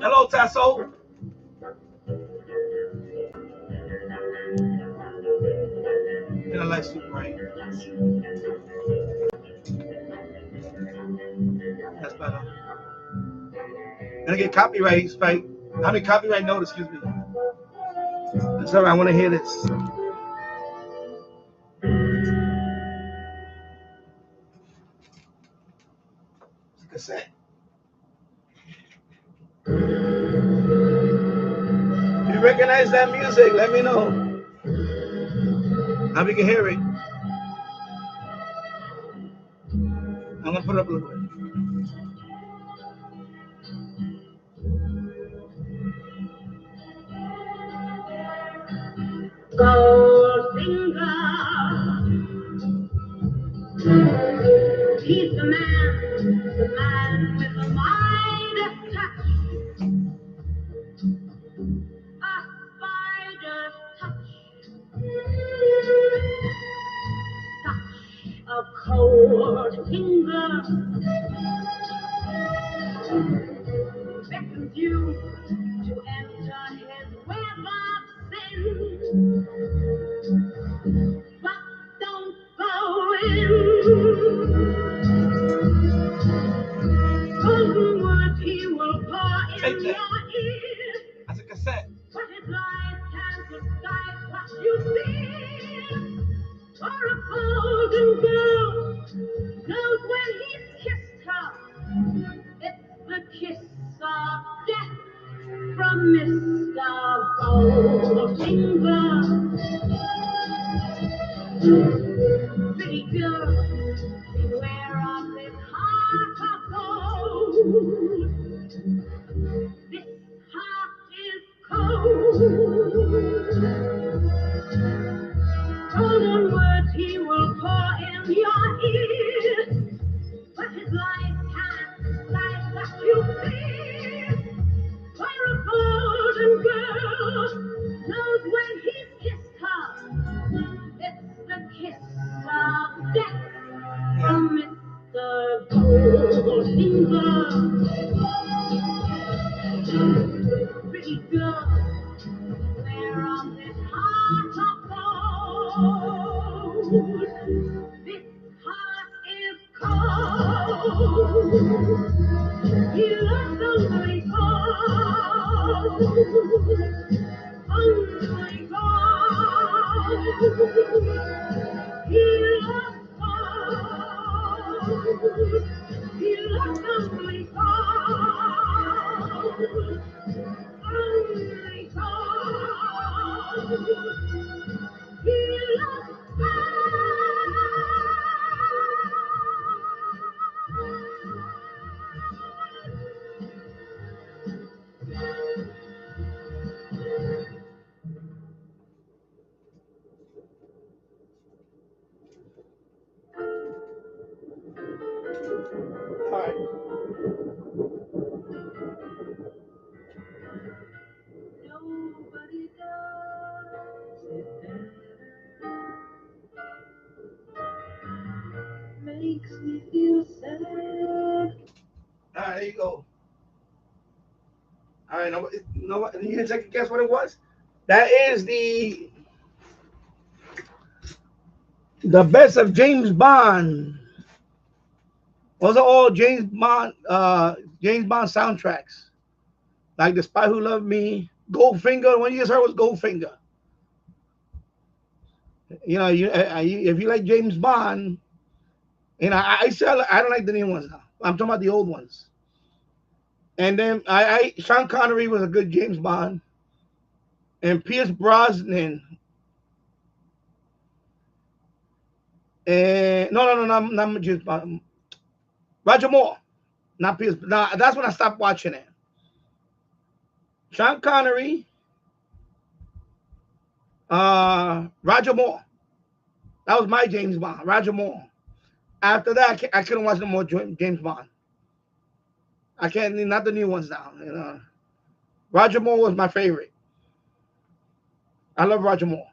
Hello, Tasso. And I like Super Right. That's better. Gonna get copyright, right? How many copyright notice? Excuse me. That's all right. I want to hear this. Cassette. If you recognize that music, let me know. Now we can hear it. I'm gonna put it up a little bit. Goldfinger, he's the man with the Midas touch, a spider's touch, such a cold finger beckons you to enter his web of sin. But don't go in. Golden words he will pour in your ear. That's a cassette. But his lies can't disguise what you feel. For a golden girl knows when he's kissed her. It's the kiss of death from Mr. Goldfinger. Pretty girl, beware of this heart of gold. This heart is cold. Golden words he will pour in your ear, but his life can't decide what you feel. For a golden girl knows when he's kissed her. It's the kiss of death from Mr. Goldfinger. Pretty girl, beware of this heart of gold. This heart is cold. He loves only gold. Only gold. He loves gold. He loves only gold. Only gold. He loves All right. Nobody does it better. Makes me feel sad. All right, there you go. All right, you know what? You can take a guess what it was? That is the best of James Bond. Those are all James Bond soundtracks. Like The Spy Who Loved Me, Goldfinger. The one you just heard was Goldfinger. You know, if you like James Bond, I don't like the new ones now. I'm talking about the old ones. And then Sean Connery was a good James Bond, and Pierce Brosnan. And no, not James Bond. Roger Moore, not Pierce. No, that's when I stopped watching it. Sean Connery, Roger Moore. That was my James Bond, Roger Moore. After that, I couldn't watch no more James Bond. I can't, not the new ones now. You know, Roger Moore was my favorite. I love Roger Moore.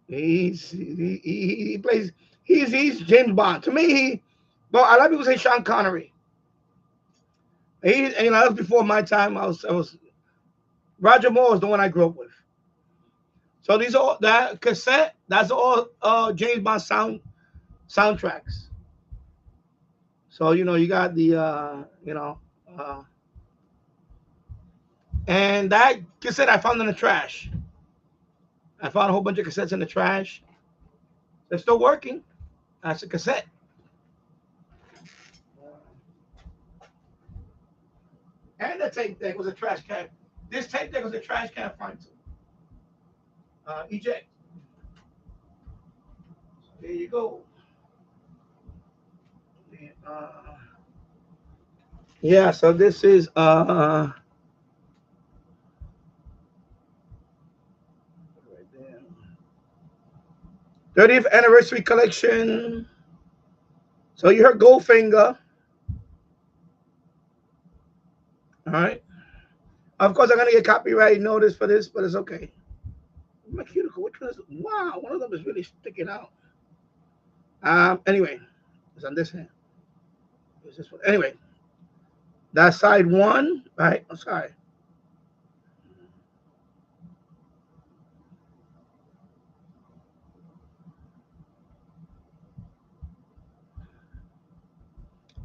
He plays. He's James Bond to me. Well, a lot of people say Sean Connery. That was before my time. I was Roger Moore was the one I grew up with. So these are that cassette. That's all James Bond soundtracks. So you got the uh, and that cassette I found in the trash. I found a whole bunch of cassettes in the trash. They're still working. That's a cassette. And the tape deck was a trash can. This tape deck was a trash can find too. Eject. There you go. Uh, yeah. So this is 30th anniversary collection. So you heard Goldfinger. All right. Of course, I'm gonna get copyright notice for this, but it's okay. My cuticle. Which one is? Wow, one of them is really sticking out. Anyway, it's on this hand. It's this one. Anyway, that's side one. Right. I'm sorry.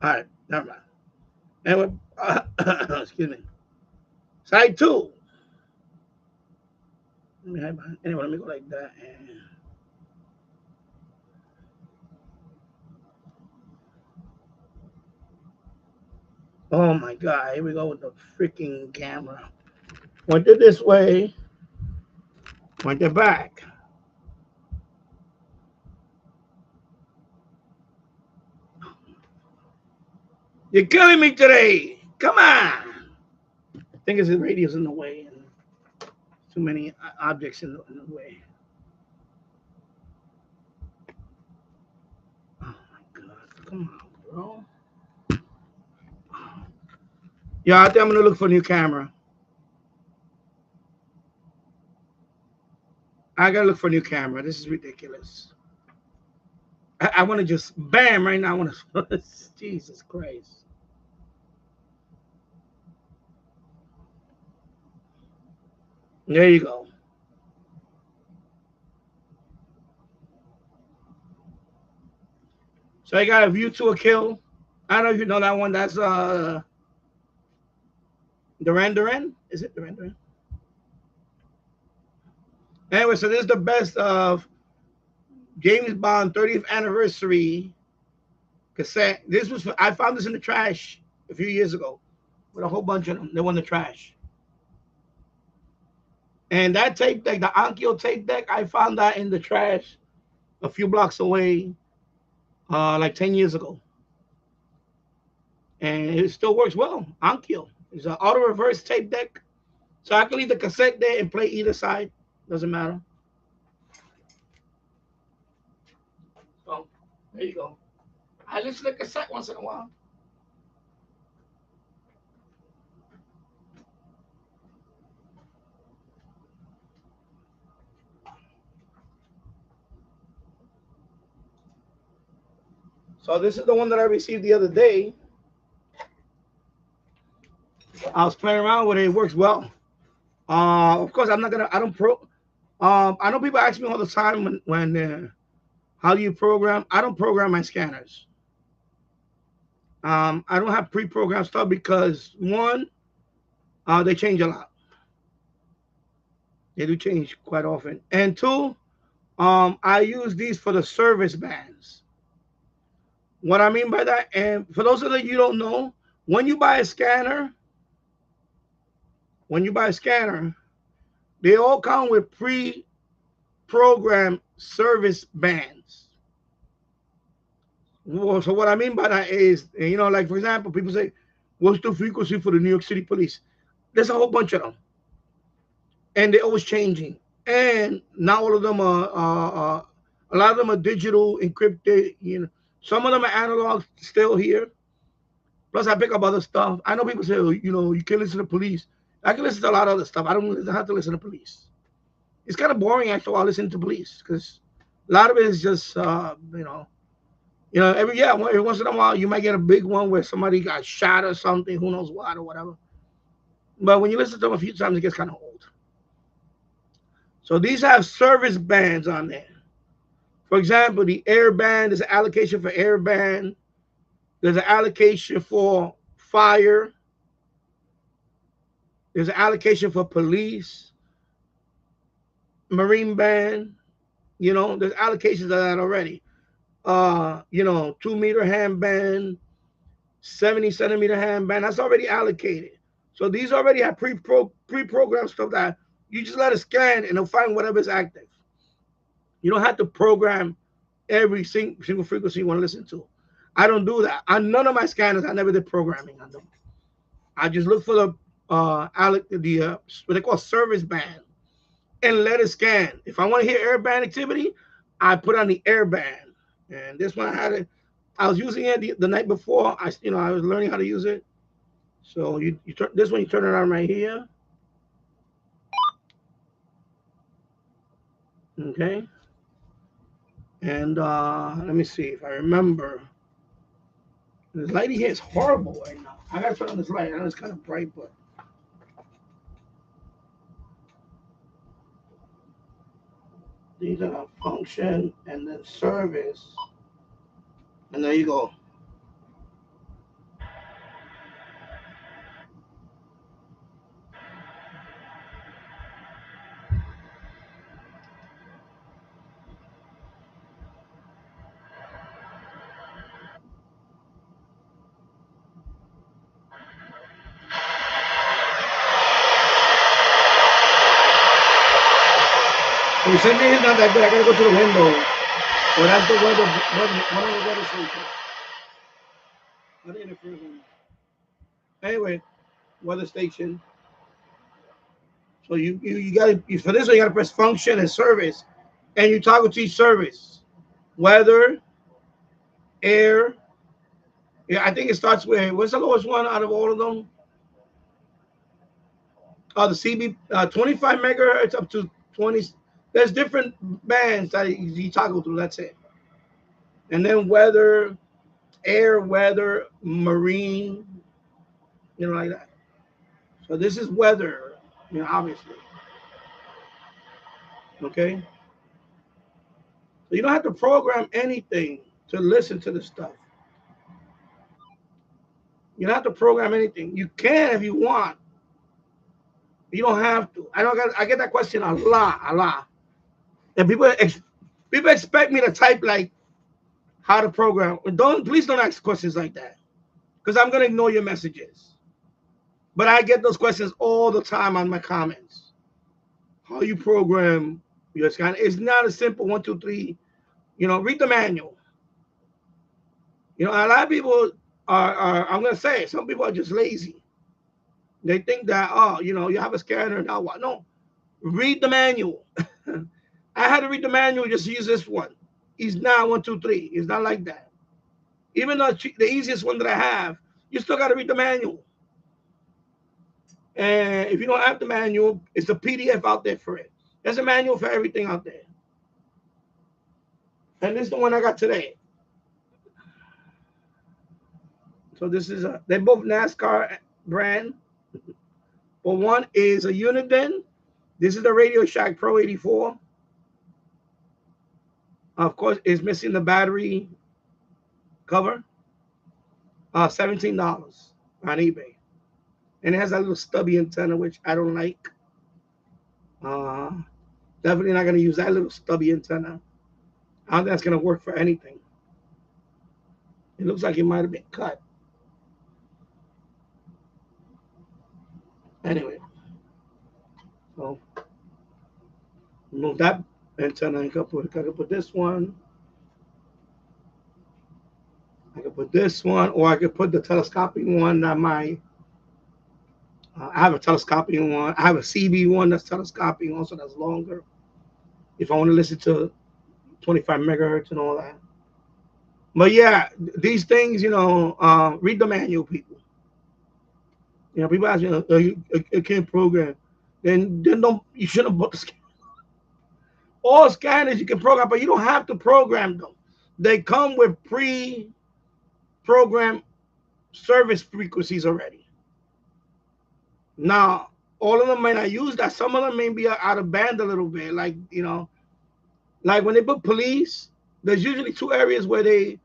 All right. Never mind. Anyway, excuse me. Side two. Anyway, let me go like that. And oh my God, here we go with the freaking camera. Went it this way, went it back. You're killing me today. Come on. I think it's the radio's in the way and too many objects in the way. Oh my God. Come on, bro. Yeah, I think I'm going to look for a new camera. I got to look for a new camera. This is ridiculous. I want to just bam right now. I want to. Jesus Christ. There you go. So I got a view to a kill. I don't know if you know that one. That's Duran Duran. Is it Duran Duran? Anyway, so this is the best of James Bond 30th anniversary cassette. I found this in the trash a few years ago with a whole bunch of them. They were in the trash. And that tape deck, the Onkyo tape deck, I found that in the trash a few blocks away, like 10 years ago. And it still works well. Onkyo. It's an auto reverse tape deck. So I can leave the cassette there and play either side. Doesn't matter. So there you go. I listen to cassette once in a while. So this is the one that I received the other day. I was playing around with it. It works well. Of course, I'm not gonna. I don't pro. I know people ask me all the time when how do you program? I don't program my scanners. I don't have pre-programmed stuff because one, they change a lot. They do change quite often, and two, I use these for the service bands. What I mean by that, and for those of you don't know, when you buy a scanner, when you buy a scanner, they all come with pre-programmed service bands. Well, so what I mean by that is, like for example, people say, "What's the frequency for the New York City police?" There's a whole bunch of them, and they're always changing. And not all of them are a lot of them are digital encrypted. Some of them are analog still here. Plus, I pick up other stuff. I know people say, oh, you can't listen to police. I can listen to a lot of other stuff. I don't have to listen to police. It's kind of boring after a while listening to police because a lot of it is just every once in a while you might get a big one where somebody got shot or something, who knows what or whatever. But when you listen to them a few times, it gets kind of old. So these have service bands on there. For example, the air band, there's an allocation for air band. There's an allocation for fire. There's an allocation for police, marine band. There's allocations of that already. 2 meter hand band, 70 centimeter hand band. That's already allocated. So these already have pre-programmed stuff that you just let it scan and it'll find whatever is active. You don't have to program every single frequency you want to listen to. I don't do that. On none of my scanners, I never did programming on them. I just look for the what they call service band and let it scan. If I want to hear air band activity, I put on the air band. And this one I was using it the night before. I was learning how to use it. So you turn this one, you turn it on right here. Okay. And let me see if I remember. This lighting here is horrible right now. I gotta turn on this light. I know it's kind of bright, but these are function and then service. And there you go. The reception is not that good. I gotta go to the window. Well, that's the weather. One of the weather stations. Not interfering. Anyway, weather station. So you gotta for this one you gotta press function and service, and you toggle to each service. Weather, air. Yeah, I think it starts with what's the lowest one out of all of them? The CB 25 megahertz up to 20. There's different bands that you toggle through. That's it. And then weather, air, weather, marine, like that. So this is weather, obviously. Okay. So you don't have to program anything to listen to the stuff. You don't have to program anything. You can if you want. You don't have to. I get that question a lot. And people expect me to type like how to program. Please don't ask questions like that, because I'm gonna ignore your messages. But I get those questions all the time on my comments. How you program your scan? It's not a simple 1, 2, 3. Read the manual. A lot of people are I'm gonna say it, some people are just lazy. They think that you have a scanner now what? No, read the manual. I had to read the manual just to use this one. It's not 1, 2, 3. It's not like that. Even though the easiest one that I have, you still got to read the manual. And if you don't have the manual, it's a PDF out there for it. There's a manual for everything out there. And this is the one I got today. So this is they're both NASCAR brand. But one is a Uniden. This is the Radio Shack Pro 84. Of course, it's missing the battery cover. $17 on eBay. And it has that little stubby antenna, which I don't like. Definitely not going to use that little stubby antenna. I don't think that's going to work for anything. It looks like it might have been cut. Anyway. So, move that antenna. I can put this one. I can put this one, or I could put the telescoping one that I have a telescoping one. I have a CB one that's telescoping also, that's longer. If I want to listen to 25 megahertz and all that. But yeah, these things, read the manual, people. People ask me, you can't program. Then don't, you shouldn't have bought the scanner. All scanners you can program, but you don't have to program them. They come with pre-programmed service frequencies already. Now, all of them may not use that. Some of them may be out of band a little bit. Like, like when they put police, there's usually two areas where they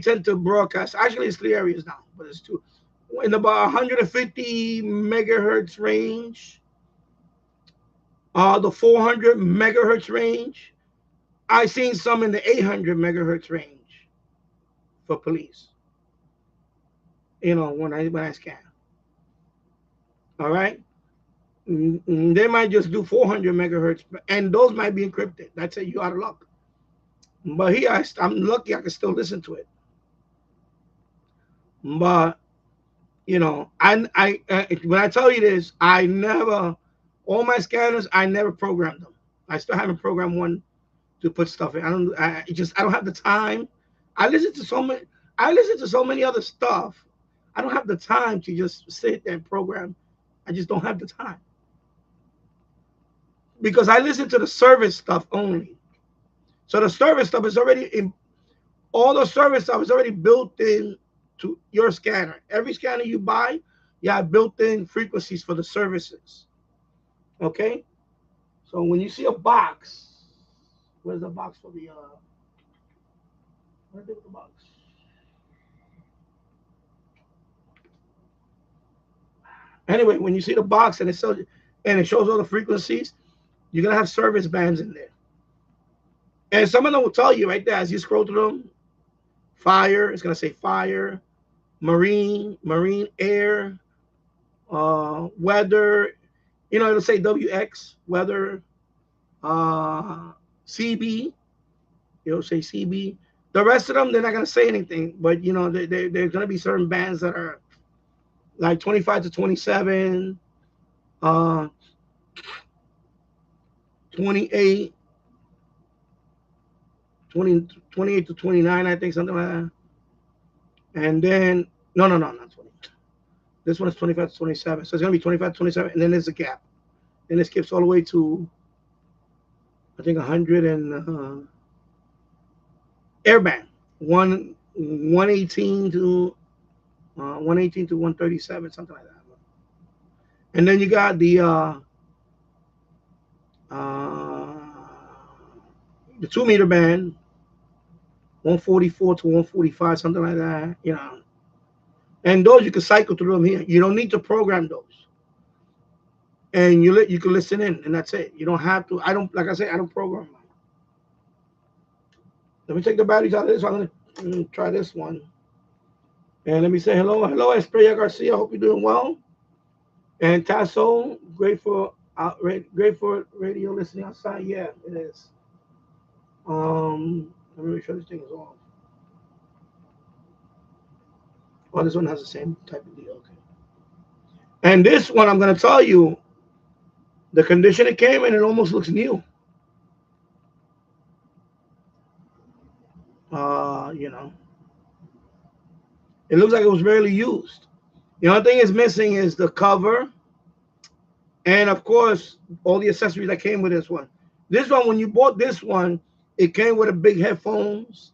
tend to broadcast. Actually, it's three areas now, but it's two. In about 150 megahertz range, the 400 megahertz range. I seen some in the 800 megahertz range for police. When I scan. All right. They might just do 400 megahertz, and those might be encrypted. That's it. You out of luck. But here, I'm lucky I can still listen to it. But when I tell you this, all my scanners, I never programmed them. I still haven't programmed one to put stuff in. I don't have the time. I listen to so many. I listen to so many other stuff. I don't have the time to just sit there and program. I just don't have the time because I listen to the service stuff only. So the service stuff is already in. All the service stuff is already built in to your scanner. Every scanner you buy, you have built-in frequencies for the services. Okay. So when you see a box, where's the box for the where's the box? Anyway, when you see the box and it shows all the frequencies, you're gonna have service bands in there. And some of them will tell you right there as you scroll through them. Fire, it's gonna say fire, marine, air, weather. It'll say WX, weather, CB. It'll say CB. The rest of them, they're not gonna say anything, but there's gonna be certain bands that are like 25 to 27, 28, 28 to 29, I think, something like that. And then, no, not 20. This one is 25 to 27. So it's going to be 25 to 27, and then there's a gap. Then it skips all the way to, I think, 100 and airband. 118 to 137, something like that. And then you got the 2 meter band, 144 to 145, something like that. And those you can cycle through them here. You don't need to program those. And you can listen in, and that's it. You don't have to. I don't, like I say, I don't program mine. Let me take the batteries out of this. I'm gonna try this one. And let me say hello, Estrella Garcia. Hope you're doing well. And Tasso, great for radio listening outside. Yeah, it is. Let me make sure this thing is off. Oh, this one has the same type of deal. Okay. And this one, I'm going to tell you, the condition it came in, it almost looks new. It looks like it was barely used. The only thing is missing is the cover, and of course, all the accessories that came with this one. This one, when you bought this one, it came with a big headphones.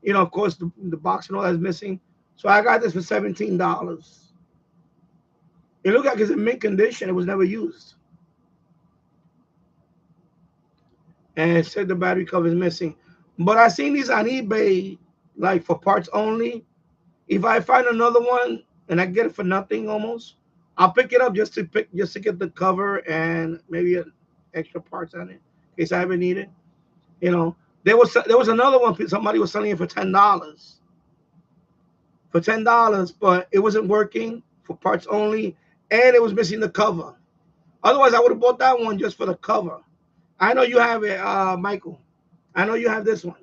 Of course, the box and all that's missing. So I got this for $17. It looked like it's in mint condition. It was never used. And it said the battery cover is missing. But I seen these on eBay, like for parts only. If I find another one and I get it for nothing almost, I'll pick it up just to get the cover and maybe extra parts on it in case I ever need it. There was another one. Somebody was selling it for $10. But it wasn't working for parts only, and it was missing the cover. Otherwise, I would have bought that one just for the cover. I know you have it, Michael. I know you have this one.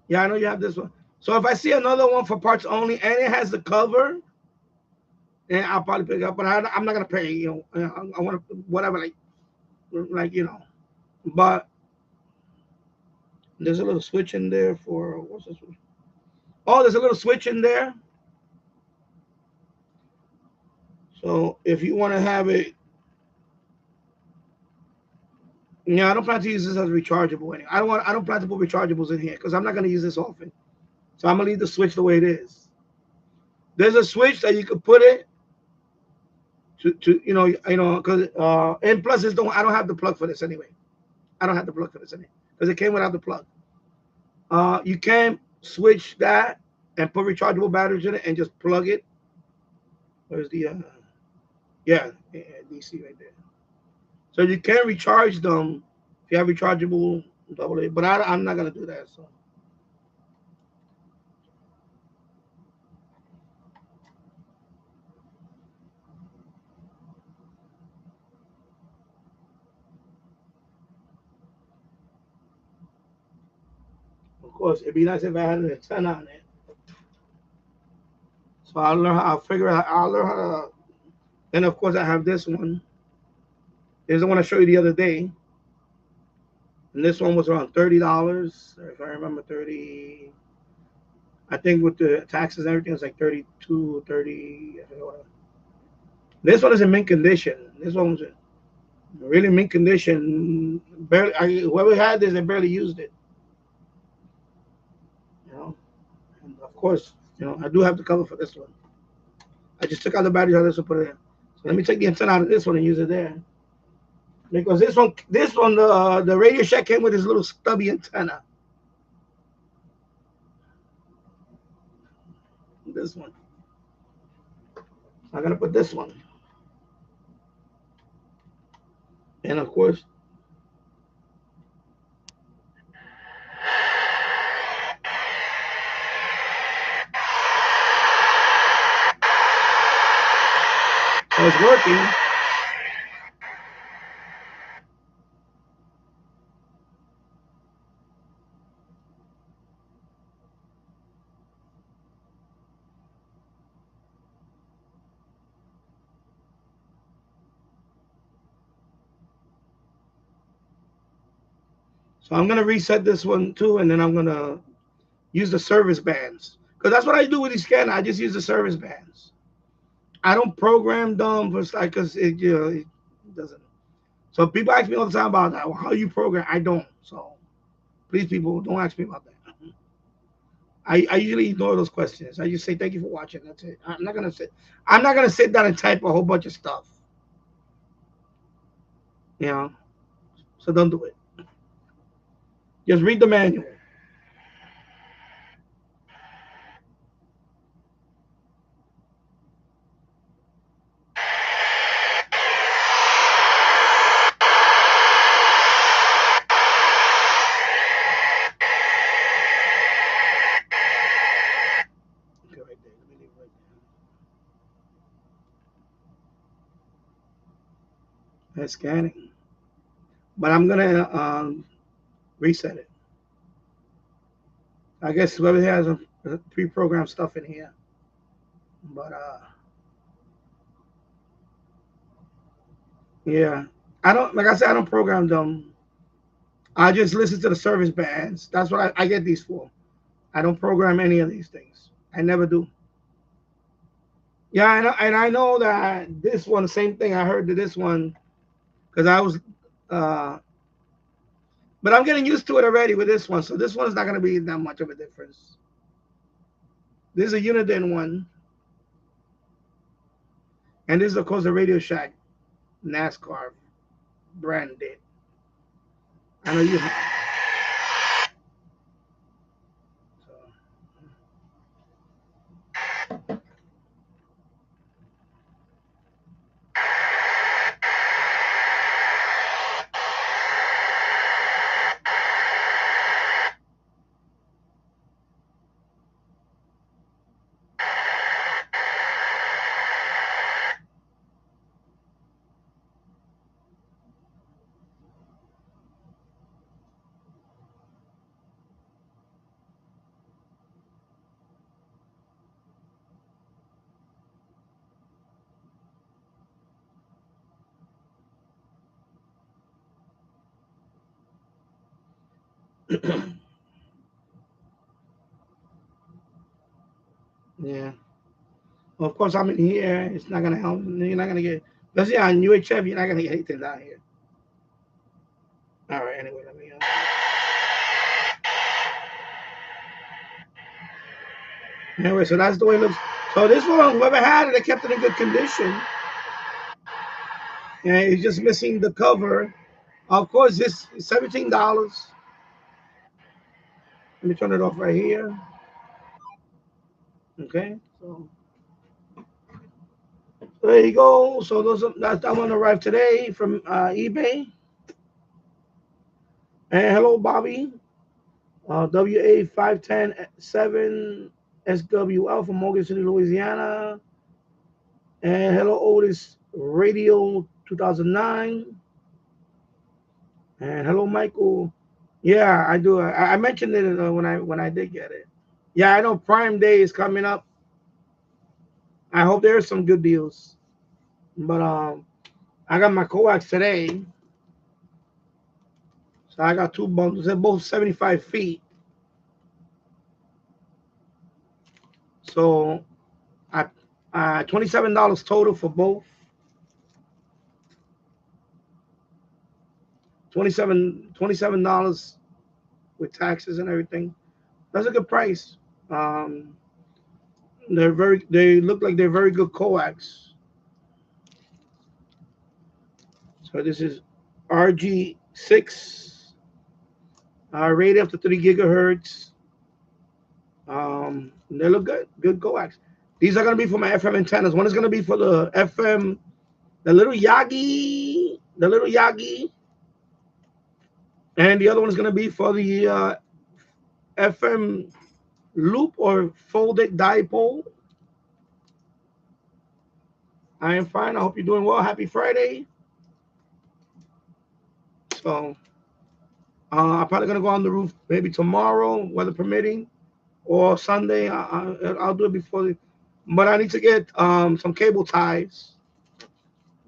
Yeah, I know you have this one. So if I see another one for parts only and it has the cover, then I'll probably pick it up. But I'm not gonna pay. I want to whatever, like. But there's a little switch in there for what's this one? Oh, there's a little switch in there. So if you want to have it, yeah, I don't plan to use this as rechargeable. Anyway. I don't plan to put rechargeables in here because I'm not going to use this often. So I'm gonna leave the switch the way it is. There's a switch that you could put it to because and plus it's don't I don't have the plug for this anyway. I don't have the plug for this anyway because it came without the plug. You can switch that and put rechargeable batteries in it and just plug it. Where's the yeah, DC right there. So you can recharge them if you have rechargeable double A, but I'm not gonna do that. So of course it'd be nice if I had an antenna on it. So I'll learn how to. And of course I have this one. There's the one I showed you the other day. And this one was around $30, if I remember 30. I think with the taxes and everything, it's like 32, 30. I forget what. This one is in mint condition. This one was in really mint condition. Barely, whoever had this, they barely used it. You know, and of course, I do have the cover for this one. I just took out the batteries out of this and put it in. So let me take the antenna out of this one and use it there. Because this one, the Radio Shack came with this little stubby antenna. This one. I'm gonna put this one, and of course, so it's working. So I'm gonna reset this one too, and then I'm gonna use the service bands because that's what I do with these scanners. I just use the service bands. I don't program them for like because it doesn't. So people ask me all the time about that. Well, how you program? I don't. So please, people, don't ask me about that. I usually ignore those questions. I just say thank you for watching. That's it. I'm not gonna sit down and type a whole bunch of stuff. You know. So don't do it. Just read the manual. Okay, right there. Let me leave it right there. That's scanning. But I'm gonna reset it. I guess whoever has a pre-programmed stuff in here. But yeah, I don't like I said I don't program them. I just listen to the service bands. That's what I get these for. I don't program any of these things. I never do. Yeah, and I know that this one, same thing. I heard that this one because I was, uh, but I'm getting used to it already with this one. So this one is not going to be that much of a difference. This is a Uniden one, and this is of course a Radio Shack NASCAR branded. I know you have. So. Yeah. Of course, I'm in here. It's not gonna help. You're not gonna get. Let's see on UHF. You're not gonna get anything down here. All right. Anyway, let me. Anyway, so that's the way it looks. So this one, whoever had it, they kept it in good condition, and it's just missing the cover. Of course, this is $17. Let me turn it off right here. Okay. So there you go. So that one arrived today from eBay. And hello, Bobby. WA5107SWL from Morgan City, Louisiana. And hello, Otis Radio 2009. And hello, Michael. Yeah, I do. I mentioned it when I did get it. Yeah, I know Prime Day is coming up. I hope there's some good deals. But I got my Coax today. So I got two bundles. They're both 75 feet. So I $27 total for both. 27 dollars with taxes and everything. That's a good price. Um, they look like they're very good coax. So this is RG6, rated up to 3 gigahertz. They look good coax. These are gonna be for my FM antennas. One is gonna be for the FM, the little Yagi, and the other one is gonna be for the FM loop or folded dipole. I am fine. I hope you're doing well. Happy Friday. So I'm probably gonna go on the roof maybe tomorrow, weather permitting, or Sunday. I'll do it before. But I need to get some cable ties,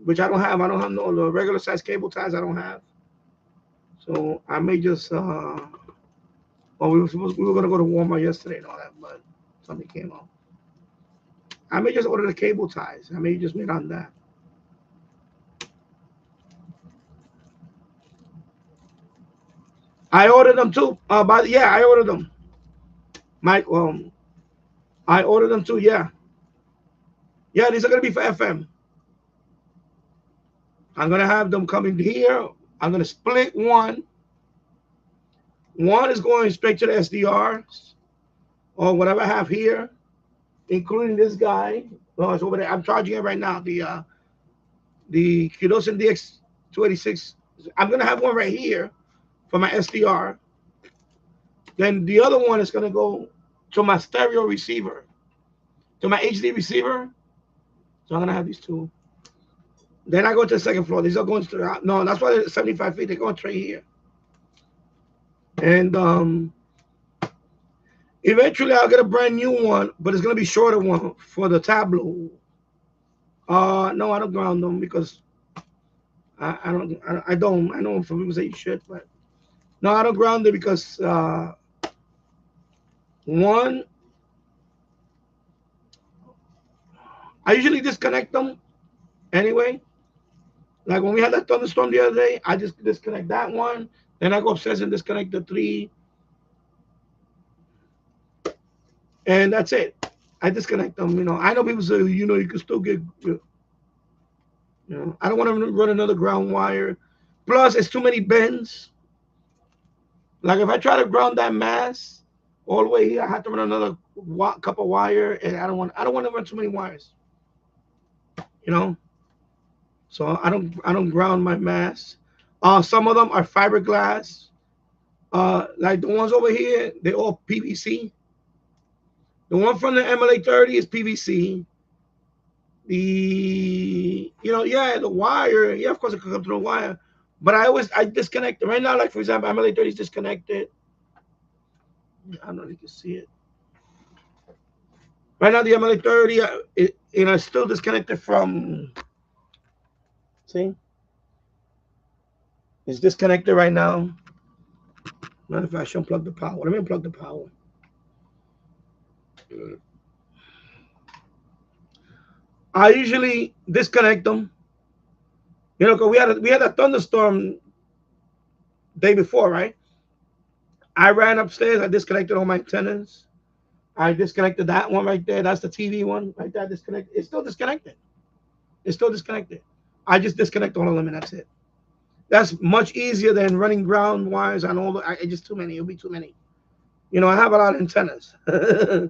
which I don't have. I don't have no the regular size cable ties. I don't have. So I may just. Well, we were gonna go to Walmart yesterday and all that, but something came up. I may just order the cable ties. I may just wait on that. I ordered them too. But yeah, I ordered them. Mike, I ordered them too. Yeah, yeah. These are gonna be for FM. I'm gonna have them coming here. I'm gonna split one. One is going straight to the SDRs or whatever I have here, including this guy. Oh, it's over there. I'm charging it right now. The Qdosin DX 286. I'm gonna have one right here for my SDR. Then the other one is gonna go to my stereo receiver, to my HD receiver. So I'm gonna have these two. Then I go to the second floor. These are going straight out. No, that's why they're 75 feet. They're going straight here. And eventually I'll get a brand new one, but it's gonna be shorter one for the Tableau. No, I don't ground them because I don't. I know some people say you should, but no, I don't ground them because one, I usually disconnect them anyway. Like when we had that thunderstorm the other day, I just disconnect that one. Then I go upstairs and disconnect the three, and that's it. I disconnect them. I know people say, you can still get, I don't want to run another ground wire. Plus, it's too many bends. Like if I try to ground that mass all the way here, I have to run another couple wire, and I don't want to run too many wires. You know. So I don't ground my mass. Some of them are fiberglass. Like the ones over here, they're all PVC. The one from the MLA30 is PVC. The wire, yeah, of course it could come through the wire. But I disconnect it. Right now, like for example, MLA30 is disconnected. I don't know if you can see it. Right now, the MLA30, it's still disconnected from. See, it's disconnected right now. Matter of fact, I should unplug the power. Let me unplug the power. I usually disconnect them. You know, because we had a thunderstorm day before, right? I ran upstairs. I disconnected all my antennas. I disconnected that one right there. That's the TV one right there. Disconnected. It's still disconnected. It's still disconnected. I just disconnect all of them and that's it. That's much easier than running ground wires and all. It's just too many. It'll be too many. You know, I have a lot of antennas. I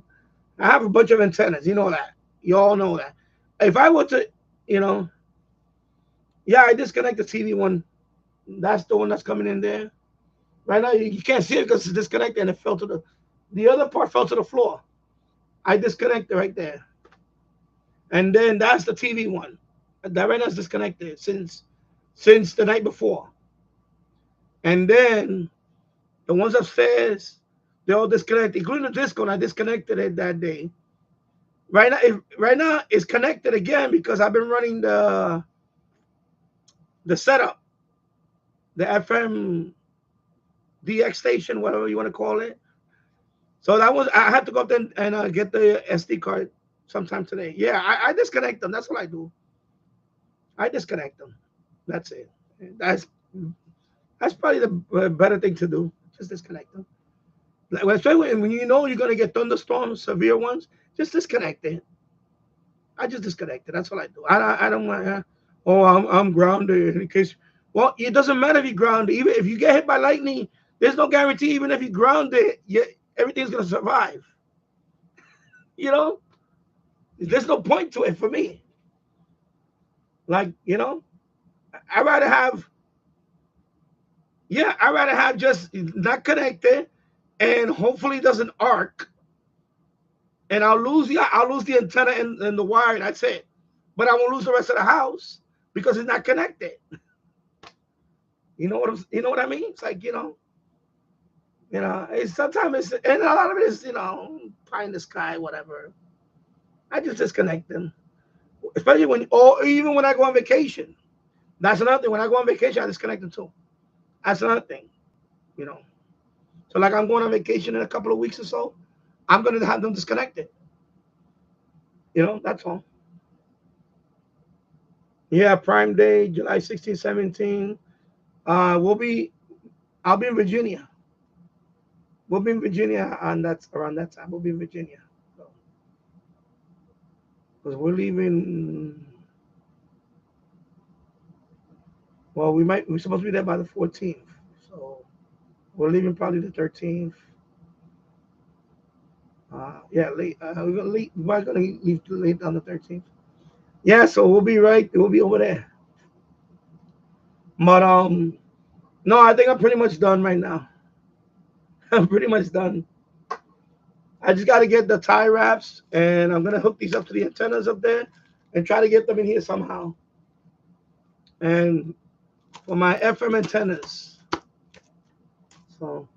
have a bunch of antennas. You know that. You all know that. If I were to, you know, yeah, I disconnect the TV one. That's the one that's coming in there. Right now, you can't see it because it's disconnected and it fell to the other part fell to the floor. I disconnected right there. And then that's the TV one. That right now is disconnected since the night before. And then the ones upstairs, they're all disconnected, including the disco. And I disconnected it that day. Right now it's connected again because I've been running the setup, the FM DX station, whatever you want to call it. So that was I had to go up there and get the SD card sometime today. Yeah, I disconnect them. That's what I do. I disconnect them. That's it. That's that's probably the better thing to do. Just disconnect them. Like, especially when you know you're gonna get thunderstorms, severe ones, just disconnect it. I just disconnect it. That's what I do. I don't want. Oh, I'm grounded in case. Well, it doesn't matter if you grounded. Even if you get hit by lightning, there's no guarantee. Even if you grounded, everything's gonna survive. You know, there's no point to it for me. Like I rather have I rather have just not connected, and hopefully it doesn't arc, and I'll lose the antenna and the wire. That's it. But I won't lose the rest of the house because it's not connected. You know what I mean? It's like it's sometimes it's and a lot of it is pie in the sky, whatever. I just disconnect them, especially when or even when I go on vacation. That's another thing. When I go on vacation, I disconnect them too. That's another thing. You know. So like I'm going on vacation in a couple of weeks or so, I'm gonna have them disconnected. That's all. Yeah, Prime Day, July 16, 17. We'll be I'll be in Virginia. We'll be in Virginia on that around that time. We'll be in Virginia. So, because we're leaving well, we're supposed to be there by the 14th. So we're leaving probably the 13th. Yeah, late. We're gonna leave. We're gonna leave late on the 13th. Yeah, so we'll be right. We'll be over there. But no, I think I'm pretty much done right now. I'm pretty much done. I just got to get the tie wraps, and I'm gonna hook these up to the antennas up there, and try to get them in here somehow. And for my FM antennas, so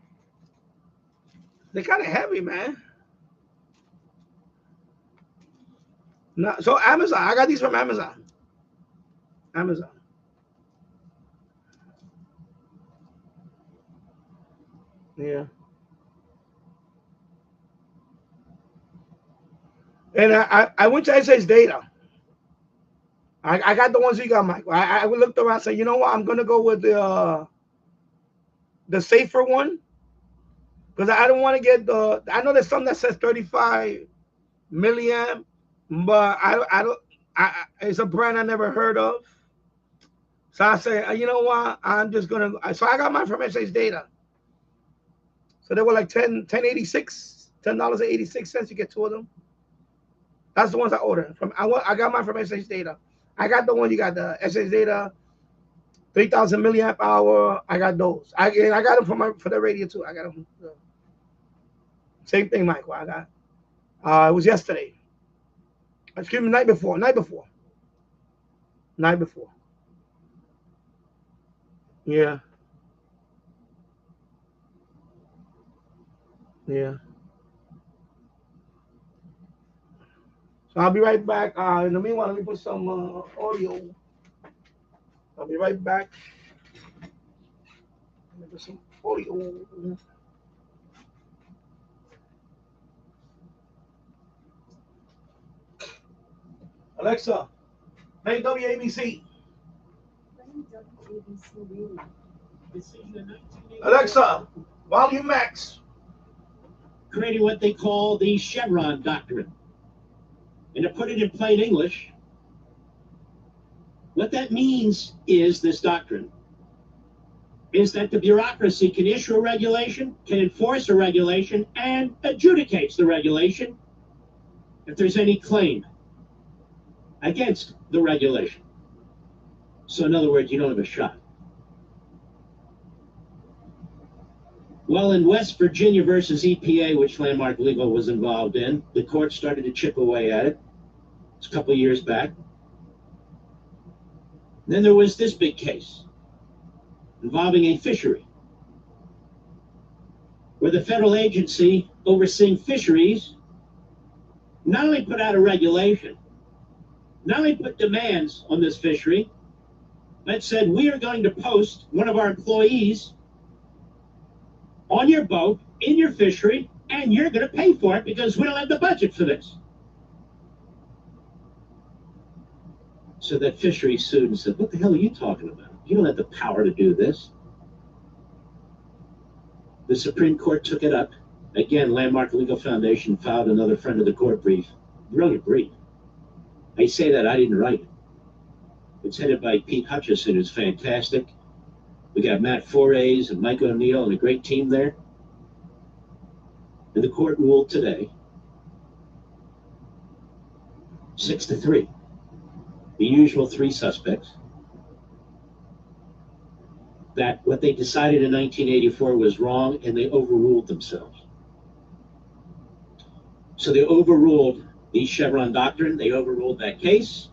they're kind of heavy, man. So Amazon, I got these from Amazon. Amazon. Yeah. And I went to SH Data. I got the ones you got, Mike. I looked around and said, you know what? I'm gonna go with the safer one because I don't want to get the. I know there's some that says 35 milliamp, but I don't. It's a brand I never heard of. So I say, you know what? I'm just gonna. So I got mine from SH Data. So they were like 10.86, $10.86. You get two of them. That's the ones I ordered from. I got mine from SH Data. I got the one you got the SH Data 3,000 milliamp hour. I got those. I got them for the radio too. I got them. Same thing, Michael. I got. It was yesterday. Excuse me, night before. Night before. Night before. Yeah. Yeah. So I'll be right back. In the meanwhile, let me put some audio. I'll be right back. Let me put some audio. Alexa, play WABC. Alexa, volume max. Creating what they call the Chevron Doctrine. And to put it in plain English, what that means is this doctrine is that the bureaucracy can issue a regulation, can enforce a regulation, and adjudicates the regulation if there's any claim against the regulation. So in other words, you don't have a shot. Well, in West Virginia versus EPA, which Landmark Legal was involved in, the court started to chip away at it. It's a couple of years back. Then there was this big case involving a fishery, where the federal agency overseeing fisheries not only put out a regulation, not only put demands on this fishery, but said, we are going to post one of our employees on your boat, in your fishery, and you're going to pay for it because we don't have the budget for this. So that fishery sued and said, what the hell are you talking about? You don't have the power to do this. The Supreme Court took it up. Again, Landmark Legal Foundation filed another friend of the court brief. Brilliant brief. I say that, I didn't write it. It's headed by Pete Hutchison, who's fantastic. We got Matt Forays and Mike O'Neill and a great team there. And the court ruled today 6-3. The usual three suspects. That what they decided in 1984 was wrong, and they overruled themselves. So they overruled the Chevron Doctrine, they overruled that case,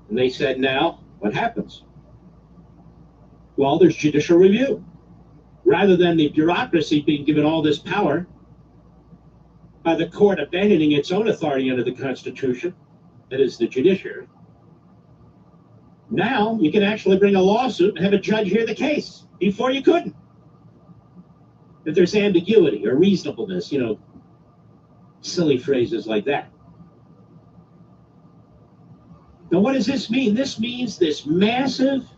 and they said, now, what happens? Well, there's judicial review. Rather than the bureaucracy being given all this power by the court abandoning its own authority under the Constitution, that is the judiciary, now you can actually bring a lawsuit and have a judge hear the case. Before you couldn't. If there's ambiguity or reasonableness, silly phrases like that. Now what does this mean? This means this massive,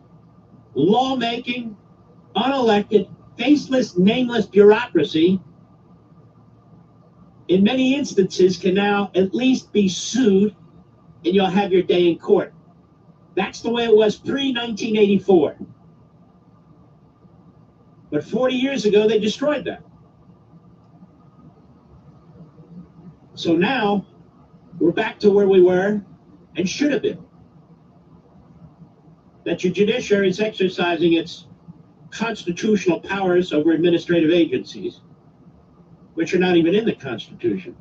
lawmaking, unelected, faceless, nameless bureaucracy in many instances can now at least be sued and you'll have your day in court. That's the way it was pre-1984. But 40 years ago, they destroyed that. So now, we're back to where we were and should have been. That your judiciary is exercising its constitutional powers over administrative agencies, which are not even in the Constitution,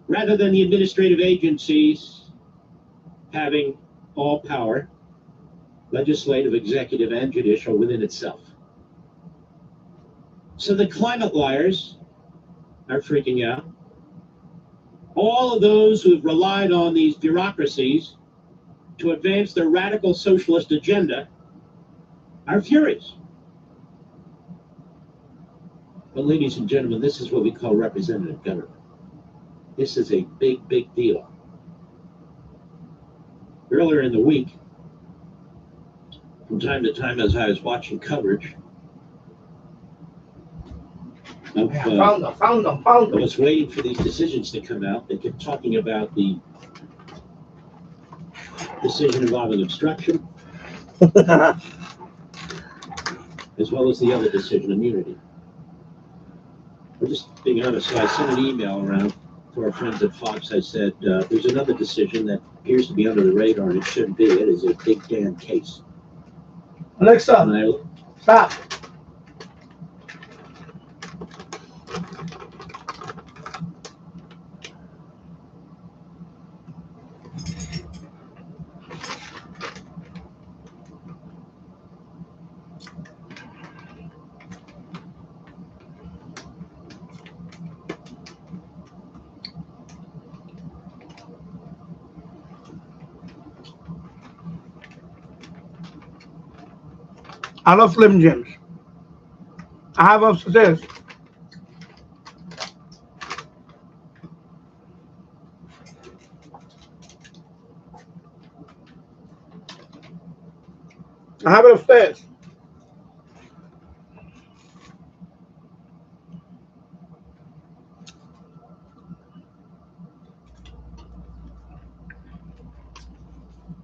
rather than the administrative agencies having all power, legislative, executive, and judicial within itself. So the climate liars are freaking out. All of those who've relied on these bureaucracies to advance their radical socialist agenda are furious. But ladies and gentlemen, this is what we call representative government. This is a big, big deal. Earlier in the week, from time to time as I was watching coverage of, Found them. I was waiting for these decisions to come out. They kept talking about the decision involving obstruction, as well as the other decision, immunity. I'm just being honest, so I sent an email around to our friends at Fox. I said, there's another decision that appears to be under the radar, and it shouldn't be. It is a big damn case. Alexa, stop. I love Slim Jims. I have upstairs. I have it upstairs.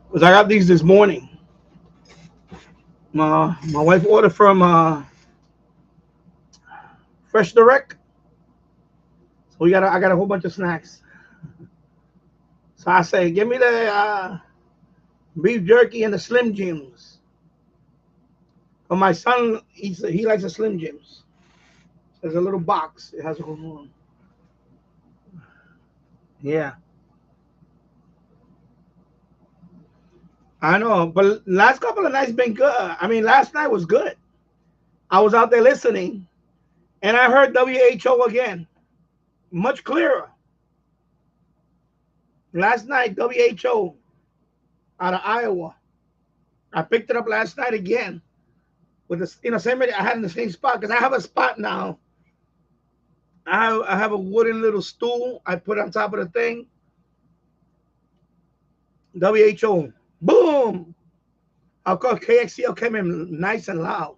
Because I got these this morning. My wife ordered from Fresh Direct. So I got a whole bunch of snacks. So I say, give me the beef jerky and the Slim Jims. But my son, he likes the Slim Jims. There's a little box. It has a whole. Yeah, I know. But last couple of nights been good. I mean, last night was good. I was out there listening, and I heard WHO again, much clearer. Last night, WHO out of Iowa. I picked it up last night again with the same I had in the same spot because I have a spot now. I have a wooden little stool I put on top of the thing. WHO, boom. Of course, KXCL came in nice and loud.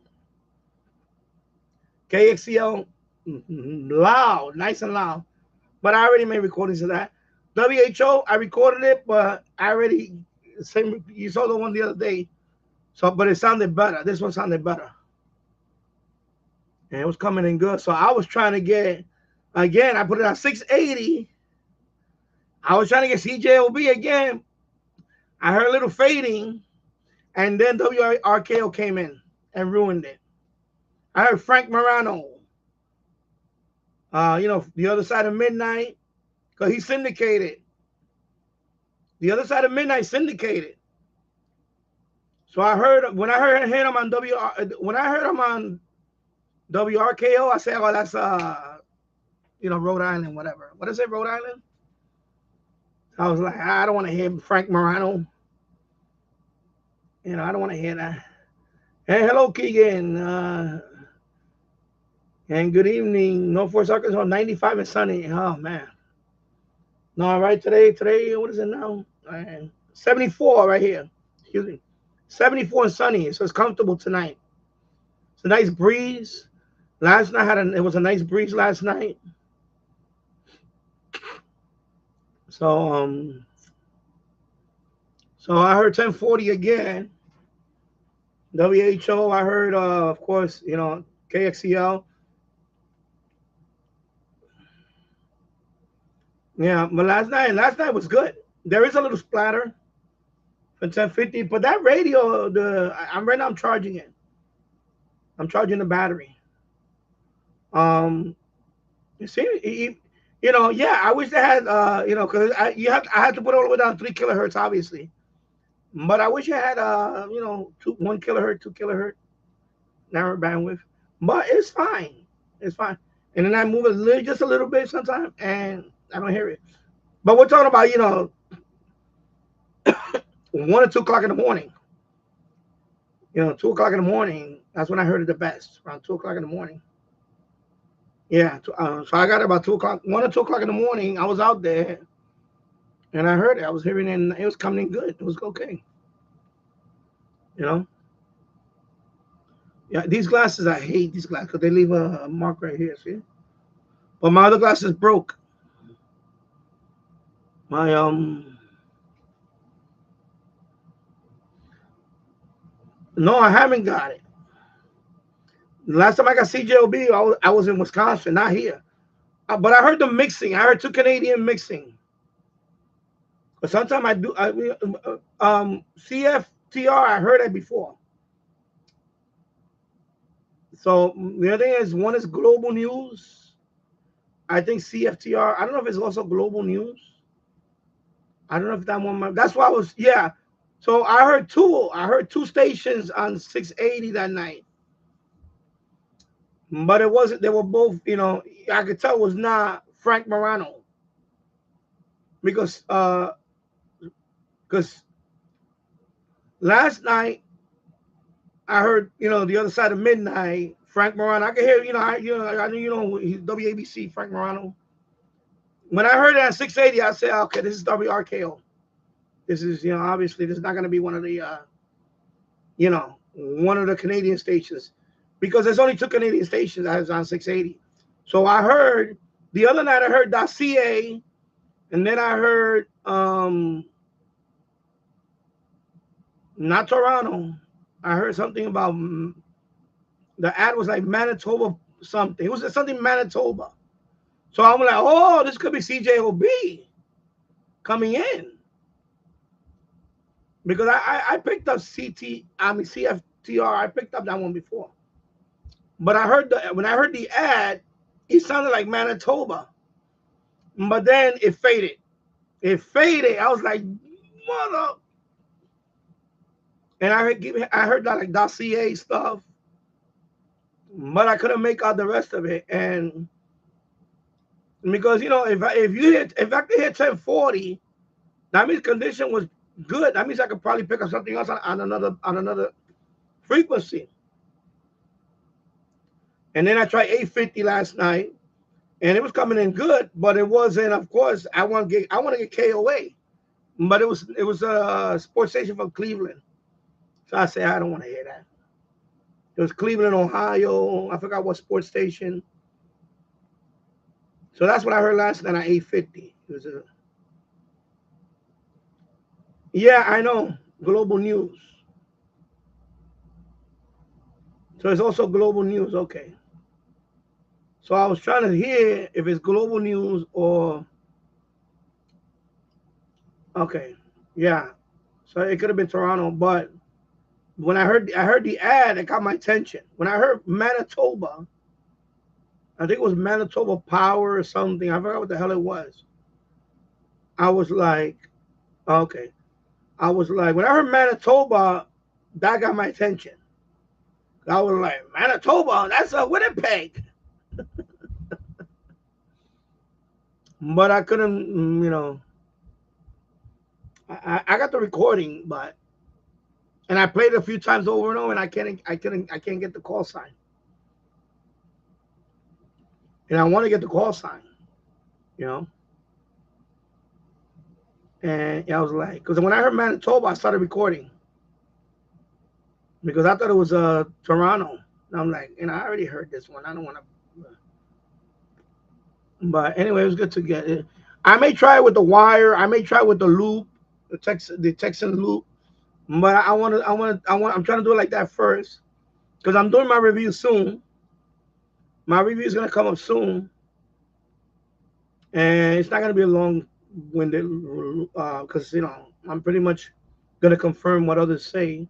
KXCL, loud, nice and loud. But I already made recordings of that. WHO, I recorded it, but I already same. You saw the one the other day, so but it sounded better. This one sounded better, and it was coming in good. So I was trying to get again. I put it at 680. I was trying to get CJOB again. I heard a little fading, and then WRKO came in and ruined it. I heard Frank Morano. The other side of midnight, because he syndicated. The other side of midnight syndicated. So I heard when I heard him on WRKO, I said, "Oh, that's Rhode Island, whatever. What is it, Rhode Island?" I was like, I don't want to hear Frank Morano. I don't want to hear that. Hey, hello, Keegan. And good evening. Norfolk, Arkansas, 95 and sunny. Oh, man. No, all right, today, what is it now? 74 right here. Excuse me. 74 and sunny, so it's comfortable tonight. It's a nice breeze. Last night it was a nice breeze last night. So I heard 1040 again. WHO, I heard of course, KXCL. Yeah, but last night was good. There is a little splatter for 1050, but that radio, right now I'm charging it. I'm charging the battery. You see, yeah, I wish they had, because I had to put all the way down 3 kilohertz, obviously. But I wish I had, 1 kilohertz, 2 kilohertz narrow bandwidth. But it's fine. It's fine. And then I move it just a little bit sometimes, and I don't hear it. But we're talking about, 1 or 2 o'clock in the morning. 2 o'clock in the morning, that's when I heard it the best, around 2 o'clock in the morning. Yeah, so I got it about 2 o'clock, 1 or 2 o'clock in the morning. I was out there, and I heard it. I was hearing it, and it was coming in good. It was okay. Yeah, these glasses, I hate these glasses because they leave a mark right here, see? But my other glasses broke. My, no, I haven't got it. Last time I got CJOB, I was in Wisconsin, not here. But I heard the mixing. I heard 2 Canadian mixing. But sometimes I do. CFTR, I heard it before. So the other thing is, one is global news. I think CFTR. I don't know if it's also global news. I don't know if that one. That's why I was. Yeah. So I heard two. I heard 2 stations on 680 that night. But it wasn't. They were both. I could tell it was not Frank Morano because last night I heard the other side of midnight. Frank Morano. I could hear. He's WABC. Frank Morano. When I heard it at 680, I said, okay, this is WRKO. This is obviously this is not going to be one of the one of the Canadian stations, because there's only two Canadian stations that is on 680. So I heard the other night, I heard .ca, and then I heard not Toronto. I heard something about the ad was like Manitoba something. It was something Manitoba. So I'm like, oh, this could be CJOB coming in, because I picked up CFTR. I picked up that one before, but when I heard the ad, it sounded like Manitoba, but then it faded. It faded. I was like, mother. And I heard that like .ca stuff, but I couldn't make out the rest of it. And because if I could hit 1040, that means condition was good. That means I could probably pick up something else on another frequency. And then I tried 850 last night, and it was coming in good, but it wasn't. Of course, I want to get KOA, but it was a sports station from Cleveland. So I said, I don't want to hear that. It was Cleveland, Ohio. I forgot what sports station. So that's what I heard last night at 850. It was yeah, I know. Global News. So it's also Global News. Okay. So I was trying to hear if it's Global News or... Okay. Yeah. So it could have been Toronto, but when I heard the ad, it got my attention. When I heard Manitoba, I think it was Manitoba Power or something. I forgot what the hell it was. I was like, okay. I was like, when I heard Manitoba, that got my attention. I was like, Manitoba, that's a Winnipeg. But I couldn't, I got the recording, and I played it a few times over and over, and I can't get the call sign. And I want to get the call sign, And I was like, because when I heard Manitoba, I started recording, because I thought it was Toronto. And I'm like, I already heard this one. I don't want to. But anyway, it was good to get it. I may try it with the wire. I may try it with the loop, the Texan loop. But I'm trying to do it like that first, because I'm doing my review soon. My review is gonna come up soon, and it's not gonna be a long-winded, because I'm pretty much gonna confirm what others say.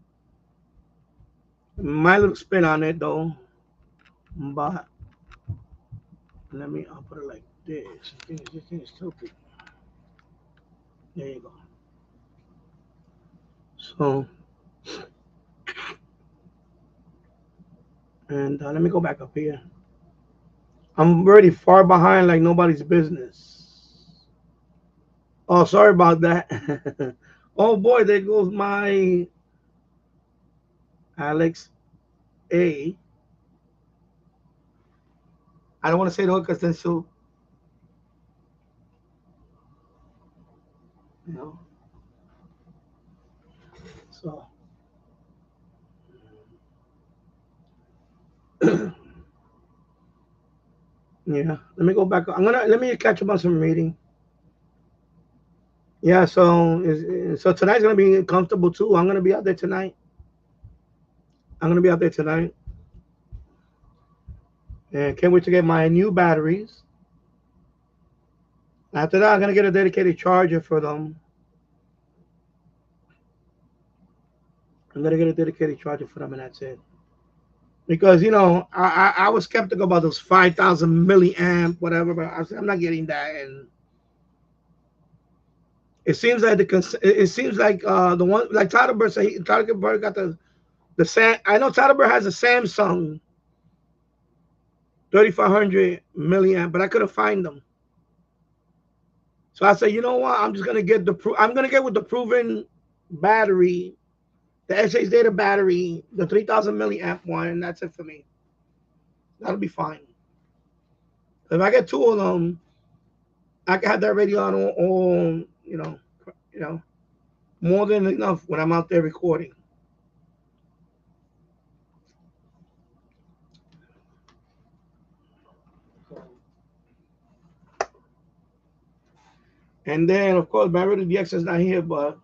My little spin on it, though. But I'll put it like this. This thing is tilted. There you go. So, and let me go back up here. I'm already far behind, like nobody's business. Oh, sorry about that. Oh boy, there goes my Alex A. I don't want to say no, because then she'll, So, yeah. Let me go back. Let me catch up on some reading. Yeah. So tonight's gonna be comfortable too. I'm gonna be out there tonight. And can't wait to get my new batteries. After that, I'm gonna get a dedicated charger for them. I'm gonna get a dedicated charger for them, and that's it. Because I was skeptical about those 5,000 milliamp whatever, but I said I'm not getting that. And it seems like the one, like Tyler Bird said, Tyler Bird got the Sam. I know Tyler Bird has a Samsung 3500 milliamp, but I couldn't find them. So I said, you know what? I'm just gonna get I'm gonna get with the proven battery, the SH Data battery, the 3000 milliamp one, and that's it for me. That'll be fine. If I get two of them, I can have that radio on more than enough when I'm out there recording. So, and then of course my radio DX is not here, but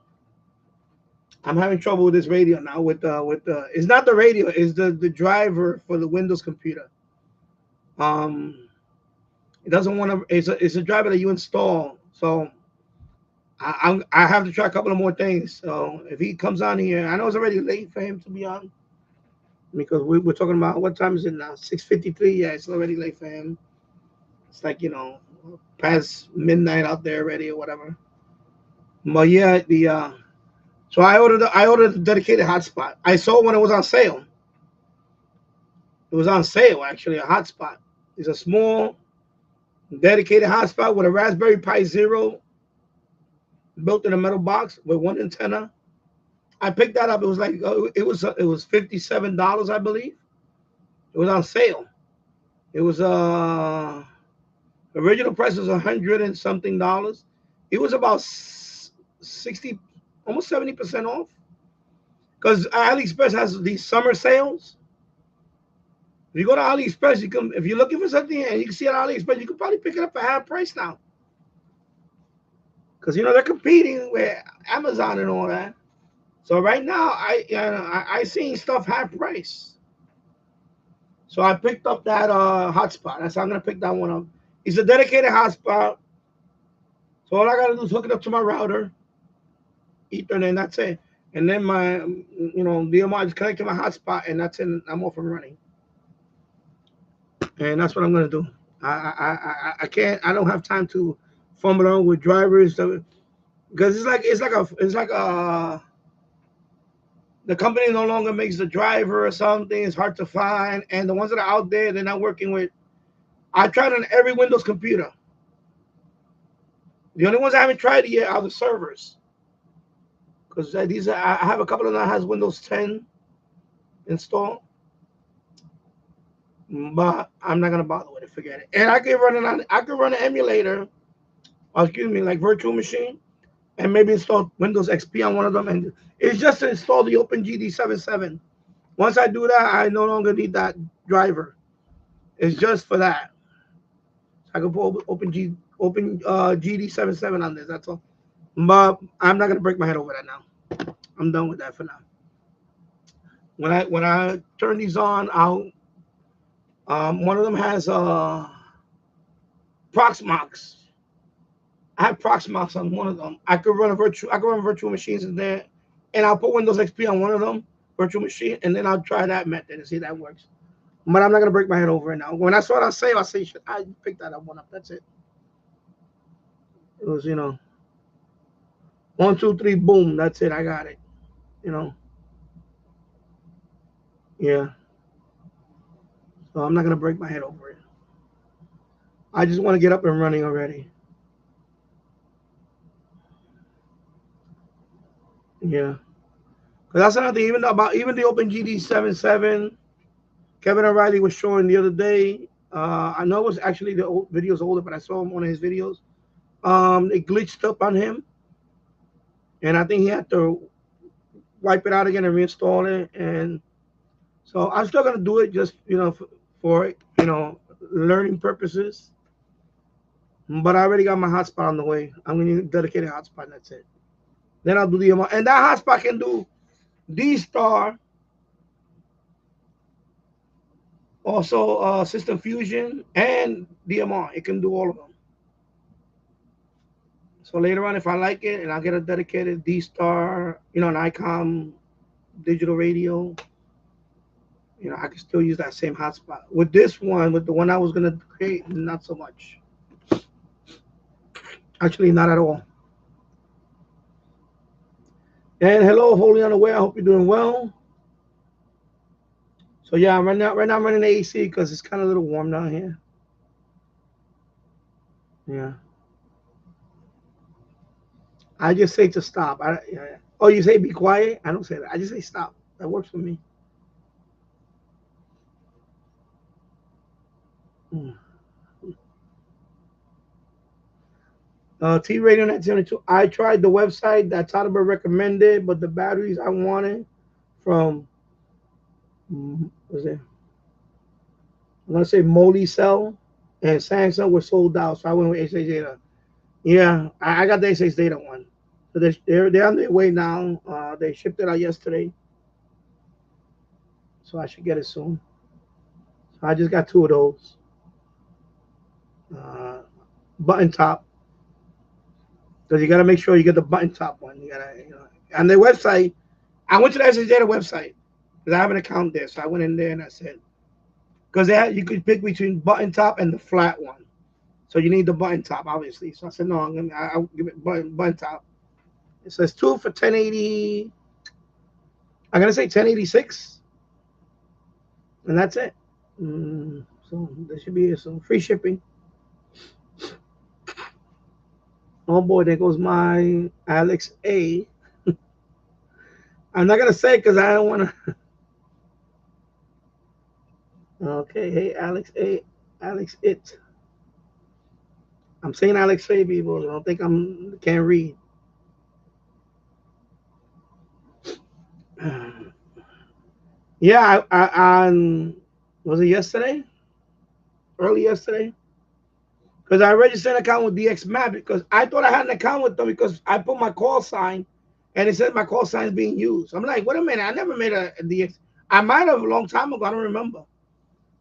I'm having trouble with this radio now. With it's not the radio, it's the driver for the Windows computer. Um, it doesn't want to. It's a driver that you install. So I have to try a couple of more things. So if he comes on here, I know it's already late for him to be on because we're talking about what time is it now? 6:53. Yeah, it's already late for him. It's like past midnight out there already or whatever. But yeah, the so I ordered the dedicated hotspot. I saw when it was on sale. It was on sale actually. A hotspot. It's a small dedicated hotspot with a Raspberry Pi Zero built in a metal box with one antenna. I picked that up. It was like it was $57, I believe. It was on sale. It was original price was 100 and something dollars. It was about 60, almost 70% off. Because AliExpress has these summer sales. If you go to AliExpress, you can if you're looking for something and you can see it on AliExpress, you can probably pick it up for half price now. Because they're competing with Amazon and all that. So right now I seen stuff half price. So I picked up that hotspot. That's how I'm gonna pick that one up. It's a dedicated hotspot. So all I gotta do is hook it up to my router, Ethernet, and that's it. And then my DMR is connected to my hotspot, and that's it. I'm off and running. And that's what I'm gonna do. I can't. I don't have time to fumble around with drivers because it's like the company no longer makes the driver or something. It's hard to find, and the ones that are out there, they're not working with. I tried on every Windows computer. The only ones I haven't tried yet are the servers, because I have a couple of them that has Windows 10 installed, but I'm not gonna bother with it. Forget it. And I can run an emulator, like virtual machine, and maybe install Windows XP on one of them. And it's just to install the OpenGD77. Once I do that, I no longer need that driver. It's just for that. I can put GD77 on this. That's all. But I'm not gonna break my head over that now. I'm done with that for now. When I turn these on, one of them has Proxmox. I have Proxmox on one of them. I could run virtual machines in there, and I'll put Windows XP on one of them, virtual machine, and then I'll try that method and see if that works. But I'm not gonna break my head over it now. When I saw it on sale, I say, I picked that one up. That's it. It was 1, 2, 3, boom. That's it. I got it. Yeah. So I'm not gonna break my head over it. I just want to get up and running already. Yeah. Because that's another thing. Even the OpenGD77, Kevin O'Reilly was showing the other day. I know it was actually the video's older, but I saw one of his videos. It glitched up on him, and I think he had to wipe it out again and reinstall it. And so I'm still gonna do it just for learning purposes. But I already got my hotspot on the way. I'm gonna need a dedicated hotspot. And that's it. Then I'll do the DMR, and that hotspot can do D-Star, also System Fusion and DMR. It can do all of them. So later on, if I like it, and I'll get a dedicated D-Star, an ICOM digital radio, I can still use that same hotspot. With this one, with the one I was gonna create, not so much. Actually, not at all. And hello, wholly unaware. I hope you're doing well. So yeah, right now I'm running the AC because it's kind of a little warm down here. Yeah. I just say to stop. Oh, you say be quiet? I don't say that. I just say stop. That works for me. T-Radio 972. I tried the website that Taliban recommended, but the batteries I wanted from, what's it? I'm going to say Moly Cell. and Samsung were sold out, so I went with HH Data. Yeah, I got the HH Data one. So they're on their way now. They shipped it out yesterday, so I should get it soon. So I just got two of those. Uh, Button top, because you got to make sure you get the button top one. You gotta, on their website. I went to the SH Data website because I have an account there, so I went in there and I said, because you could pick between button top and the flat one. So you need the button top, obviously. So I said, no, I'll give it button top. It says two for 1080. I'm gonna say 1086, and that's it. So there should be some free shipping. Oh boy, there goes my Alex A. I'm not gonna say because I don't wanna. Okay, hey Alex A, Alex it. I'm saying Alex A, people. I don't think can't read. Yeah, was it yesterday? Early yesterday? Because I registered an account with DX Map because I thought I had an account with them because I put my call sign and it said my call sign is being used. I'm like, wait a minute, I never made a DX. I might have a long time ago, I don't remember.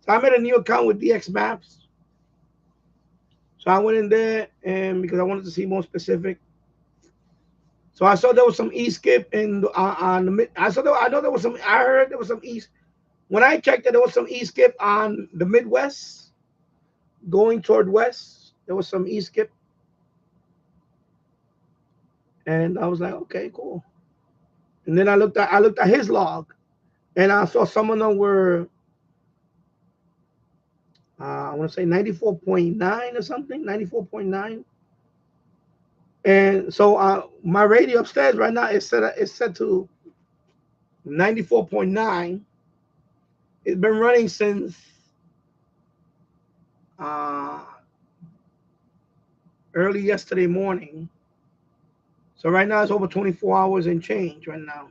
So I made a new account with DX Maps. So I went in there and because I wanted to see more specific. So I saw there was some e-skip on the mid. I know there was some. I heard there was some e. When I checked it, there was some e-skip on the Midwest going toward west. There was some e-skip, and I was like, okay, cool. And then I looked at his log, and I saw some of them were I want to say 94.9 or something, 94.9. And so my radio upstairs right now is set to 94.9. It's been running since uh, early yesterday morning. So right now it's over 24 hours and change right now.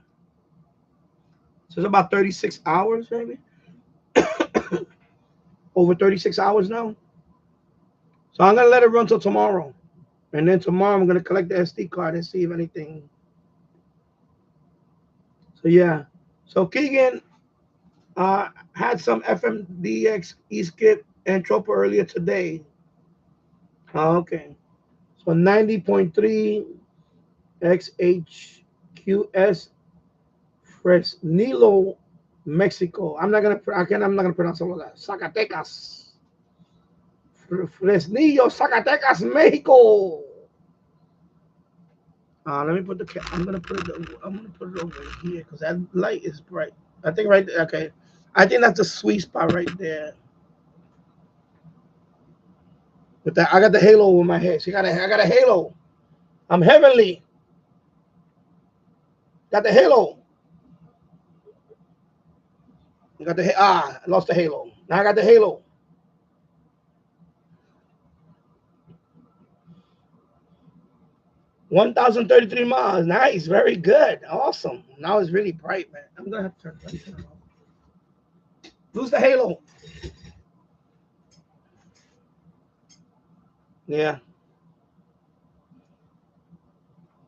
So it's about 36 hours, maybe. Over 36 hours now. So I'm gonna let it run till tomorrow. And then tomorrow I'm gonna collect the SD card and see if anything. So yeah. So Keegan had some FMDX E-skip and Tropa earlier today. Okay. So 90.3 XHQS Fresnillo, Mexico. I'm not gonna pronounce all of that. Zacatecas. Fresnillo, Zacatecas, Mexico. Let me put the. I'm gonna put it. I'm gonna put it over here because that light is bright. I think right there. Okay, I think that's the sweet spot right there. With that, I got the halo over my head. See, I got a halo. I'm heavenly. Got the halo. I got the I lost the halo. Now I got the halo. 1,033 miles. Nice, very good, awesome. Now it's really bright, man. I'm gonna have to turn it off. Lose the halo. Yeah.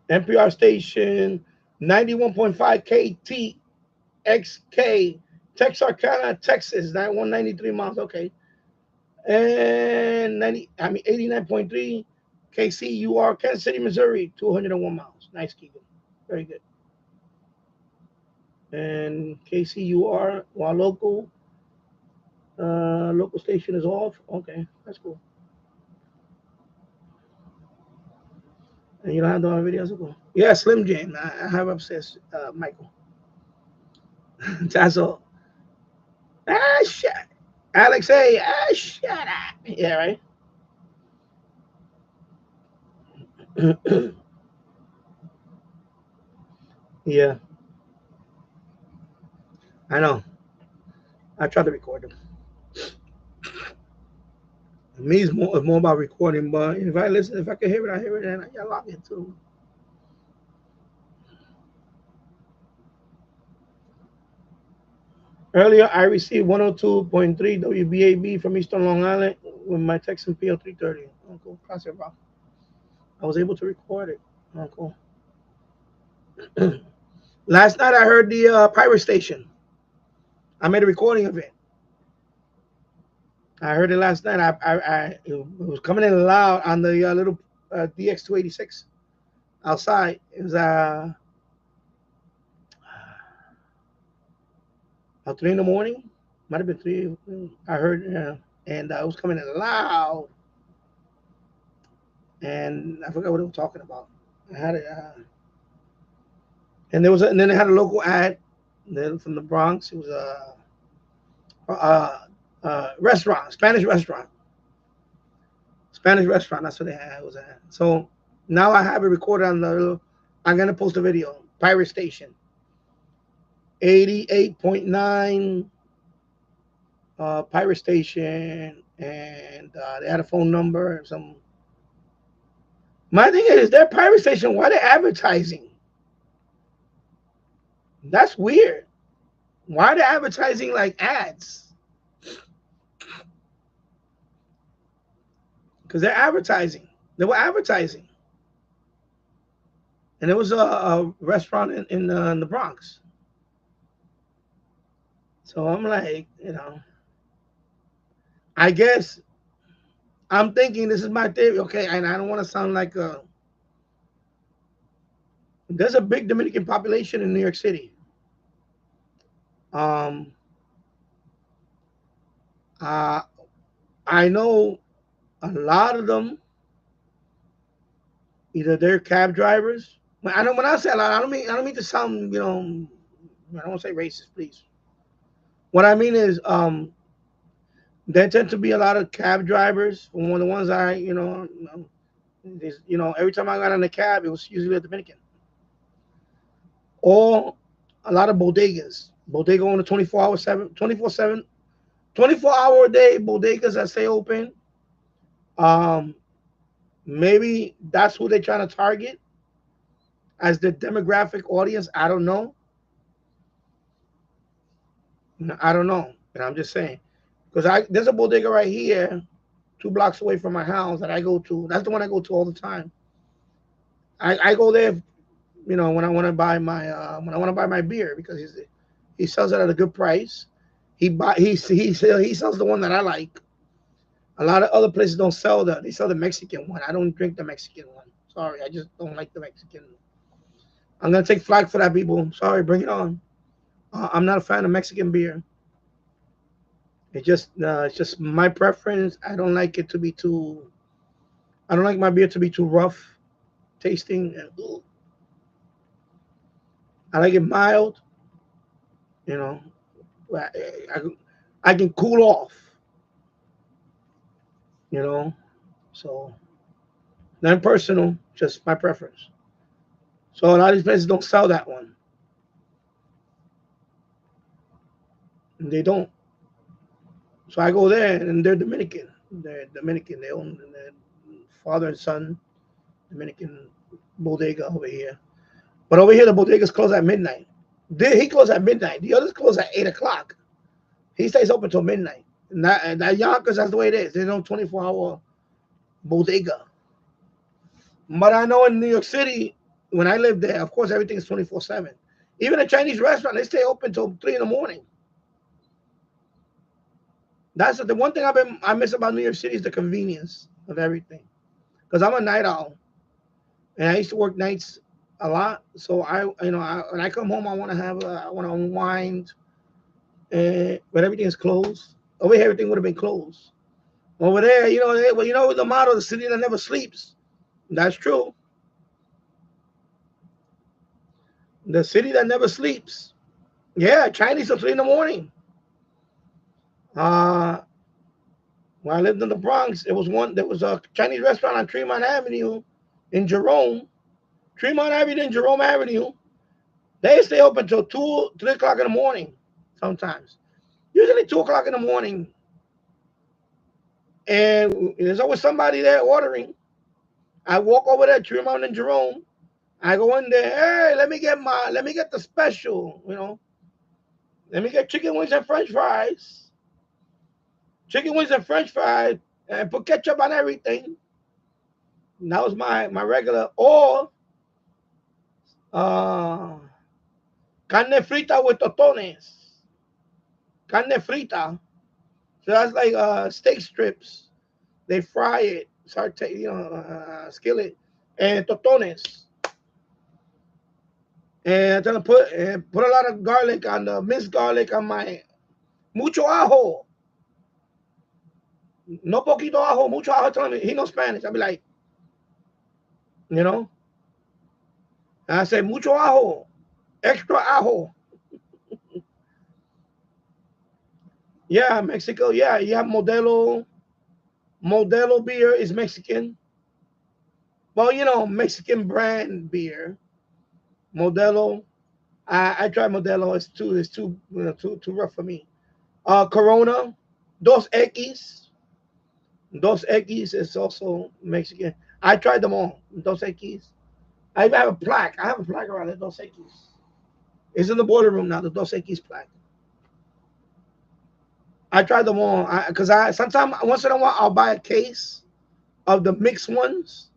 NPR station 91.5 KTXK, Texarkana, Texas. That 193 miles. Okay. And 89.3 KCUR, Kansas City, Missouri, 201 miles. Nice, Keegan. Very good. And KCUR, while local station is off. Okay, that's cool. And you don't have the other videos? Cool. Yeah, Slim Jim. I have upstairs, Michael. That's all. Shut. Alex A. Shut up. Yeah, right. Yeah, I know. I tried to record them. Me is more about recording, but if I listen, if I can hear it, I hear it, and I love it too. Earlier, I received 102.3 WBAB from Eastern Long Island. with my Texan PL 330, Uncle Classic Rock. I was able to record it, Uncle. Last night I heard the pirate station. I made a recording of it. I heard it last night. It was coming in loud on the little DX 286 outside. It was 3 in the morning. Might have been 3. I heard, and it was coming in loud. And I forgot what it was talking about. I had it, and and then they had a local ad. Then from the Bronx, it was a restaurant, Spanish restaurant. Spanish restaurant. That's what they had. It was at. So now I have it recorded on the little. I'm gonna post a video. Pirate Station. 88.9 Pirate Station, and they had a phone number. Some. My thing is, their Pirate Station. Why are they advertising? That's weird. Why are they advertising like ads? Because they're advertising. They were advertising. And it was a restaurant in the Bronx. So I'm like, I guess I'm thinking this is my theory. Okay, and I don't want to sound like there's a big Dominican population in New York City. I know a lot of them, either they're cab drivers. When I say a lot, I don't mean to sound, I don't want to say racist, please. What I mean is, there tend to be a lot of cab drivers. One of the ones every time I got on the cab, it was usually a Dominican. Or a lot of bodegas. Bodega on the 24-hour a day bodegas that stay open. Maybe that's who they're trying to target as the demographic audience. I don't know. But I'm just saying. Because there's a bodega right here, 2 blocks away from my house that I go to. That's the one I go to all the time. I go there, when I want to buy my beer, because he sells it at a good price. He sells the one that I like. A lot of other places don't sell that. They sell the Mexican one. I don't drink the Mexican one. Sorry, I just don't like the Mexican. I'm gonna take flag for that, people. Sorry, bring it on. I'm not a fan of Mexican beer. It's just my preference. I don't like it to be too. I don't like my beer to be too rough tasting. I like it mild. I can cool off. So not personal, just my preference. So a lot of these places don't sell that one. They don't. So I go there, and they're Dominican. They're Dominican. They own their father and son Dominican bodega over here. But over here, the bodegas close at midnight. He closes at midnight. The others close at 8 o'clock. He stays open till midnight. And that Yonkers, that's the way it is. There's no 24-hour bodega. But I know in New York City, when I lived there, of course, everything is 24/7. Even a Chinese restaurant, they stay open till 3 in the morning. That's the one thing I miss about New York City is the convenience of everything. Because I'm a night owl, and I used to work nights a lot. So when I come home, I want to unwind. But everything is closed. Over here, everything would have been closed. Over there, the motto, the city that never sleeps. That's true. The city that never sleeps. Yeah, Chinese till 3 in the morning. When I lived in the Bronx, there was a Chinese restaurant on Tremont Avenue in Jerome. Tremont Avenue and Jerome Avenue. They stay open till 2, 3 o'clock in the morning sometimes. Usually 2 o'clock in the morning. And there's always somebody there ordering. I walk over there, Tremont and Jerome. I go in there, hey, let me get the special, Let me get chicken wings and French fries. Chicken wings and French fries, and put ketchup on everything. And that was my regular. Or uh, carne frita with totones. Carne frita. So that's like steak strips. They fry it, skillet, and totones. And I'm gonna put a lot of garlic on the minced garlic on my mucho ajo. No poquito ajo, mucho ajo. Tell me he knows Spanish. I'll be like, you know, and I say mucho ajo, extra ajo. Yeah, Mexico. Yeah, you have Modelo. Modelo beer is Mexican. Well, Mexican brand beer. Modelo. I tried Modelo. It's too too rough for me. Corona, Dos X. Dos X is also Mexican. I tried them all. Dos X. I even have a plaque. I have a plaque around it. Dos X. It's in the boiler room now. The Dos X plaque. I tried them all. Because I sometimes once in a while I'll buy a case of the mixed ones.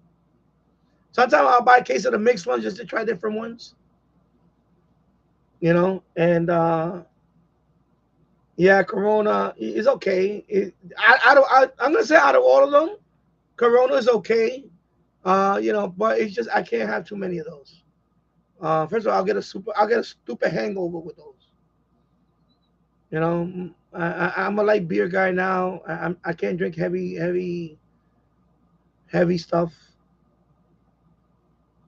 Sometimes I'll buy a case of the mixed ones just to try different ones. And yeah, Corona is okay. I'm gonna say out of all of them, Corona is okay. But it's just I can't have too many of those. First of all, I'll get a stupid hangover with those. I'm a light beer guy now. I can't drink heavy stuff.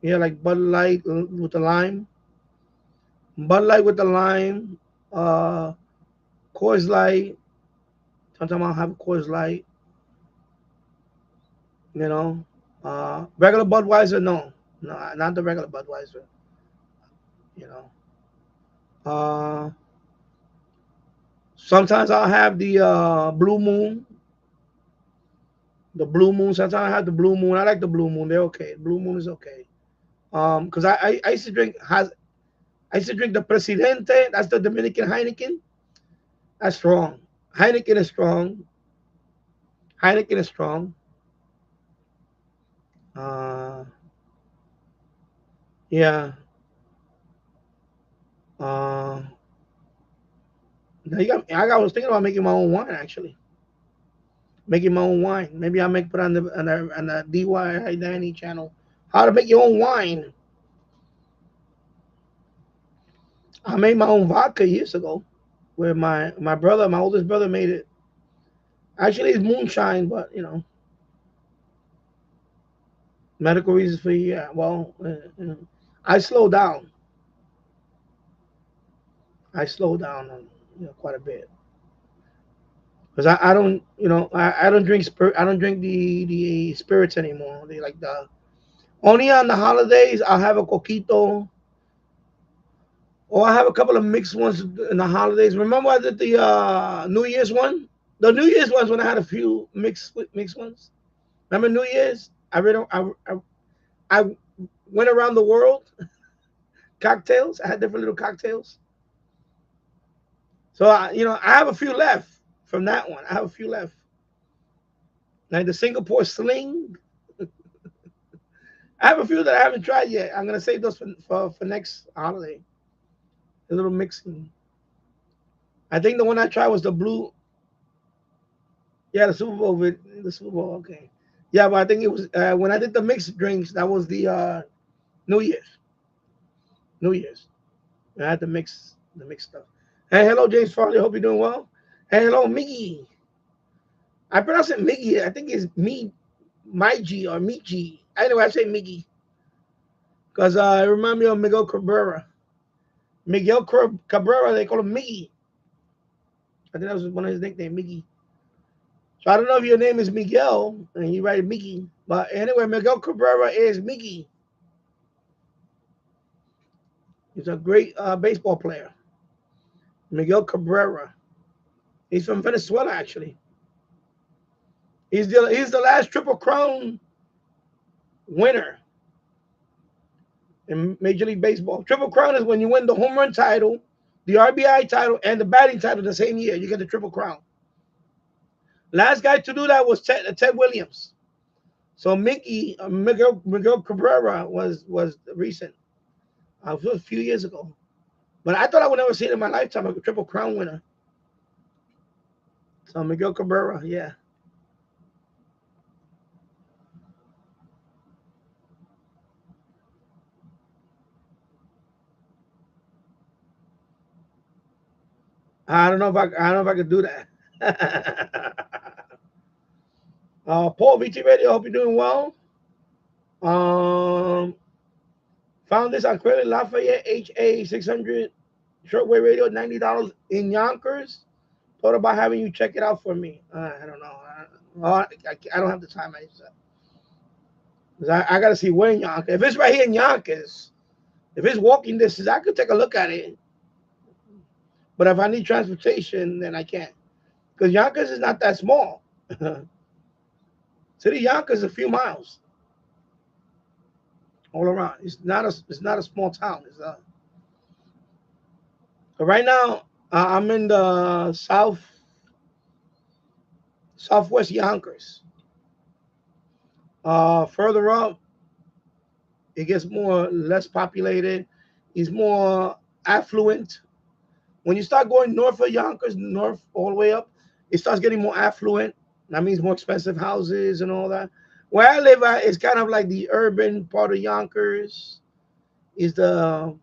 Yeah, like Bud Light with the lime. Bud Light with the lime. Uh, Coors Light. Sometimes I'll have Coors Light. You know, regular Budweiser, no, not the regular Budweiser. You know, uh, sometimes I'll have the Blue Moon. The Blue Moon. Sometimes I have the Blue Moon. I like the Blue Moon. They're okay. Blue Moon is okay. Because I used to drink the Presidente. That's the Dominican Heineken. That's strong. Heineken is strong. Heineken is strong. Uh, yeah. Uh, I was thinking about making my own wine actually. Making my own wine. Maybe I'll make put on the DY Danny channel. How to make your own wine. I made my own vodka years ago. Where my oldest brother made it. Actually, it's moonshine, but medical reasons for yeah. Well, I slow down. I slow down quite a bit because I don't I don't drink spirit. I don't drink the spirits anymore. They like the only on the holidays I'll have a coquito or I have a couple of mixed ones in the holidays. Remember I did the New Year's one? The New Year's ones when I had a few mixed ones. Remember New Year's? I went around the world cocktails. I had different little cocktails. So I have a few left from that one. I have a few left. Like the Singapore Sling. I have a few that I haven't tried yet. I'm gonna save those for next holiday. A little mixing. I think the one I tried was the blue. Yeah, the Super Bowl with the Super Bowl. Okay. Yeah, but I think it was when I did the mixed drinks. That was the New Year's. New Year's. I had to mix the mixed stuff. Hey, hello, James Farley. Hope you're doing well. Hey, hello, Miggy. I pronounce it Miggy. I think it's me, Migi or Migi. Anyway, I say Miggy because it reminds me of Miguel Cabrera. Miguel Cabrera, they call him Miggy. I think that was one of his nicknames, Miggy. So I don't know if your name is Miguel and you write Miggy, but anyway, Miguel Cabrera is Miggy. He's a great baseball player. Miguel Cabrera. He's from Venezuela, actually. He's the last Triple Crown winner in Major League Baseball. Triple Crown is when you win the home run title, the RBI title, and the batting title the same year. You get the Triple Crown. Last guy to do that was Ted Williams. So Miguel Cabrera was recent, a few years ago. But I thought I would never see it in my lifetime, a Triple Crown winner. So Miguel Cabrera, yeah. I don't know if I could do that. Paul VT Radio, hope you're doing well. Um, Found this on Credit Lafayette HA 600 shortwave radio, $90 in Yonkers. Thought about having you check it out for me. I don't know. I don't have the time. I got to see where in Yonkers. If it's right here in Yonkers, if it's walking distance, I could take a look at it. But if I need transportation, then I can't. Because Yonkers is not that small. City Yonkers is a few miles all around. It's not a small town. But right now I'm in the southwest Yonkers. Further up, it gets less populated. It's more affluent. When you start going north of Yonkers, north all the way up, it starts getting more affluent. That means more expensive houses and all that. Where I live at is kind of like the urban part of Yonkers. Is the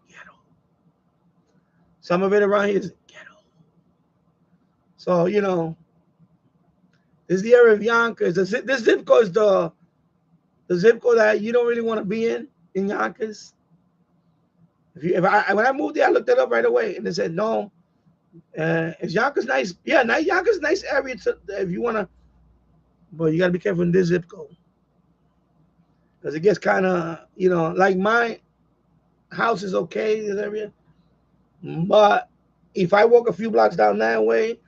ghetto. Some of it around here is ghetto. So this is the area of Yonkers. This zip code is the zip code that you don't really want to be in Yonkers. When I moved there, I looked it up right away, and they said no. Is Yonkers nice? Yeah, Yonkers nice area if you want to, but you got to be careful in this zip code because it gets kind of like my house is okay in this area, but if I walk a few blocks down that way,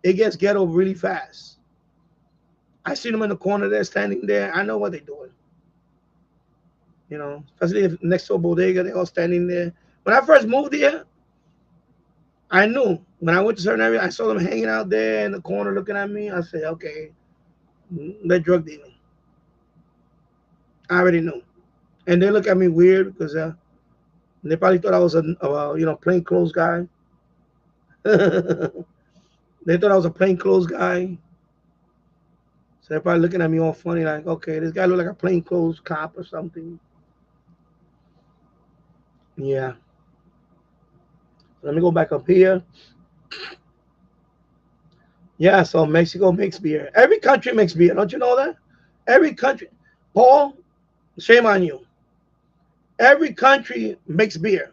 it gets ghetto really fast. I see them in the corner there, standing there. I know what they're doing. Especially if next to a bodega, they're all standing there. When I first moved here, I knew. When I went to certain areas, I saw them hanging out there in the corner looking at me. I said, okay, they're drug dealing. I already knew. And they look at me weird because they probably thought I was a plainclothes guy. They thought I was a plainclothes guy. So they're probably looking at me all funny, like, okay, this guy look like a plainclothes cop or something. Yeah. Let me go back up here. Yeah, so Mexico makes beer. Every country makes beer. Don't you know that? Every country. Paul, shame on you. Every country makes beer.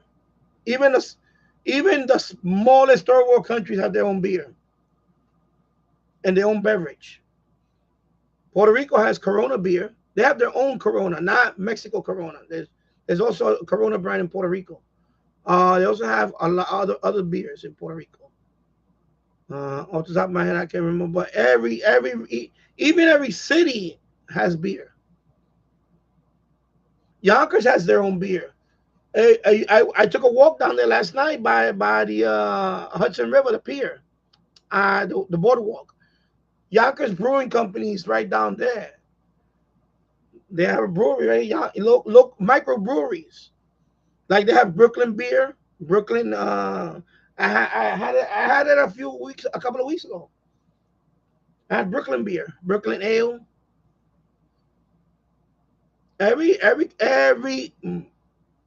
Even the smallest third world countries have their own beer and their own beverage. Puerto Rico has Corona beer. They have their own Corona, not Mexico Corona. There's also a Corona brand in Puerto Rico. They also have a lot of other beers in Puerto Rico. Off the top of my head, I can't remember. But even every city has beer. Yonkers has their own beer. I took a walk down there last night by the Hudson River, the pier, the boardwalk. Yonkers Brewing Company is right down there. They have a brewery, right? Local microbreweries. Like they have Brooklyn beer, Brooklyn. I had it a couple of weeks ago. I had Brooklyn beer, Brooklyn ale. Every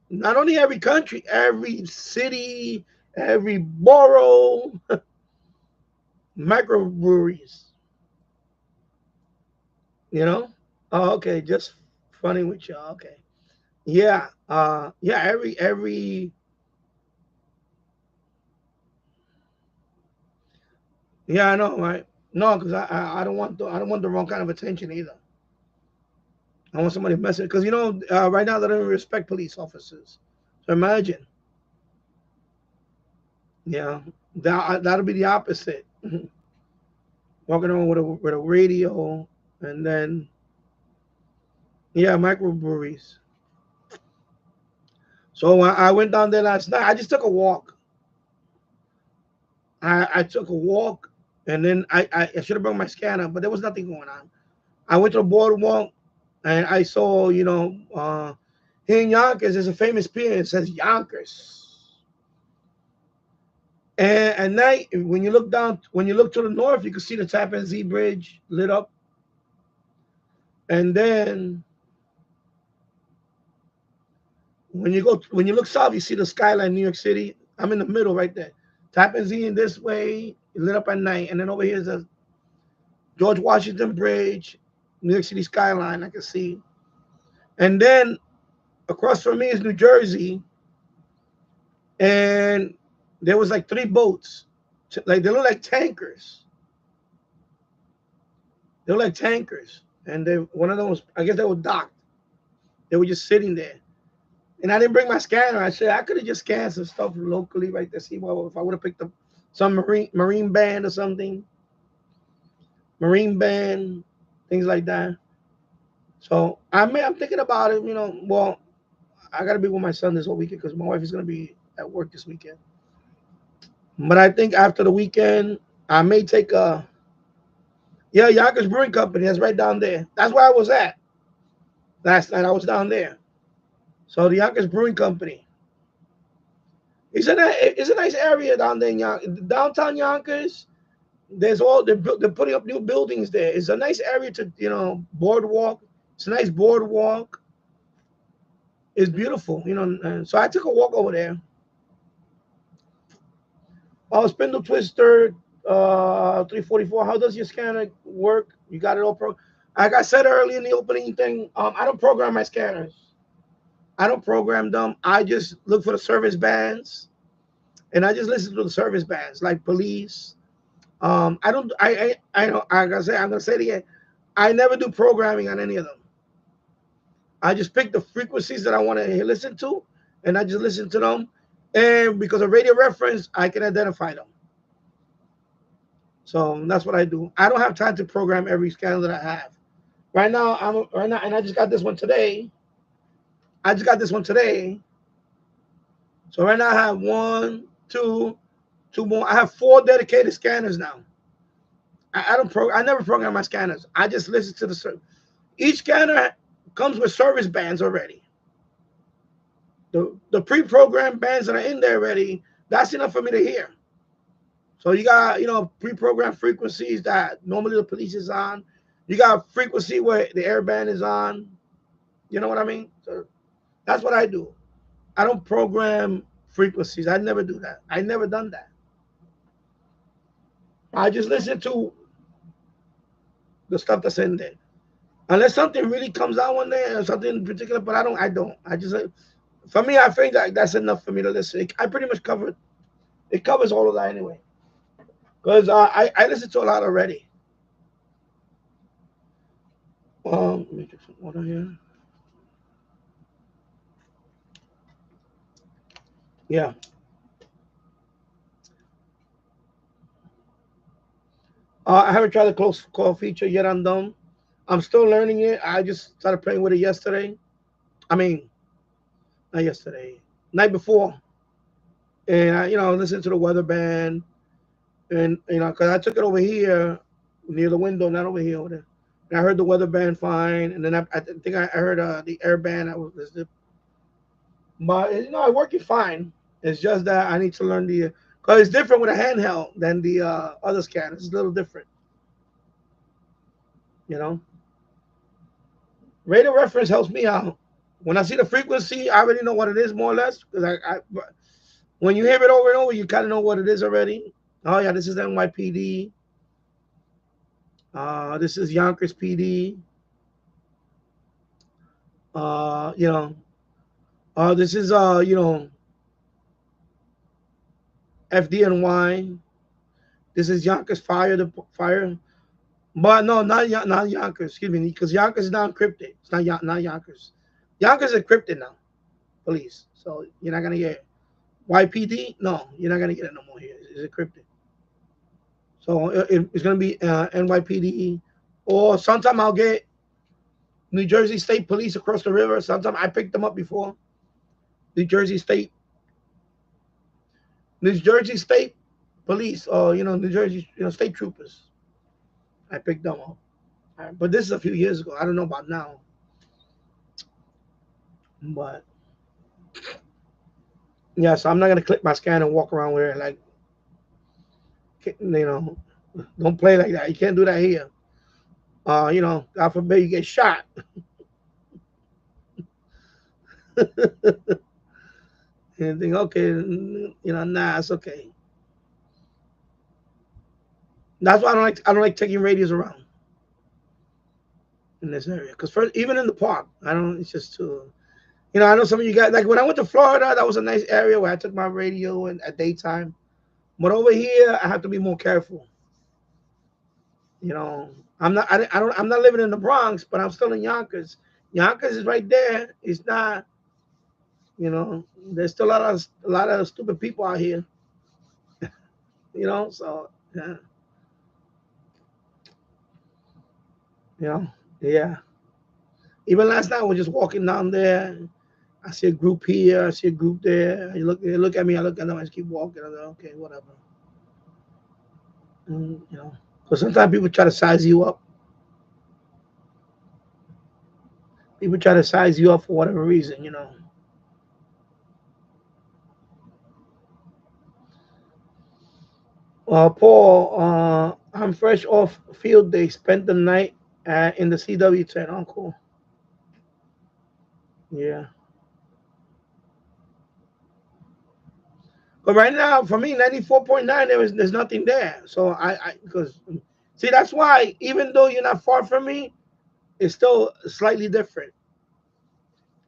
not only every country, every city, every borough, microbreweries. Oh, okay, just funny with y'all. Okay. Yeah. Yeah, every yeah, I know, right? No, because I don't want the wrong kind of attention either. I want somebody messing because right now they don't even respect police officers. So imagine, yeah, that'll be the opposite. Walking around with a radio, and then yeah, microbreweries. So I went down there last night. I just took a walk. I took a walk And then I should have brought my scanner, but there was nothing going on. I went to the boardwalk and I saw, here in Yonkers, there's a famous pier. It says Yonkers. And at night, when you look to the north, you can see the Tappan Zee Bridge lit up. And then when you look south, you see the skyline, New York City. I'm in the middle right there. Tappan Zee in this way, lit up at night. And then over here is the George Washington Bridge, New York City skyline, I can see. And then across from me is New Jersey. And there was like three boats. Like they look like tankers. They look like tankers. And one of them was, I guess they were docked. They were just sitting there. And I didn't bring my scanner. I said I could have just scanned some stuff locally right there. See, well, if I would have picked up some marine band or something, marine band, things like that. So I'm thinking about it. Well, I got to be with my son this whole weekend because my wife is going to be at work this weekend. But I think after the weekend, I may take Yonkers Brewing Company. That's right down there. That's where I was at last night. I was down there. So the Yonkers Brewing Company. It's a nice area down there in downtown Yonkers. They're putting up new buildings there. It's a nice area to boardwalk. It's a nice boardwalk. It's beautiful, And so I took a walk over there. Spindle Twister 344. How does your scanner work? You got it all like I said earlier in the opening thing. I don't program my scanners. I don't program them. I just look for the service bands, and I just listen to the service bands like police. I don't. I know. I'm gonna say it again. I never do programming on any of them. I just pick the frequencies that I want to listen to, and I just listen to them. And because of radio reference, I can identify them. So that's what I do. I don't have time to program every scanner that I have. Right now, and I just got this one today. So right now I have two more. I have 4 dedicated scanners now. I never program my scanners. I just listen to each scanner comes with service bands already. The pre-programmed bands that are in there already, that's enough for me to hear. So you got, pre-programmed frequencies that normally the police is on. You got frequency where the air band is on. You know what I mean? So that's what I do. I don't program frequencies. I never do that. I never done that. I just listen to the stuff that's in there. Unless something really comes out one day or something in particular, but I don't. I just, for me, I think that's enough for me to listen. I pretty much it covers all of that anyway. Because I listen to a lot already. Let me drink some water here. Yeah. I haven't tried the close call feature yet. I'm done. I'm still learning it. I just started playing with it yesterday. I mean, not yesterday, night before. And I listened to the weather band, and because I took it over here near the window, not over here, over there. And I heard the weather band fine, and then I think I heard the air band. But it's working fine. It's just that I need to learn because it's different with a handheld than the other scanners. It's a little different, you know. Radio reference helps me out. When I see the frequency, I already know what it is more or less. Because when you hear it over and over, you kind of know what it is already. Oh yeah, this is NYPD. This is Yonkers PD. This is FDNY. This is Yonkers Fire. The fire. But no, not Yonkers. Excuse me, because Yonkers is now encrypted. It's not Yonkers. Yonkers is encrypted now. Police. So you're not gonna get YPD. No, you're not gonna get it no more here. It's encrypted. So it's gonna be NYPD, or sometime I'll get New Jersey State Police across the river. Sometime I picked them up before. New Jersey State. police or New Jersey state troopers. I picked them up. But this is a few years ago. I don't know about now. But yeah, so I'm not gonna click my scan and walk around with it like don't play like that. You can't do that here. God forbid you get shot. And think, okay, nah, it's okay. That's why I don't like taking radios around in this area. Because even in the park, I don't. It's just too. I know some of you guys like when I went to Florida, that was a nice area where I took my radio and at daytime. But over here, I have to be more careful. You know, I'm not living in the Bronx, but I'm still in Yonkers. Yonkers is right there. It's not. There's still a lot of stupid people out here. So yeah, you know, yeah. Even last night, I was just walking down there. I see a group here. I see a group there. They look at me. I look at them. I just keep walking. I'm like, okay, whatever. Because sometimes people try to size you up. People try to size you up for whatever reason. Paul, I'm fresh off field day. Spent the night in the CW tent. Oh, cool. Yeah. But right now, for me, 94.9, there's nothing there. So because see, that's why even though you're not far from me, it's still slightly different.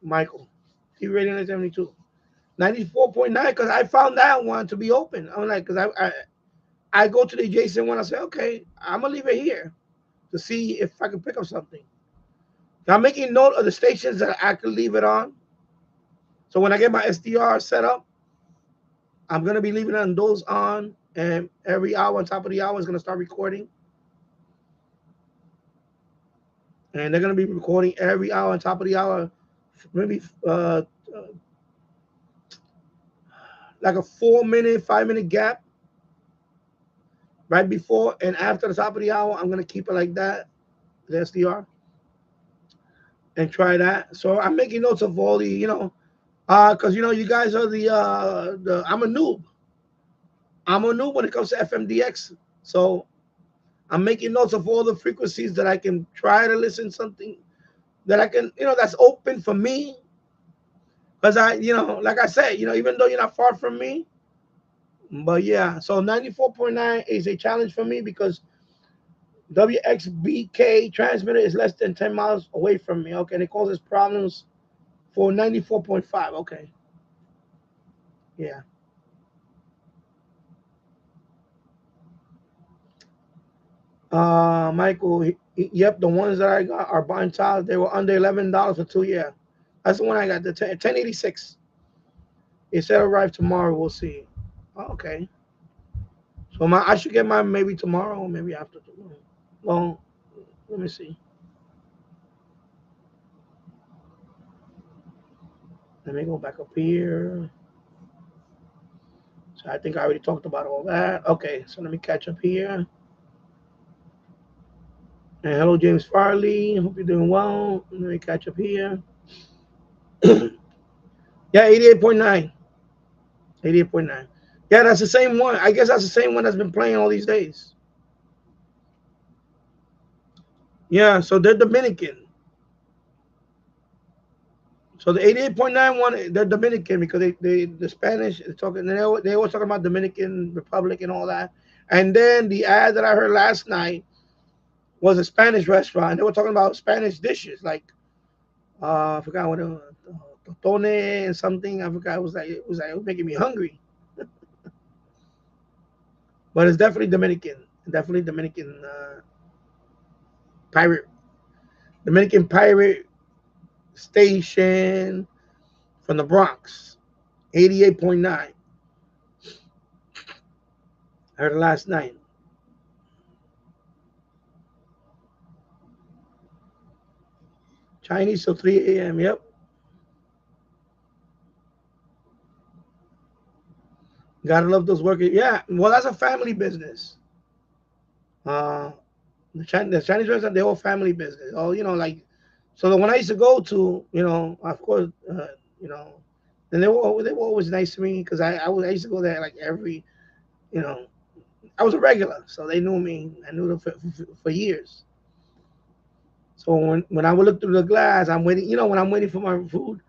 Michael, T rating is 72. 94.9 because I found that one to be open. I'm like, because I go to the adjacent one. I say, okay, I'm gonna leave it here to see if I can pick up something. Now, I'm making note of the stations that I can leave it on. So when I get my SDR set up, I'm gonna be leaving on those on, and every hour on top of the hour is gonna start recording, and they're gonna be recording every hour on top of the hour, maybe like a 4 minute, 5 minute gap right before and after the top of the hour. I'm gonna keep it like that, the SDR, and try that. So I'm making notes of all because you guys are the I'm a noob. I'm a noob when it comes to FMDX. So I'm making notes of all the frequencies that I can try to listen something that I can, that's open for me. Because like I said, even though you're not far from me, but yeah, so 94.9 is a challenge for me because WXBK transmitter is less than 10 miles away from me. Okay, and it causes problems for 94.5. Okay, yeah. Michael, yep, the ones that I got are buying tiles. They were under $11 for 2 years. That's the one I got, the 1086. It said arrive tomorrow. We'll see. Okay. So I should get mine maybe tomorrow or maybe after tomorrow. Well, let me see. Let me go back up here. So I think I already talked about all that. Okay, so let me catch up here. And hello, James Farley. Hope you're doing well. Let me catch up here. Yeah, 88.9. 88.9. Yeah, that's the same one. I guess that's the same one that's been playing all these days. Yeah, so they're Dominican. So the 88.9 one, they're Dominican because the Spanish is talking. They always talking about Dominican Republic and all that. And then the ad that I heard last night was a Spanish restaurant. They were talking about Spanish dishes like I forgot what it was, totone and something. I forgot. It was making me hungry. But it's definitely Dominican. Definitely Dominican pirate. Dominican pirate station from the Bronx. 88.9. I heard it last night. Chinese till 3 a.m. Yep. gotta love those workers. Yeah, well, that's a family business. Uh, the Chinese restaurant, they're all family business. Oh, like, so the one I used to go to, of course, you know, and they were always nice to me because I used to go there like every, you know, I was a regular, so they knew me. I knew them for years. So when I would look through the glass, I'm waiting. When I'm waiting for my food,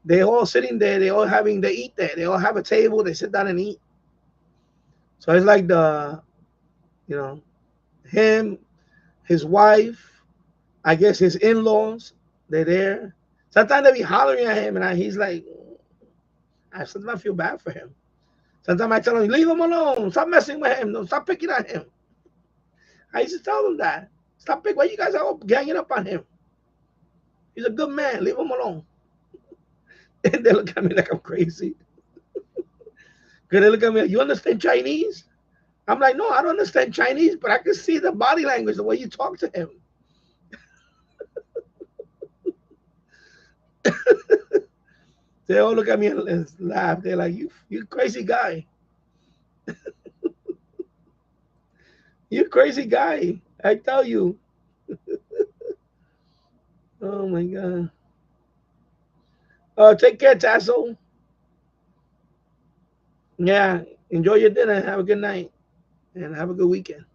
they all sitting there. They all having to eat there. They all have a table. They sit down and eat. So it's like you know, him, his wife, I guess his in-laws, they're there. Sometimes they be hollering at him, and he's like, sometimes I feel bad for him. Sometimes I tell him, leave him alone. Stop messing with him. No, stop picking at him. I used to tell them that. Stop picking. Why you guys are all ganging up on him? He's a good man. Leave him alone. And they look at me like I'm crazy. Because they look at me like, you understand Chinese? I'm like, no, I don't understand Chinese, but I can see the body language, the way you talk to him. They all look at me and laugh. They're like, you crazy guy. You crazy guy. I tell you. Oh my God. Take care, Tasso. Yeah. Enjoy your dinner. Have a good night. And have a good weekend.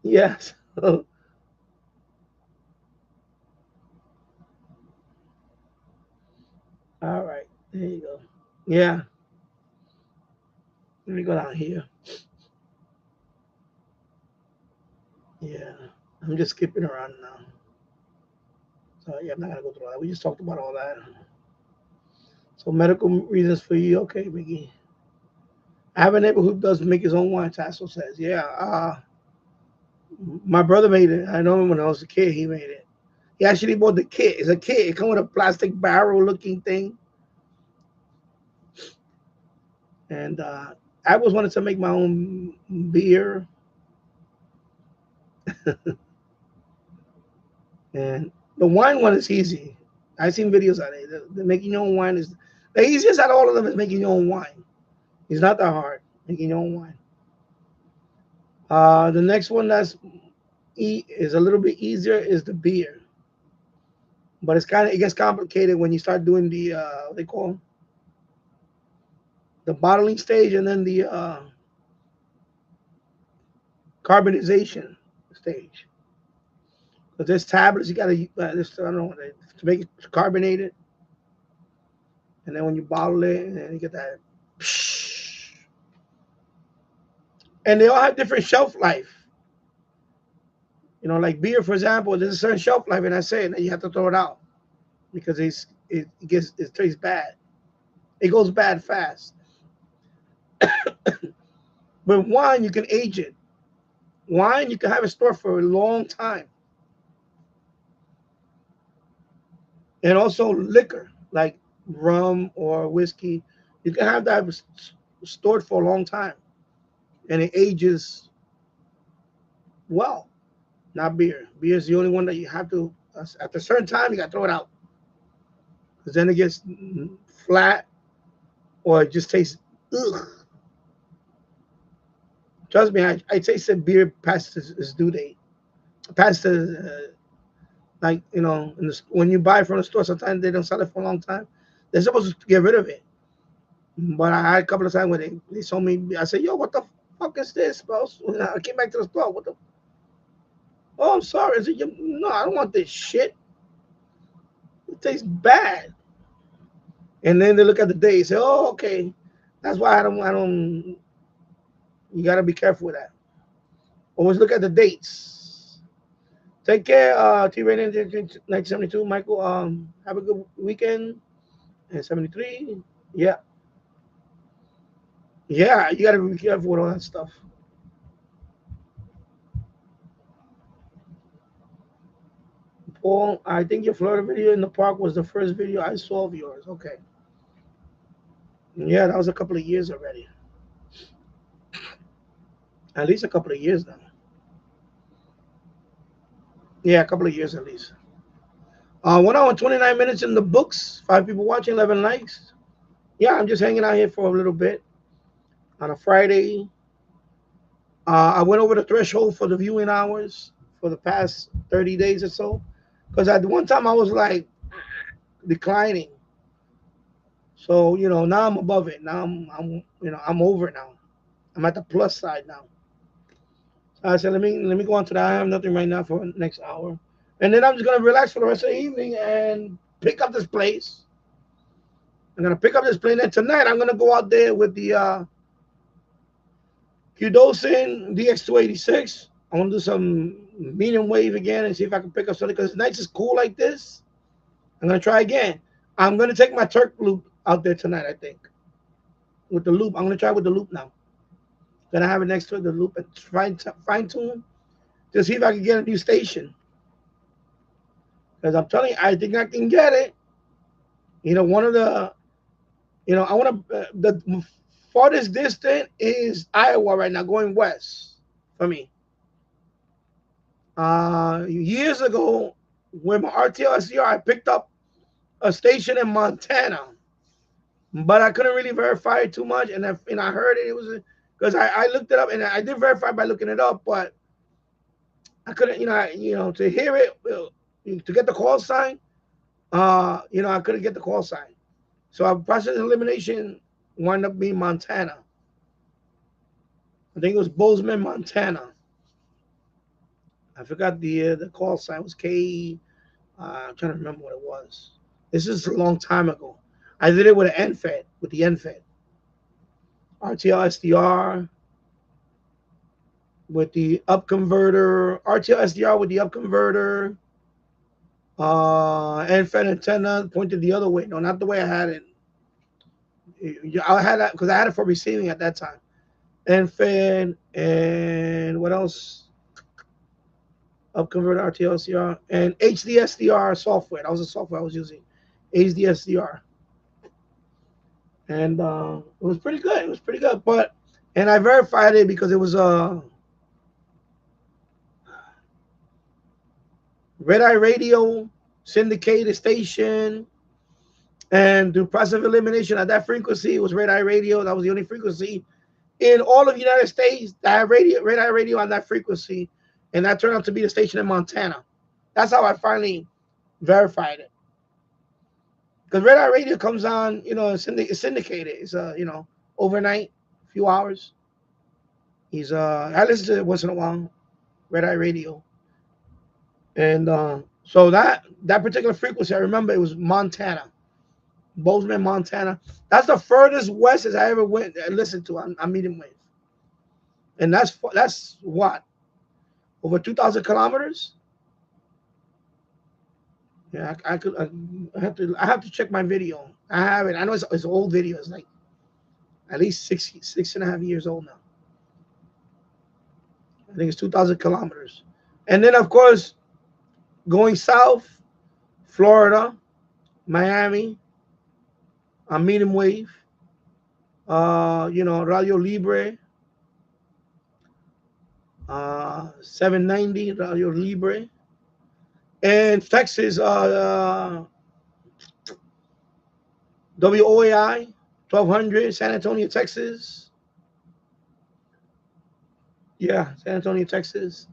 Yes. All right. There you go. Yeah. Let me go down here. Yeah. I'm just skipping around now. So yeah, I'm not gonna go through all that. We just talked about all that. So medical reasons for you, okay, Biggie. I have a neighbor who does make his own wine. Tasso says, yeah. My brother made it. I know him when I was a kid. He made it. He actually bought the kit. It's a kit. It comes with a plastic barrel looking thing. And I always wanted to make my own beer. And the wine one is easy. I've seen videos on it. The making your own wine is the easiest out of all of them is making your own wine. It's not that hard, making your own wine. The next one is a little bit easier is the beer. But it gets complicated when you start doing the what they call the bottling stage and then the carbonization stage. But there's tablets you gotta I don't know to make it carbonated, and then when you bottle it, and then you get that. And they all have different shelf life. Like beer, for example, there's a certain shelf life, and I say, and then you have to throw it out because it tastes bad. It goes bad fast. But wine, you can age it. Wine, you can have it stored for a long time. And also liquor, like rum or whiskey, you can have that stored for a long time, and it ages well. Not beer. Beer is the only one that you have to at a certain time you got to throw it out because then it gets flat or it just tastes. Ugh. Trust me, I tasted beer past its due date, past the like when you buy it from the store, sometimes they don't sell it for a long time. They're supposed to get rid of it. But I had a couple of times when they told me, I said, yo, what the fuck is this, bro? I came back to the store. What the? Oh, I'm sorry. I said, no, I don't want this shit. It tastes bad. And then they look at the date and say, oh, okay. That's why I don't, you got to be careful with that. Always look at the dates. Take care, T-Rated 1972. Michael, have a good weekend. And 73. Yeah. Yeah, you got to be careful with all that stuff. Paul, I think your Florida video in the park was the first video I saw of yours. Okay. Yeah, that was a couple of years already. At least a couple of years now. Yeah, a couple of years at least. 1 hour and 29 minutes in the books. 5 people watching, 11 likes. Yeah, I'm just hanging out here for a little bit. on a Friday. I went over the threshold for the viewing hours for the past 30 days or so. Because at one time I was like declining. So, now I'm above it. Now I'm over it now. I'm at the plus side now. So I said, let me go on to that. I have nothing right now for the next hour. And then I'm just gonna relax for the rest of the evening and pick up this place. I'm gonna pick up this plane, and tonight I'm gonna go out there with the Qdosin DX286. I want to do some medium wave again and see if I can pick up something because nights is cool like this. I'm gonna try again. I'm gonna take my Turk loop out there tonight. I think with the loop. I'm gonna try with the loop now. Gonna have it next to the loop and fine tune to see if I can get a new station. Because I'm telling you, I think I can get it. One of the, I want to, the farthest distance is Iowa right now, going west for me. Years ago, with my RTL SDR, I picked up a station in Montana, but I couldn't really verify it too much. And I heard it was because I looked it up and I did verify by looking it up, but I couldn't, to hear it, to get the call sign, I couldn't get the call sign. So our process elimination wound up being Montana. I think it was Bozeman, Montana. I forgot the call sign was K. I'm trying to remember what it was. This is a long time ago. I did it with an NFED, with the NFED. RTL SDR with the up converter. RTL SDR with the up converter. NFED antenna pointed the other way. No, not the way I had it. I had that because I had it for receiving at that time. NFED and what else? Up converter RTL SDR and HDSDR software. That was the software I was using. HDSDR. And it was pretty good. It was pretty good. And I verified it because it was a Red Eye Radio syndicated station. And through process of elimination at that frequency, it was Red Eye Radio. That was the only frequency in all of the United States that had Red Eye Radio on that frequency. And that turned out to be the station in Montana. That's how I finally verified it. Because Red Eye Radio comes on, it's syndicated. It's overnight, a few hours. I listen to it once in a while, Red Eye Radio. And so that particular frequency, I remember it was Montana, Bozeman, Montana. That's the furthest west as I ever went and listened to on medium wave. And that's what? Over 2,000 kilometers? Yeah, I have to check my video. I have it. I know it's an old video. It's like at least 6.5 years old now. I think it's 2,000 kilometers. And then, of course, going south, Florida, Miami, on medium wave, Radio Libre, 790, Radio Libre. And Texas, WOAI, 1200, San Antonio, Texas. Yeah, San Antonio, Texas.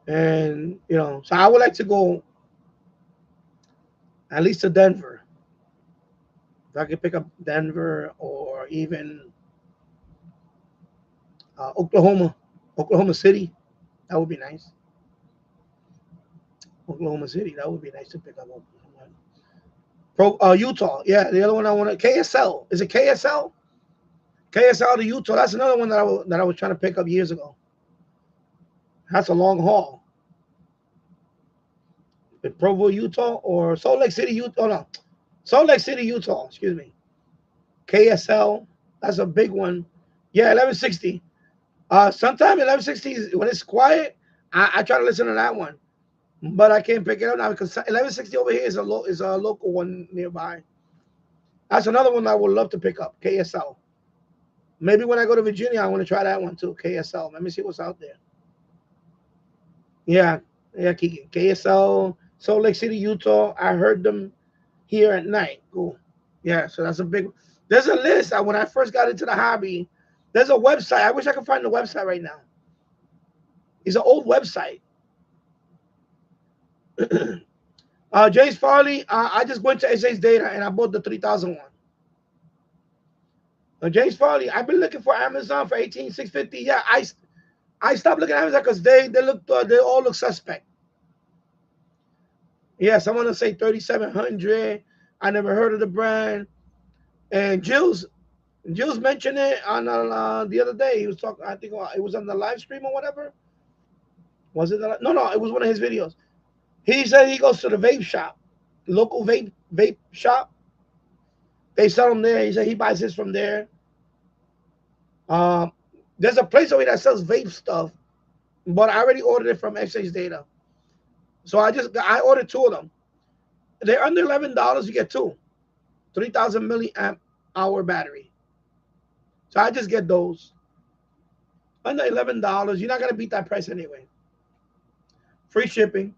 And, so I would like to go at least to Denver. If I could pick up Denver or even Oklahoma City, that would be nice. Oklahoma City, that would be nice to pick up. Utah, yeah, the other one I want to KSL. Is it KSL? KSL to Utah. That's another one that I was trying to pick up years ago. That's a long haul. With Provo, Utah, or Salt Lake City, Utah. Oh, no, Salt Lake City, Utah. Excuse me. KSL. That's a big one. Yeah, 1160. Sometime 1160 when it's quiet, I try to listen to that one. But I can't pick it up now because 1160 over here is a local one nearby. That's another one I would love to pick up, KSL. Maybe when I go to Virginia, I want to try that one too, KSL. Let me see what's out there. Yeah, KSL, Salt Lake City, Utah. I heard them here at night. Cool. Yeah, so that's a big. There's a list. When I first got into the hobby, there's a website. I wish I could find the website right now. It's an old website. James Farley, I just went to SA's Data and I bought the 3001. James Farley, I've been looking for Amazon for 18,650. Yeah, I stopped looking at Amazon because they all look suspect. Yeah, someone will say 3,700. I never heard of the brand. And Jules mentioned it on the other day. He was talking. I think it was on the live stream or whatever. Was it? No. It was one of his videos. He said he goes to the vape shop, local vape shop. They sell them there. He said he buys his from there. There's a place over here that sells vape stuff, but I already ordered it from SA's Data. So I ordered two of them. They're under $11. You get two, 3,000 milliamp hour battery. So I just get those. Under $11, you're not gonna beat that price anyway. Free shipping.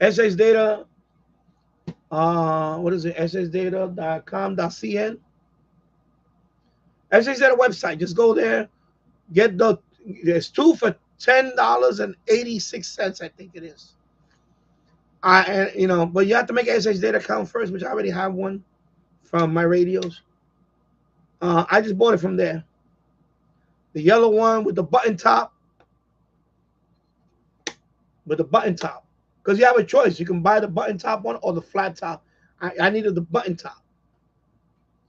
SA's Data. What is it? sasdata.com.cn. SA's Data website. Just go there. There's two for $10.86. I think it is. But you have to make an SA's Data account first, which I already have one from my radios. I just bought it from there. The yellow one with the button top. Because you have a choice. You can buy the button top one or the flat top. I needed the button top.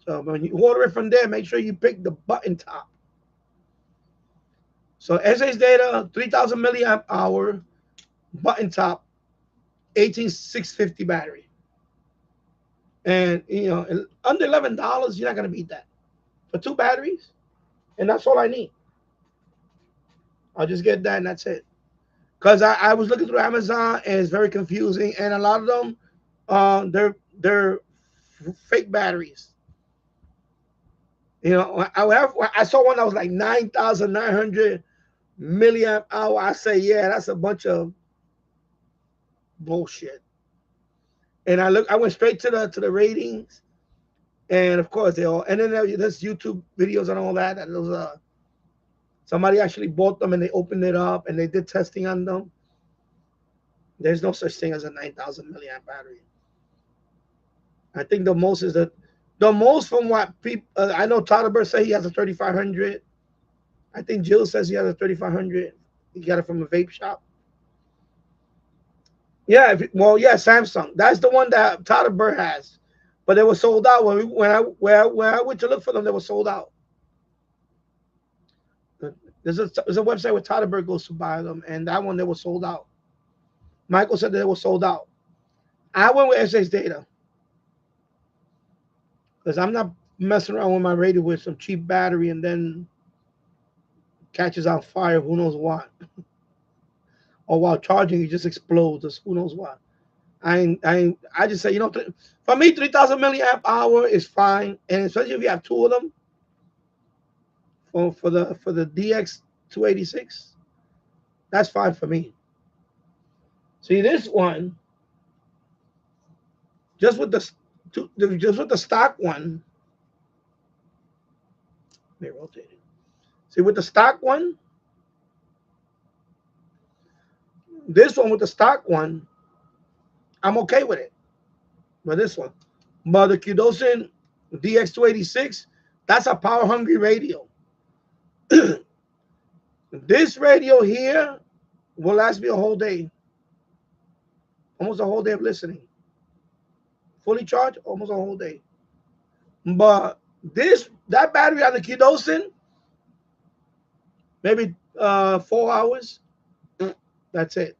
So when you order it from there, make sure you pick the button top. So SA's Data, 3,000 milliamp hour, button top, 18,650 battery. And, under $11, you're not going to beat that. For two batteries, and that's all I need. I'll just get that and that's it. Because I was looking through Amazon and it's very confusing. And a lot of them, they're fake batteries. I saw one that was like 9,900 milliamp hour. I say, yeah, that's a bunch of bullshit. And I went straight to the ratings, and of course and then there's YouTube videos and all that. And those somebody actually bought them and they opened it up and they did testing on them. There's no such thing as a 9,000 milliamp battery. I think the most is the most from what people I know. Todderberg say he has a 3,500. I think Jill says he has a 3,500. He got it from a vape shop. Yeah, Samsung. That's the one that Todderberg has, but they were sold out when I went to look for them. They were sold out. There's a website where Todderberg goes to buy them, and that one they were sold out. Michael said they were sold out. I went with SA's Data because I'm not messing around with my radio with some cheap battery and then catches on fire. Who knows what? Or while charging, it just explodes. Who knows what? I just say, for me, 3,000 milliamp hour is fine, and especially if you have two of them. For the DX 286, that's fine for me. See this one, just with the stock one. Let me rotate it. See with the stock one, this one with the stock one, I'm okay with it. But this one, but the Qdosin DX 286, that's a power hungry radio. This radio here will last me a whole day. Almost a whole day of listening. Fully charged, almost a whole day. But that battery on the Qdosin, maybe 4 hours. That's it.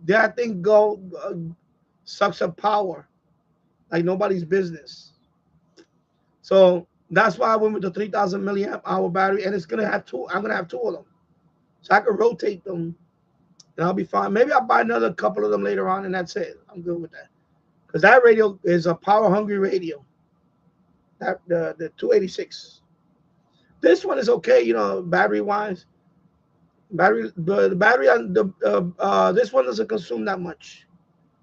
That thing sucks up power like nobody's business. So that's why I went with the 3,000 milliamp hour battery, and it's gonna have two. I'm gonna have two of them, so I can rotate them, and I'll be fine. Maybe I'll buy another couple of them later on, and that's it. I'm good with that, because that radio is a power hungry radio. That the 286. This one is okay, battery wise. The battery on this one doesn't consume that much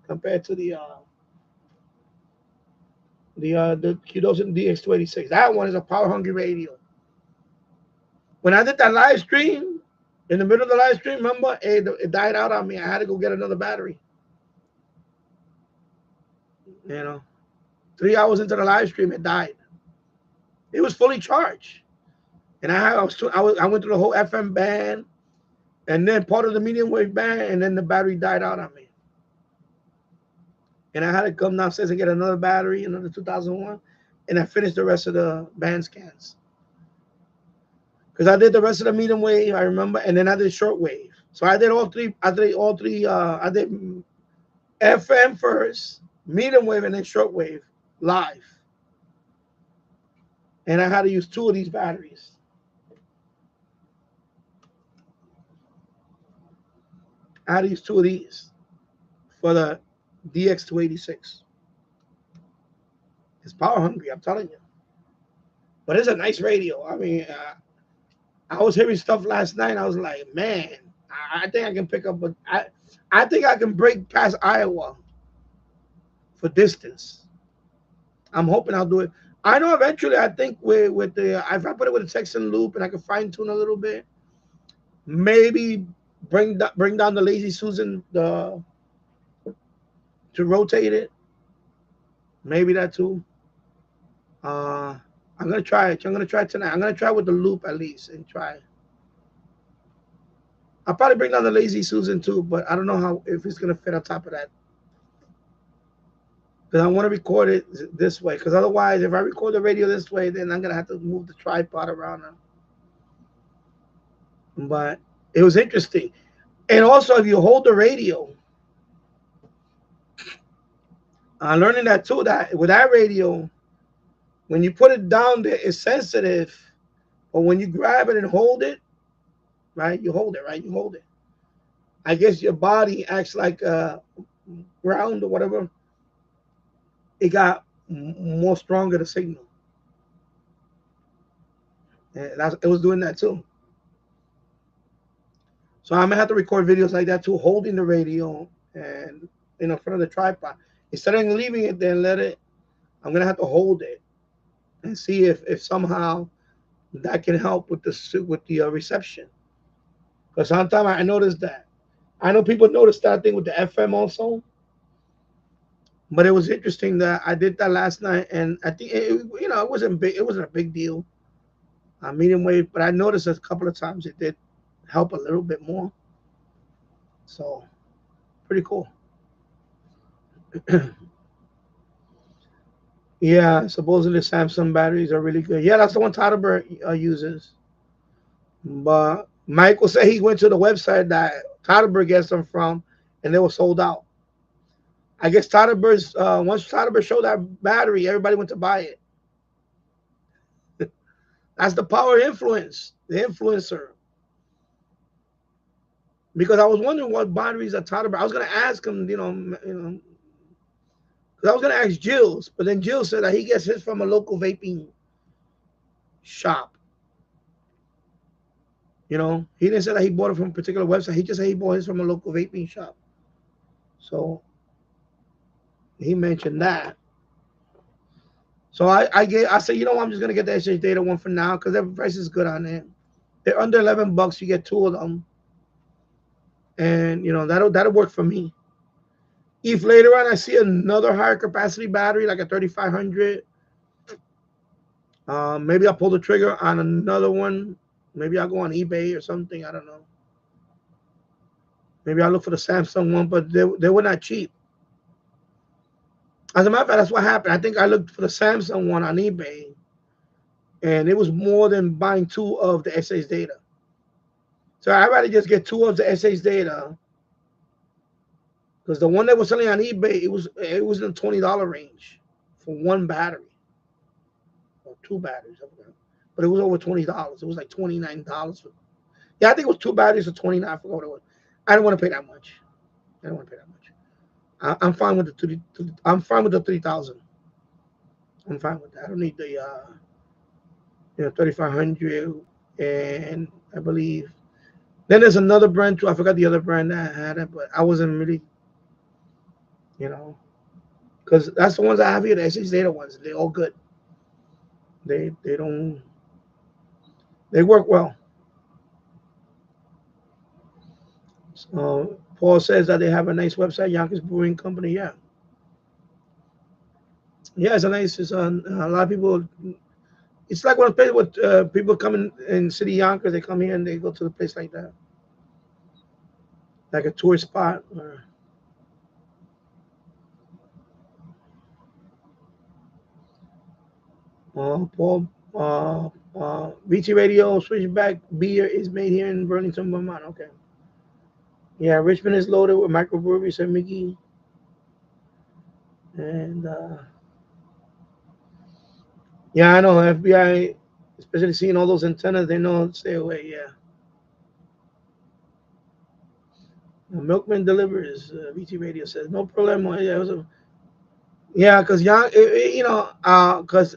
compared to the the Q-Dosing DX286. That one is a power hungry radio. When I did that live stream, in the middle of the live stream, remember, it died out on me. I had to go get another battery. 3 hours into the live stream, it died. It was fully charged, and I went through the whole FM band, and then part of the medium wave band, and then the battery died out on me. And I had to come downstairs and get another battery, another 2001, and I finished the rest of the band scans. Because I did the rest of the medium wave, I remember, and then I did shortwave. So I did all three. I did FM first, medium wave, and then shortwave live. And I had to use 2 of these batteries. I had to use 2 of these for the DX286. It's power hungry, I'm telling you. But it's a nice radio. I mean, I was hearing stuff last night. I was like, man, I think I can pick up. I think I can break past Iowa for distance. I'm hoping I'll do it. I know eventually. I think with the if I put it with a Texan loop and I can fine tune a little bit, maybe bring down the Lazy Susan to rotate it. Maybe that too. I'm gonna try it. I'm gonna try it tonight. I'm gonna try with the loop at least and try. I'll probably bring down the Lazy Susan too, but I don't know if it's gonna fit on top of that. Because I want to record it this way. Because otherwise, if I record the radio this way, then I'm gonna have to move the tripod around. But it was interesting, and also if you hold the radio, I'm learning that too. That with that radio, when you put it down there, it's sensitive, but when you grab it and hold it, right? You hold it, right? You hold it. I guess your body acts like a ground or whatever. It got more stronger, the signal. And it was doing that too. So I'm gonna have to record videos like that too, holding the radio and in front of the tripod. Instead of leaving it there and let it, I'm gonna have to hold it and see if somehow that can help with the reception. Because sometimes I noticed that. I know people noticed that thing with the FM also. But it was interesting that I did that last night, and I think it wasn't big. It wasn't a big deal, medium wave. But I noticed a couple of times it did help a little bit more. So, pretty cool. Yeah, supposedly Samsung batteries are really good. Yeah, that's the one Todderberg uses. But Michael said he went to the website that Todderberg gets them from, and they were sold out. I guess Todderberg's once Todderberg showed that battery, everybody went to buy it. That's the power influence, the influencer. Because I was wondering what batteries are Todderberg. I was gonna ask him, because I was gonna ask Jill's, but then Jill said that he gets his from a local vaping shop. He didn't say that he bought it from a particular website. He just said he bought his from a local vaping shop. So he mentioned that. So I said, I'm just gonna get the SH Data one for now because their price is good on it. They're under $11. You get 2 of them, and that'll work for me. If later on I see another higher capacity battery like a 3500, maybe I'll pull the trigger on another one. Maybe I'll go on eBay or something. I don't know. Maybe I'll look for the Samsung one, but they were not cheap. As a matter of fact, that's what happened. I think I looked for the Samsung one on eBay, and it was more than buying 2 of the SH Data. So I'd rather just get 2 of the SH Data, because the one that was selling on eBay, it was in the $20 range for 1 battery or 2 batteries, but it was over $20. It was like $29 for. Yeah, I think it was 2 batteries for $29. I forgot what it was. I don't want to pay that much. I'm fine with the I'm fine with the 3,000. I'm fine with that. I don't need the 3,500, and I believe then there's another brand too. I forgot the other brand that had it, but I wasn't really, because because that's the ones I have here. The SH Data ones. They're all good. They don't. They work well. Paul says that they have a nice website, Yonkers Brewing Company. Yeah. Yeah, it's a nice. It's a lot of people. It's like one place with people coming in City Yonkers. They come here and they go to the place like that, like a tourist spot. Paul, VT Radio Switchback beer is made here in Burlington, Vermont. Okay. Yeah, Richmond is loaded with microbreweries, said Mickey. And yeah, I know FBI, especially seeing all those antennas, they know stay away. Yeah. Milkman delivers. VT Radio says no problem. Yeah, it was a, yeah, because because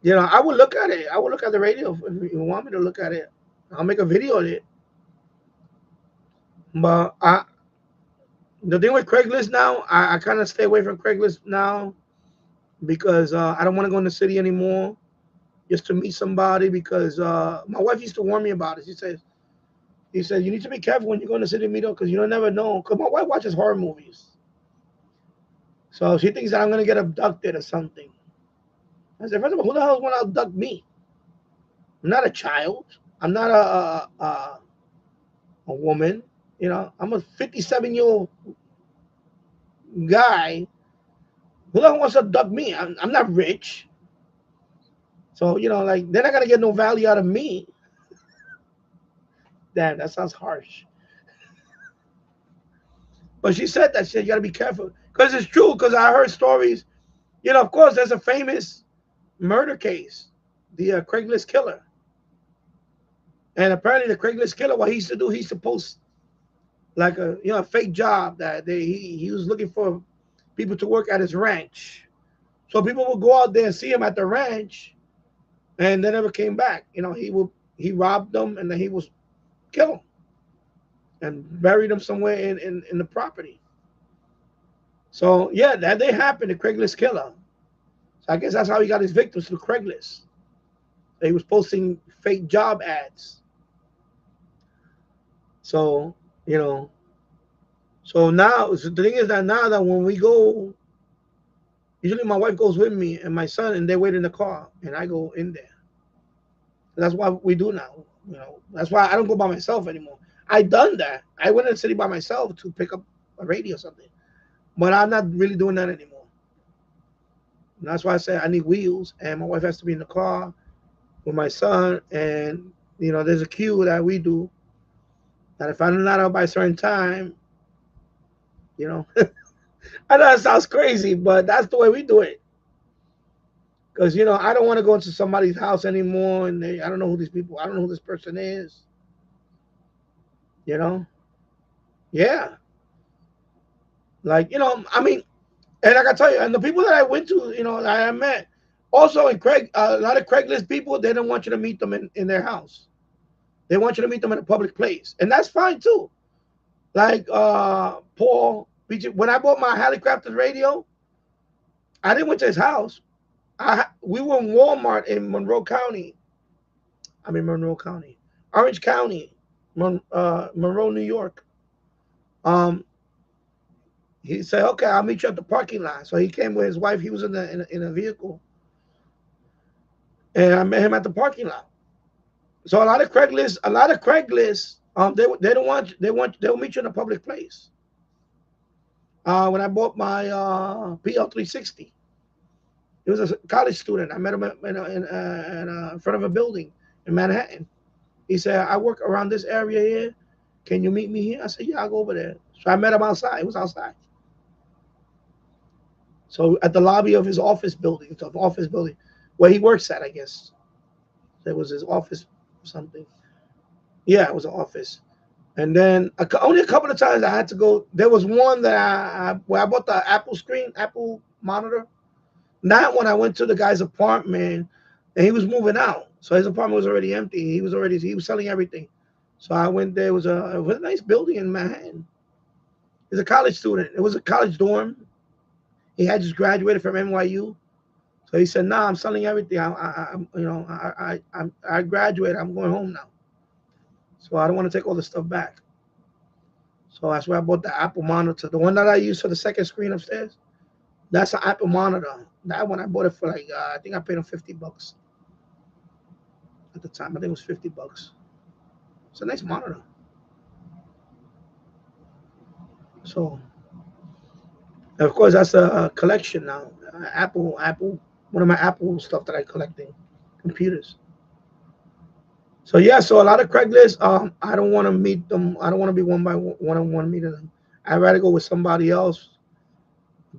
I would look at it. I would look at the radio if you want me to look at it. I'll make a video of it. But the thing with Craigslist now, I kind of stay away from Craigslist now because I don't want to go in the city anymore just to meet somebody because my wife used to warn me about it. He said, you need to be careful when you go in the city to meet up because you don't never know. Because my wife watches horror movies. So she thinks that I'm going to get abducted or something. I said, first of all, who the hell is going to abduct me? I'm not a child. I'm not a woman. I'm a 57-year-old guy. Who the hell wants to abduct me? I'm not rich. So, like, they're not going to get no value out of me. Damn, that sounds harsh. But she said that shit, you got to be careful. Because it's true, because I heard stories. Of course, there's a famous murder case, the Craigslist killer. And apparently the Craigslist killer, what he used to do, he used to post like a fake job that he was looking for people to work at his ranch. So people would go out there and see him at the ranch, and they never came back. He robbed them and then he was kill them and buried them somewhere in the property. So yeah, that they happened. The Craigslist killer. So I guess that's how he got his victims through Craigslist. He was posting fake job ads. So so now the thing is that now that when we go, usually my wife goes with me and my son, and they wait in the car, and I go in there. That's what we do now. That's why I don't go by myself anymore. I done that. I went in the city by myself to pick up a radio or something, but I'm not really doing that anymore. And that's why I say I need wheels, and my wife has to be in the car with my son, and there's a queue that we do. That if I'm not out by a certain time, I know it sounds crazy, but that's the way we do it. Because, I don't want to go into somebody's house anymore, and I don't know who these people, I don't know who this person is. Yeah. Like, I mean, and like I tell you, and the people that I went to, that I met, also a lot of Craigslist people, they don't want you to meet them in their house. They want you to meet them in a public place. And that's fine, too. Like Paul, when I bought my Handicrafted radio, I didn't went to his house. We were in Walmart in Orange County, Monroe, New York. He said, "Okay, I'll meet you at the parking lot." So he came with his wife. He was in a vehicle, and I met him at the parking lot. So a lot of Craigslist, they'll meet you in a public place. When I bought my PL360, he was a college student. I met him in front of a building in Manhattan. He said, "I work around this area here. Can you meet me here?" I said, "Yeah, I'll go over there." So I met him outside. He was outside. So at the lobby of his office building, where he works at, I guess. There was his office or something. Yeah, it was an office. And then only a couple of times I had to go. There was one that where I bought the Apple monitor. That one I went to the guy's apartment, and he was moving out. So his apartment was already empty. He was selling everything. So I went there. It was a nice building in Manhattan. He's a college student. It was a college dorm. He had just graduated from NYU, so he said, "Nah, I'm selling everything. I graduated. I'm going home now, so I don't want to take all the stuff back." So that's why I bought the Apple monitor, the one that I use for the second screen upstairs. That's an Apple monitor. That one I bought it for like I think I paid him $50 at the time. I think it was $50. It's a nice monitor. So, of course, that's a collection now. Apple, one of my Apple stuff that I collecting, computers. So yeah, so a lot of Craigslist. I don't want to meet them. I don't want to be one-on-one meeting them. I'd rather go with somebody else,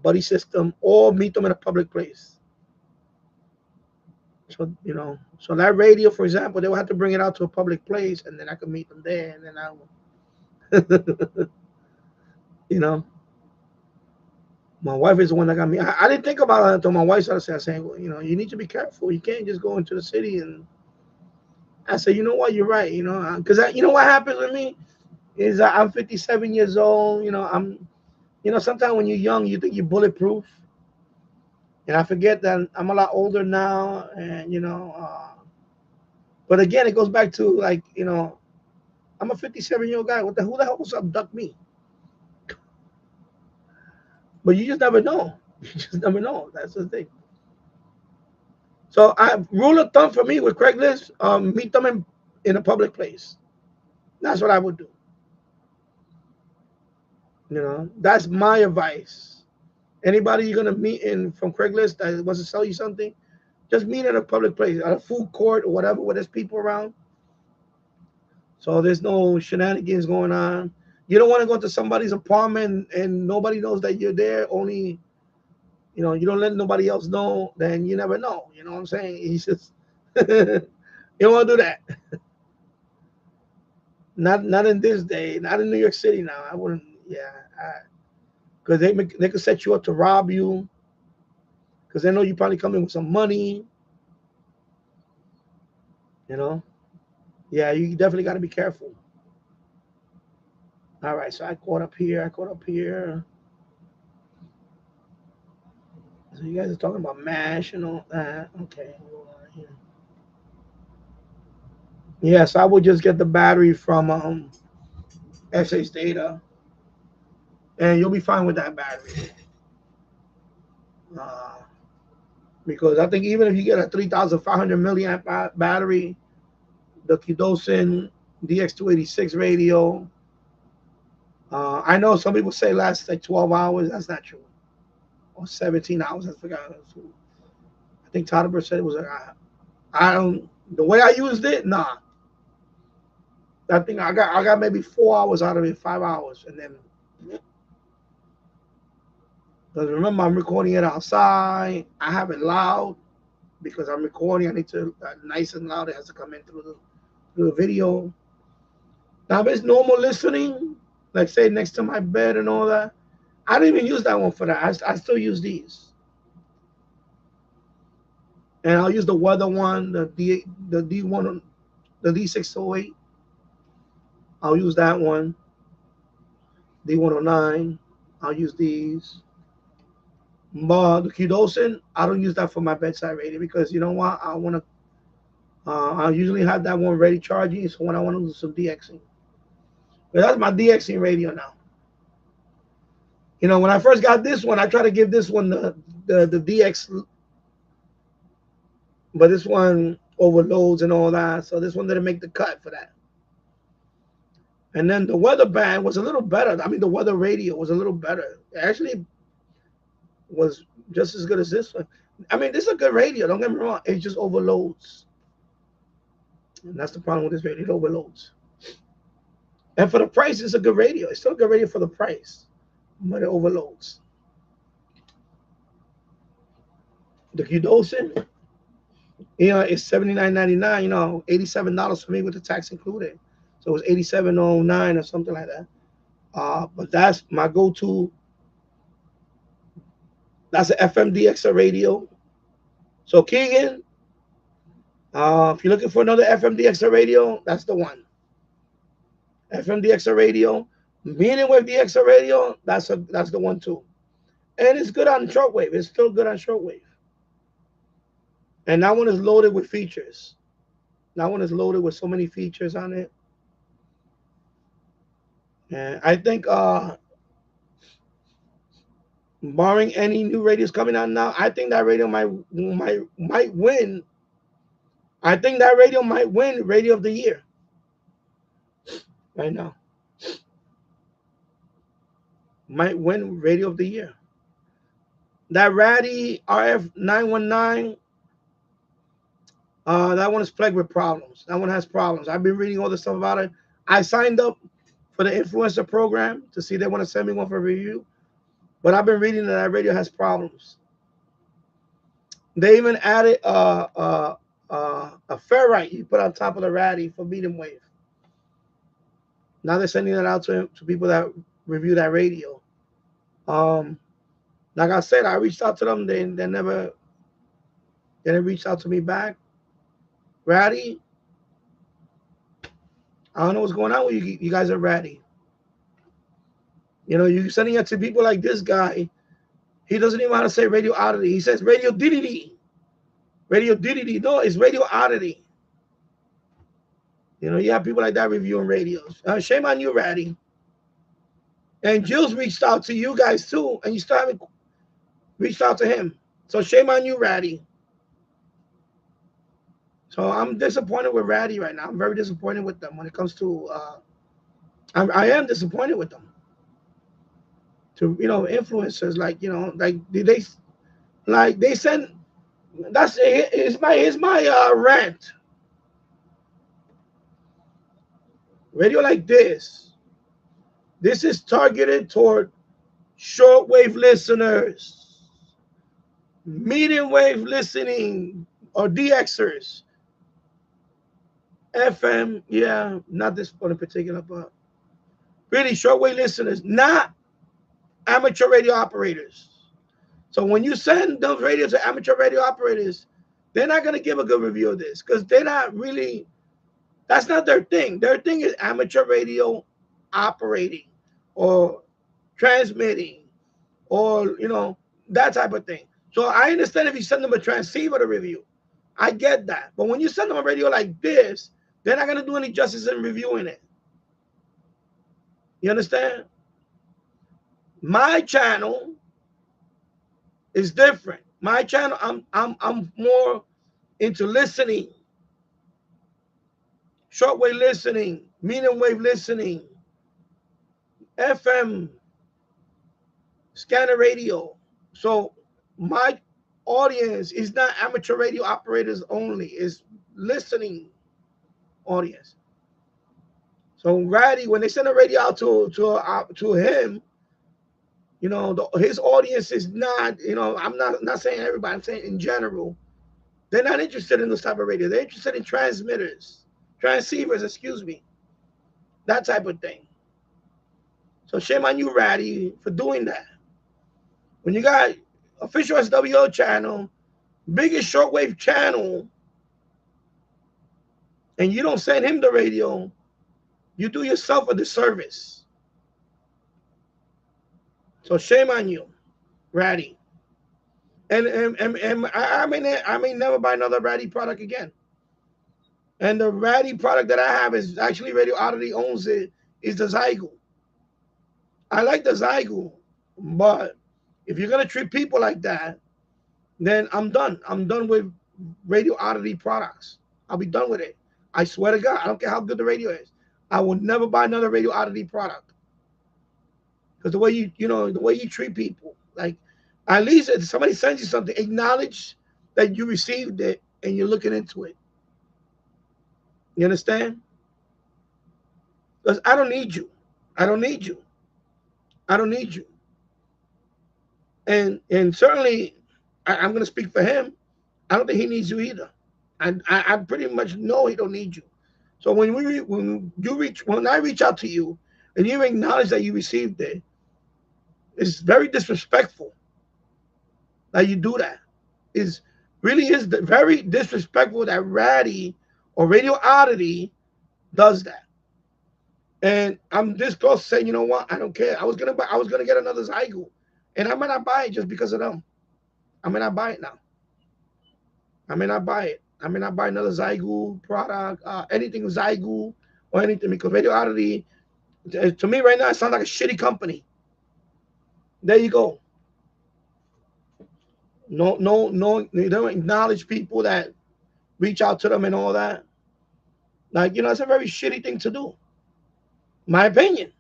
buddy system, or meet them in a public place. So so that radio, for example, they will have to bring it out to a public place, and then I could meet them there, and then I will, you know. My wife is the one that got me. I didn't think about it until my wife started saying, well, you need to be careful. You can't just go into the city. And I said, you know what, you're right. Because you know what happens with me is I'm 57 years old. Sometimes when you're young, you think you're bulletproof. And I forget that I'm a lot older now. And, but again, it goes back to like, I'm a 57-year-old guy. Who the hell was abduct me? But you just never know. You just never know. That's the thing. So rule of thumb for me with Craigslist, meet them in a public place. That's what I would do. That's my advice. Anybody you're gonna meet from Craigslist that wants to sell you something, just meet at a public place, at a food court or whatever, where there's people around. So there's no shenanigans going on. You don't want to go to somebody's apartment and nobody knows that you're there. Only, you don't let nobody else know. Then you never know. You know what I'm saying? He's just you don't want to do that. Not in this day. Not in New York City now. I wouldn't. Yeah, because they could set you up to rob you. Because they know you probably come in with some money. Yeah, you definitely got to be careful. All right, so I caught up here. So you guys are talking about MASH and all that. Okay. Yes, I would just get the battery from SH Data, and you'll be fine with that battery. Because I think even if you get a 3,500 milliamp battery, the Qdosin DX286 radio, I know some people say lasts like 12 hours. That's not true. Or 17 hours. I forgot. I think Todderberg said it was I don't. The way I used it, nah. I think I got maybe 4 hours out of it, 5 hours, and then. Because remember, I'm recording it outside. I have it loud because I'm recording. I need to nice and loud. It has to come in through the video. Now, if it's normal listening, like say next to my bed and all that, I don't even use that one for that. I still use these. And I'll use the weather one, the D1, the D608. I'll use that one. D109. I'll use these. But the Qdosin, I don't use that for my bedside radio because you know what? I usually have that one ready charging. So when I want to do some DXing, but that's my DXing radio now. When I first got this one, I tried to give this one the DX, but this one overloads and all that. So this one didn't make the cut for that. And then the weather band was a little better. I mean, the weather radio was a little better. It actually was just as good as this one. I mean, this is a good radio. Don't get me wrong. It just overloads. And that's the problem with this radio. It overloads. And for the price, it's a good radio. It's still a good radio for the price. But it overloads. The Qdosin, it's $79.99, $87 for me with the tax included. So it was $87.09 or something like that. But that's my go-to. That's an FMDX radio. So Keegan, if you're looking for another FMDX radio, that's the one. FMDX radio, meaning with DX radio, that's the one too. And it's good on shortwave. It's still good on shortwave. And that one is loaded with features. That one is loaded with so many features on it. And I think barring any new radios coming out now, I think that radio might win. I think that radio might win Radio of the Year right now. Might win Radio of the Year. That Ratty RF919, that one is plagued with problems. That one has problems. I've been reading all the stuff about it. I signed up for the influencer program to see if they want to send me one for review. But I've been reading that radio has problems. They even added a ferrite you put on top of the Ratty for medium wave. Now they're sending that out to people that review that radio. Like I said, I reached out to them. They never didn't reach out to me back. Ratty, I don't know what's going on with you. You guys are Ratty. You know, you're sending it to people like this guy. He doesn't even know how to say radio oddity. He says radio diddity. Radio diddity. No, it's radio oddity. You know, you have people like that reviewing radios. Shame on you, Ratty. And Jill's reached out to you guys too, and you still haven't reached out to him. So shame on you, Ratty. So I'm disappointed with Ratty right now. I'm very disappointed with them when it comes to. I am disappointed with them. To influencers like they send. Here's my rant. Radio like this. This is targeted toward shortwave listeners, medium wave listening, or DXers. FM, yeah, not this one in particular, but really shortwave listeners, not amateur radio operators. So when you send those radios to amateur radio operators, they're not going to give a good review of this because they're not really, that's not their thing. Their thing is amateur radio operating or transmitting or, that type of thing. So I understand if you send them a transceiver to review. I get that. But when you send them a radio like this, they're not going to do any justice in reviewing it. You understand? My channel is different. My channel, I'm more into listening, shortwave listening, medium wave listening, FM, scanner radio. So my audience is not amateur radio operators only; it's listening audience. So Ratty, when they send a radio out to him, his audience is not, I'm not saying everybody, I'm saying in general, they're not interested in this type of radio. They're interested in transceivers, that type of thing. So shame on you, Ratty, for doing that. When you got official SWO channel, biggest shortwave channel, and you don't send him the radio, you do yourself a disservice. So shame on you, Ratty. And I may never buy another Ratty product again. And the Ratty product that I have is actually Radio Oddity owns it, is the Zygo. I like the Zygo, but if you're gonna treat people like that, then I'm done. I'm done with Radio Oddity products. I'll be done with it. I swear to God, I don't care how good the radio is. I will never buy another Radio Oddity product. Because the way you treat people, like at least if somebody sends you something, acknowledge that you received it and you're looking into it. You understand? Because I don't need you. I don't need you. I don't need you. And certainly, I'm going to speak for him. I don't think he needs you either. I pretty much know he don't need you. So when I reach out to you and you acknowledge that you received it, it's very disrespectful that you do that. It really is very disrespectful that Ratty or Radio Oddity does that. And I'm this close saying, you know what? I don't care. I was gonna get another Zygo, And I might not buy it just because of them. I may not buy it now. I may not buy it. I may not buy another Zygu product, anything Zygu or anything, because Radio Oddity, to me right now, it sounds like a shitty company. There you go. No, they don't acknowledge people that reach out to them and all that. Like, it's a very shitty thing to do. My opinion.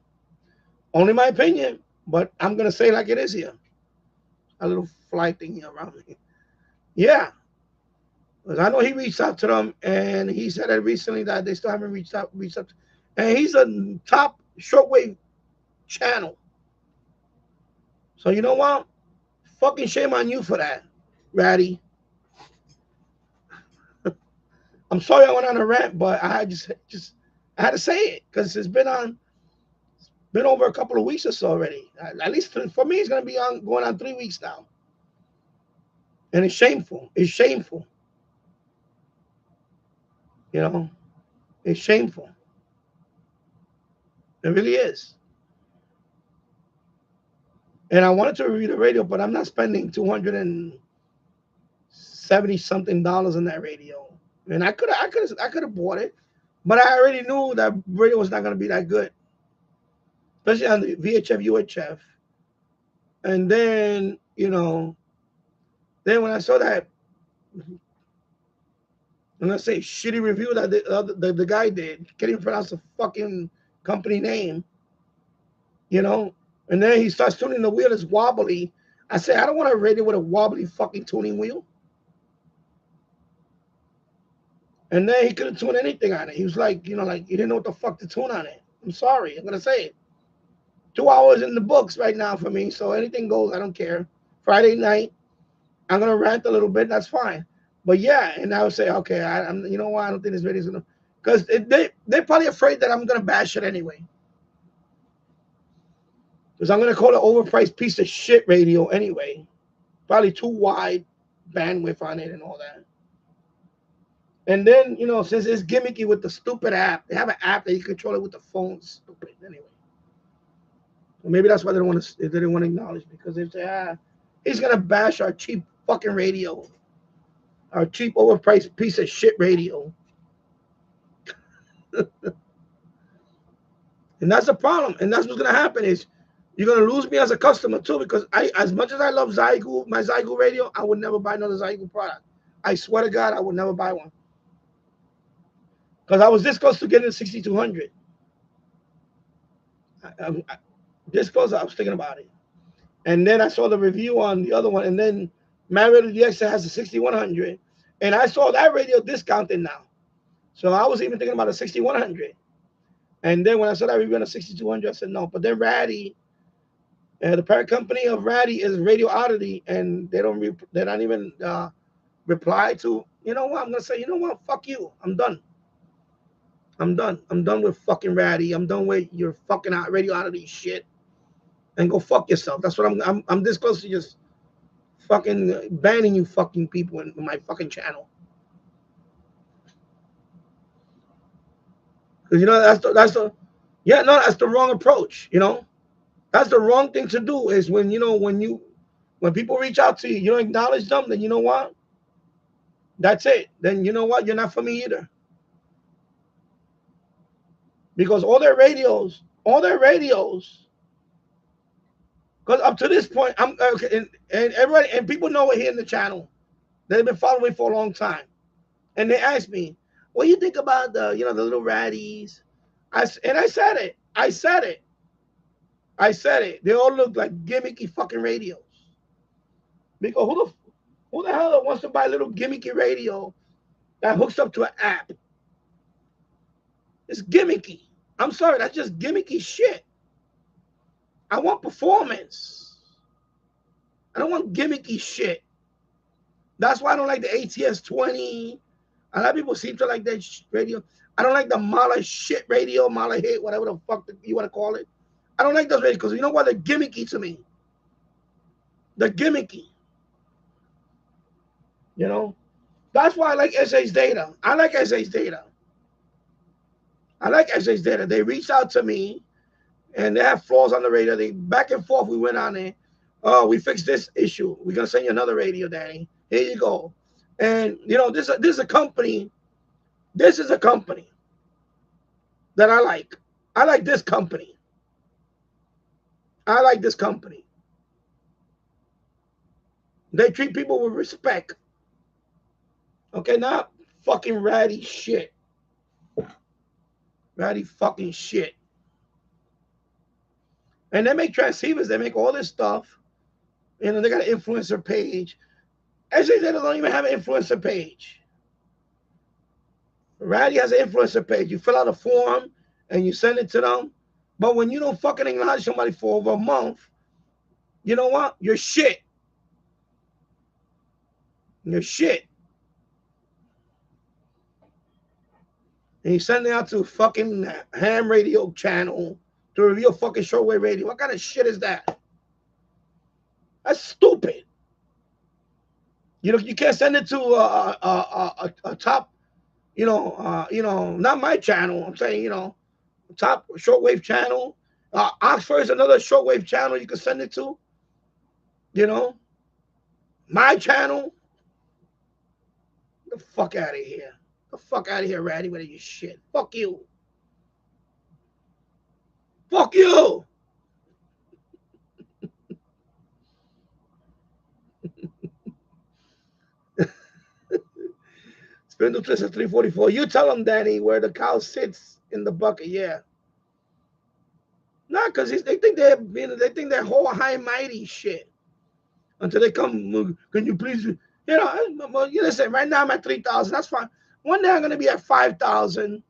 Only my opinion, but I'm going to say like it is here. A little fly thing here around me. Yeah. Because I know he reached out to them, and he said that recently that they still haven't reached out. And he's a top shortwave channel. So you know what? Fucking shame on you for that, Ratty. I'm sorry I went on a rant, but I just I had to say it because it's been over a couple of weeks or so already. At least for me, it's gonna be going on 3 weeks now, and it's shameful. It's shameful. It's shameful. It really is. And I wanted to review the radio, but I'm not spending $270 something on that radio. And I could have bought it, but I already knew that radio was not going to be that good, especially on the VHF UHF. And then then when I saw that, I'm gonna say shitty review that the guy did, can't even pronounce the fucking company name, and then he starts tuning the wheel, it's wobbly. I said, I don't want a radio with a wobbly fucking tuning wheel. And then he couldn't tune anything on it. He was like, he didn't know what the fuck to tune on it. I'm sorry, I'm gonna say it. 2 hours in the books right now for me, so anything goes. I don't care. Friday night, I'm gonna rant a little bit. That's fine. But yeah, and I would say, okay, I'm. You know what? I don't think this radio's gonna, because they're probably afraid that I'm gonna bash it anyway. Because I'm gonna call it overpriced piece of shit radio anyway. Probably too wide bandwidth on it and all that. And then since it's gimmicky with the stupid app, they have an app that you control it with the phone. Stupid anyway. Well, maybe that's why they didn't want to acknowledge, because they say, he's gonna bash our cheap fucking radio. Our cheap, overpriced piece of shit radio. And that's the problem. And that's what's going to happen is you're going to lose me as a customer too, because as much as I love Zygu, my Zygu radio, I would never buy another Zygu product. I swear to God, I would never buy one. Because I was this close to getting a 6200. This close, I was thinking about it. And then I saw the review on the other one, and then hamradio DX has a 6100, and I saw that radio discounted now. So I was even thinking about a 6100. And then when I saw that review on a 6200, I said no. But then Ratty, the parent company of Ratty is Radio Oddity, and they're not even reply to. You know what? I'm gonna say, you know what? Fuck you. I'm done. I'm done with fucking Ratty. I'm done with your fucking Radio Oddity shit. And go fuck yourself. That's what I'm this close to just fucking banning you fucking people in my fucking channel. Because that's the wrong approach. That's the wrong thing to do. Is when people reach out to you, you don't acknowledge them. Then you know what? That's it. Then you know what? You're not for me either. Because all their radios. Because up to this point, I'm okay, and everybody and people know it here in the channel. They've been following me for a long time, and they asked me, "What do you think about the little Raddies?" I said it. They all look like gimmicky fucking radios. Because who the hell wants to buy a little gimmicky radio that hooks up to an app? It's gimmicky. I'm sorry, that's just gimmicky shit. I want performance. I don't want gimmicky shit. That's why I don't like the ATS 20. A lot of people seem to like that radio. I don't like the Mala shit radio, Mala hit, whatever the fuck you want to call it. I don't like those radios because you know what? They're gimmicky to me. They're gimmicky. That's why I like SA's data. I like SA's data. They reached out to me. And they have flaws on the radio. They back and forth. We went on it. Oh, we fixed this issue. We're gonna send you another radio, Danny. Here you go. And you know, this is a company. This is a company that I like. I like this company. I like this company. They treat people with respect. Okay, not fucking ratty shit. Ratty fucking shit. And they make transceivers. They make all this stuff. You know, they got an influencer page. Actually, they don't even have an influencer page. Ratty has an influencer page. You fill out a form and you send it to them. But when you don't fucking acknowledge somebody for over a month, you know what? You're shit. You're shit. And you send it out to a fucking ham radio channel to review fucking shortwave radio. What kind of shit is that? That's stupid. You know, you can't send it to a top, not my channel. I'm saying, top shortwave channel. Oxford is another shortwave channel you can send it to. You know, my channel. Get the fuck out of here. Get the fuck out of here, Ratty, with your shit. Fuck you. Fuck you. Spindle Twister 344. You tell them, Danny, where the cow sits in the bucket. Yeah. Nah, because they think they're whole high mighty shit. Until they come, can you please, listen, right now I'm at 3,000. That's fine. One day I'm going to be at 5,000.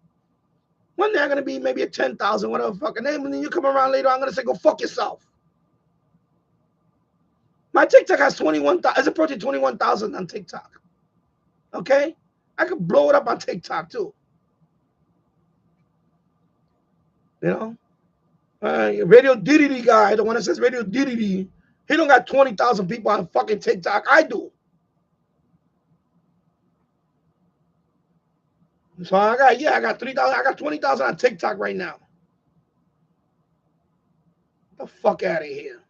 One day I'm going to be maybe at 10,000, whatever fucking name. And then you come around later, I'm going to say, go fuck yourself. My TikTok has 21,000. It's approaching 21,000 on TikTok. Okay? I could blow it up on TikTok too. You know? Radio DDD guy, the one that says Radio DDD, he don't got 20,000 people on fucking TikTok. I do. So I got 3,000. I got 20,000 on TikTok right now. Get the fuck out of here.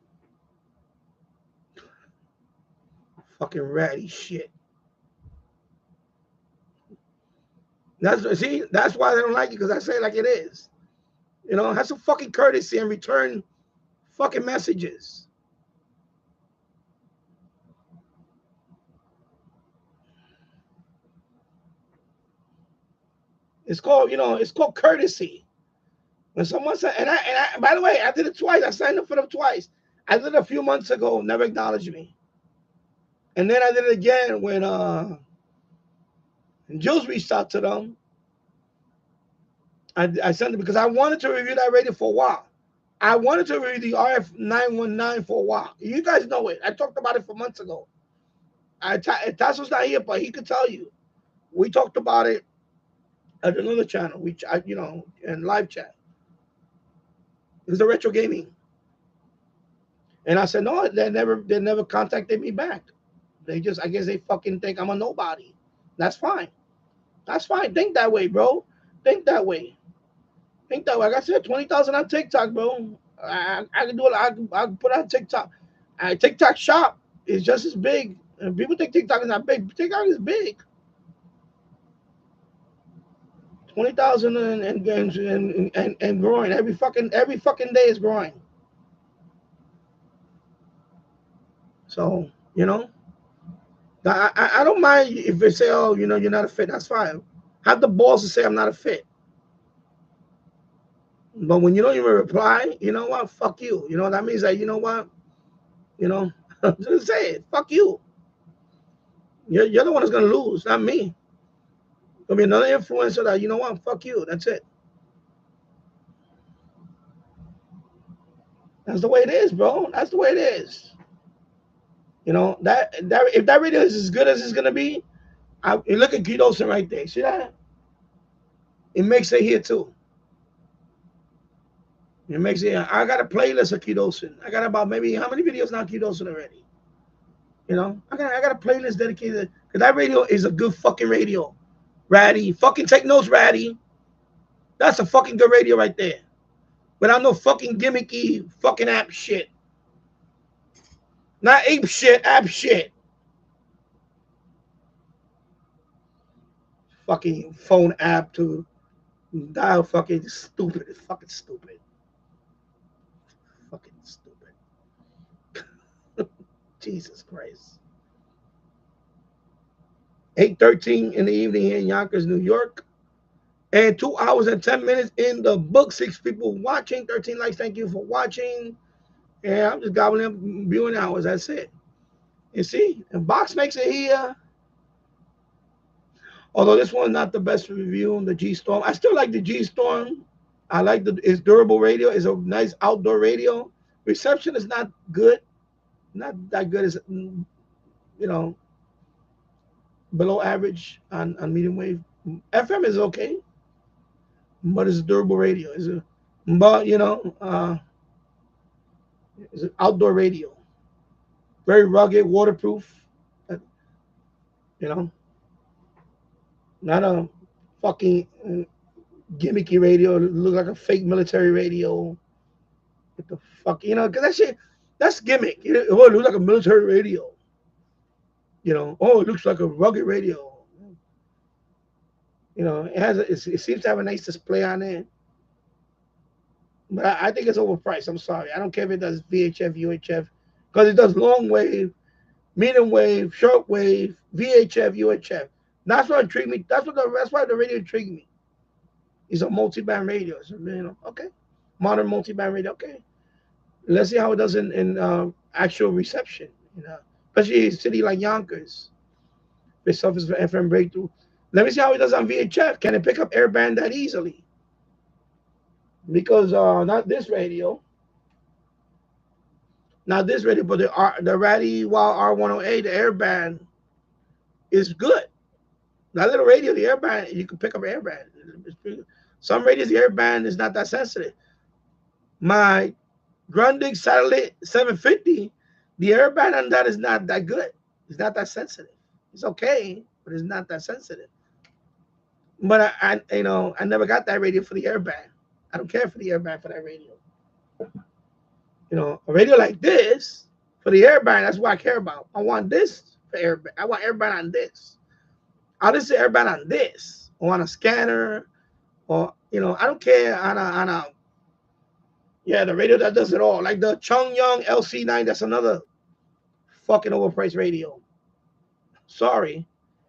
Fucking ratty shit. That's why they don't like you, because I say it like it is. You know, have some fucking courtesy and return fucking messages. It's called courtesy. When someone said, and I by the way, I did it twice. I signed up for them twice. I did it a few months ago, never acknowledged me. And then I did it again when Jules reached out to them. I sent it because I wanted to review that radio for a while. I wanted to review the RF919 for a while. You guys know it. I talked about it for months ago. Tasso's not here, but he could tell you. We talked about it at another channel, in live chat. It was the retro gaming. And I said, no, they never contacted me back. I guess they fucking think I'm a nobody. That's fine. That's fine. Think that way, bro. Think that way. Like I said, 20,000 on TikTok, bro. I can do it. I can put it on TikTok. TikTok shop is just as big. And people think TikTok is not big. TikTok is big. 20,000 and growing. Every fucking day is growing. So, I don't mind if they say, oh, you're not a fit. That's fine. Have the balls to say I'm not a fit. But when you don't even reply, you know what? Fuck you. You know what that means? That, you know what? Just say it. Fuck you. You're the one that's going to lose, not me. There'll be another influencer that, you know what? Fuck you. That's it. That's the way it is, bro. That's the way it is. That if that radio is as good as it's going to be, you look at Guidoson right there. See that? It makes it here too. It makes it. I got a playlist of Guidoson. I got about maybe how many videos now Guidoson already? I got a playlist dedicated because that radio is a good fucking radio. Ratty, fucking take notes, Ratty. That's a fucking good radio right there. Without no fucking gimmicky fucking app shit. Not ape shit, app shit. Fucking phone app to dial fucking stupid. Fucking stupid. Fucking stupid. Jesus Christ. 8:13 in the evening here in Yonkers, New York. And 2 hours and 10 minutes in the book. 6 people watching, 13 likes. Thank you for watching. And I'm just gobbling up viewing hours. That's it. You see, and Box makes it here. Although this one's not the best review, the G Storm. I still like the G Storm. I like it's durable radio. It's a nice outdoor radio. Reception is not good. Not that good as, below average on medium wave. FM is okay, but it's durable radio. It's an outdoor radio. Very rugged, waterproof. You know, not a fucking gimmicky radio. It look like a fake military radio. What the fuck, because that shit, that's gimmick. It looks like a military radio. It looks like a rugged radio. It seems to have a nice display on it. But I think it's overpriced. I'm sorry. I don't care if it does VHF, UHF, because it does long wave, medium wave, short wave, VHF, UHF. That's what intrigued me. That's why the radio intrigued me. It's a multi-band radio. So, okay. Modern multi-band radio. Okay. Let's see how it does in actual reception. Especially a city like Yonkers. It suffers for FM breakthrough. Let me see how it does on VHF. Can it pick up airband that easily? Because not this radio, but the Ratty Wow R108, the airband is good. That little radio, the airband, you can pick up airband. Some radios, the airband is not that sensitive. My Grundig Satellite 750, the airband on that is not that good. It's not that sensitive. It's okay, but it's not that sensitive. But I never got that radio for the airband. I don't care for the airband for that radio. A radio like this for the airband, that's what I care about. I want this for airband. I want airband on this. I'll just say airband on this or on a scanner, or I don't care on a the radio that does it all, like the Chongyang LC9. That's another fucking overpriced radio. Sorry,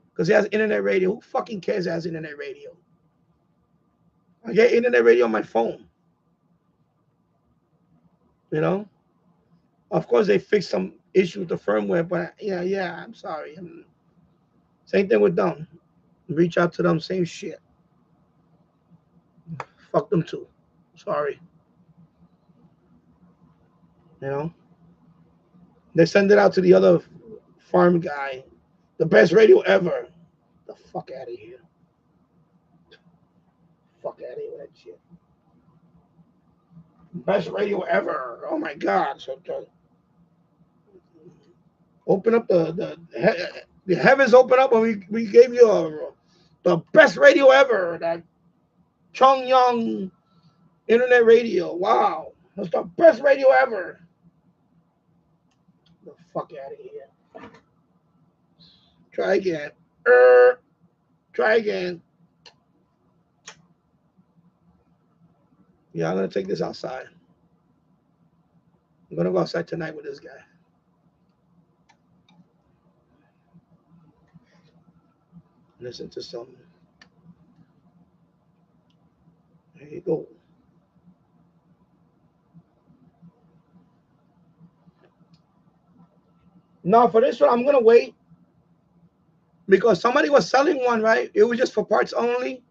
because it has internet radio. Who fucking cares it has internet radio? I get internet radio on my phone. Of course they fixed some issue with the firmware, but I'm sorry. Same thing with them. Reach out to them, same shit. Fuck them too. Sorry. They send it out to the other farm guy. The best radio ever. The fuck out of here. Fuck out of here with that shit. Best radio ever. Oh my God. So open up the heavens open up and we gave you the best radio ever. That Chongyang internet radio. Wow. That's the best radio ever. The fuck out of here. Try again. Try again. Yeah, I'm going to take this outside. I'm going to go outside tonight with this guy. Listen to some. There you go. Now, for this one, I'm going to wait. Because somebody was selling one, right? It was just for parts only.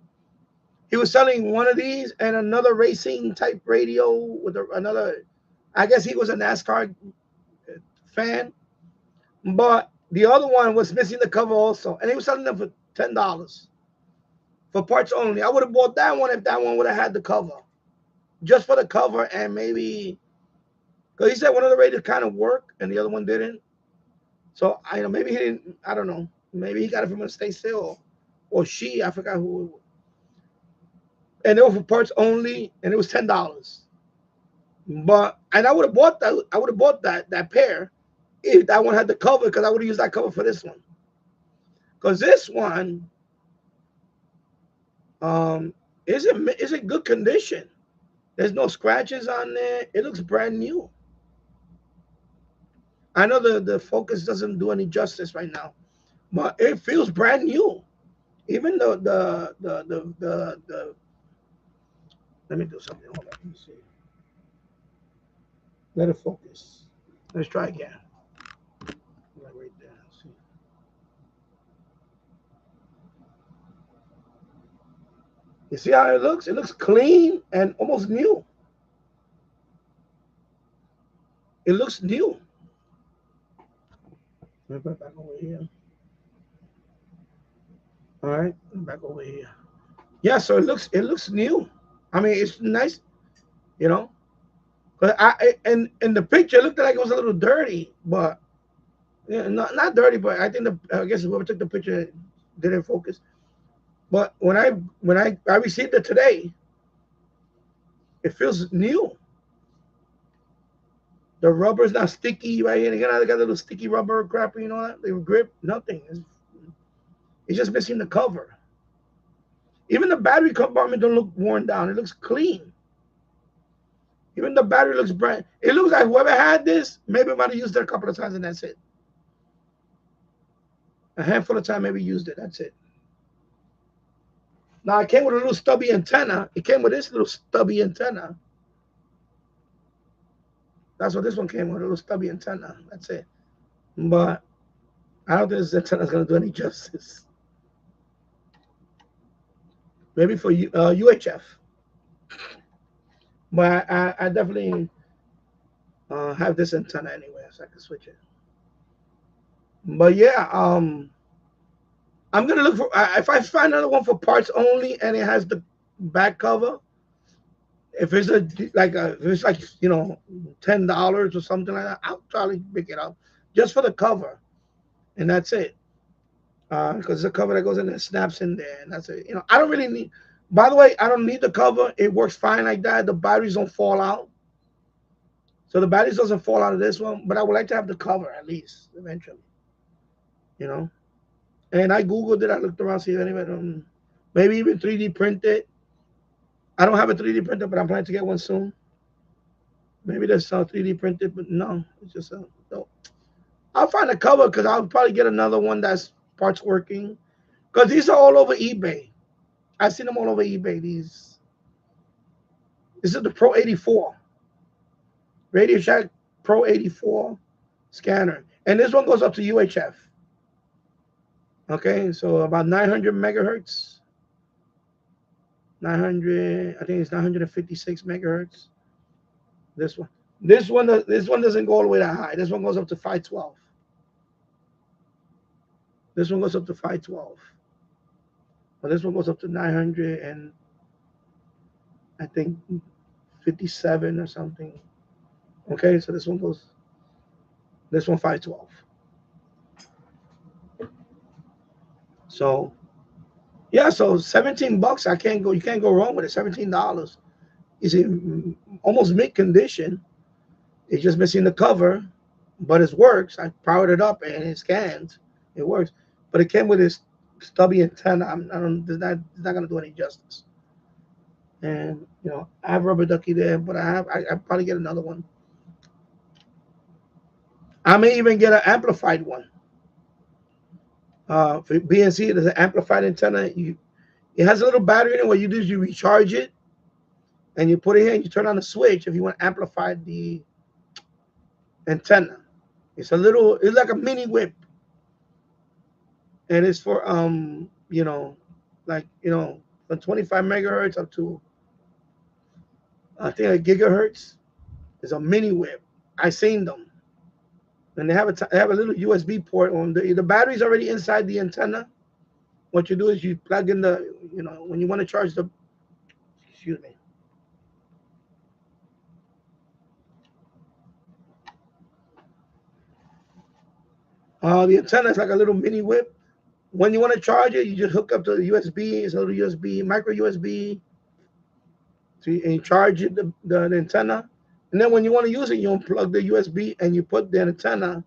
He was selling one of these and another racing type radio with another. I guess he was a NASCAR fan, but the other one was missing the cover also, and he was selling them for $10 for parts only. I would have bought that one if that one would have had the cover, just for the cover, and maybe because he said one of the radios kind of worked and the other one didn't. So maybe he didn't. I don't know. Maybe he got it from a state sale, or she. I forgot who it was. And they were for parts only, and it was $10. And I would have bought that. I would have bought that pair if that one had the cover, because I would have used that cover for this one. Because this one is in good condition. There's no scratches on there. It looks brand new. I know the focus doesn't do any justice right now, but it feels brand new. Even the let me do something. Hold on. Let me see. Let it focus. Let's try again. Right there. See. You see how it looks? It looks clean and almost new. It looks new. Let me put it back over here. All right, back over here. Yeah, so it looks new. I mean, it's nice, you know. But in the picture, it looked like it was a little dirty, but yeah, not dirty. But I think I guess whoever took the picture didn't focus. But when I received it today, it feels new. The rubber's not sticky right here. They got a little sticky rubber crap, you know that? They grip, nothing. It's just missing the cover. Even the battery compartment don't look worn down. It looks clean. Even the battery looks brand. It looks like whoever had this maybe might have used it a couple of times and that's it. A handful of time maybe used it. That's it. Now it came with a little stubby antenna. It came with this little stubby antenna. That's what this one came with, a little stubby antenna. That's it. But I don't think this antenna is going to do any justice. Maybe for UHF. But I definitely have this antenna anyway, so I can switch it. But yeah, I'm gonna look for if I find another one for parts only and it has the back cover. If it's if it's like $10 or something like that, I'll probably pick it up just for the cover, and that's it. Because it's a cover that goes in and snaps in there, and that's it. I don't really need. By the way, I don't need the cover. It works fine like that. The batteries don't fall out. So the batteries doesn't fall out of this one, but I would like to have the cover at least eventually. And I Googled it. I looked around, see if anybody, maybe even 3D print it. I don't have a 3D printer, but I'm planning to get one soon. Maybe there's some 3D printed, but no, it's just no. I'll find a cover because I'll probably get another one that's parts working. Because these are all over eBay. I've seen them all over eBay. This is the Pro 84. Radio Shack Pro 84 scanner. And this one goes up to UHF. Okay, so about 900 megahertz. 900, I think it's 956 megahertz. This one doesn't go all the way that high. This one goes up to 512. This one goes up to 512. But this one goes up to 900 and I think 57 or something. Okay, so this one 512. So yeah, so $17. You can't go wrong with it. $17. It's in almost mint condition. It's just missing the cover, but it works. I powered it up and it scans. It works. But it came with this stubby antenna. It's not gonna do any justice. And I have rubber ducky there, but I probably get another one. I may even get an amplified one. For BNC, there's an amplified antenna. It has a little battery in it. What you do is you recharge it, and you put it here, and you turn on the switch if you want to amplify the antenna. It's like a mini whip, and it's for from 25 megahertz up to I think a gigahertz. It's a mini whip. I seen them. And they have a little USB port on the battery's already inside the antenna. What you do is you plug in when you want to charge the, excuse me. The antenna is like a little mini whip. When you want to charge it, you just hook up to the USB. It's a little USB, micro USB. So you charge the antenna. And then when you want to use it, you unplug the USB and you put the antenna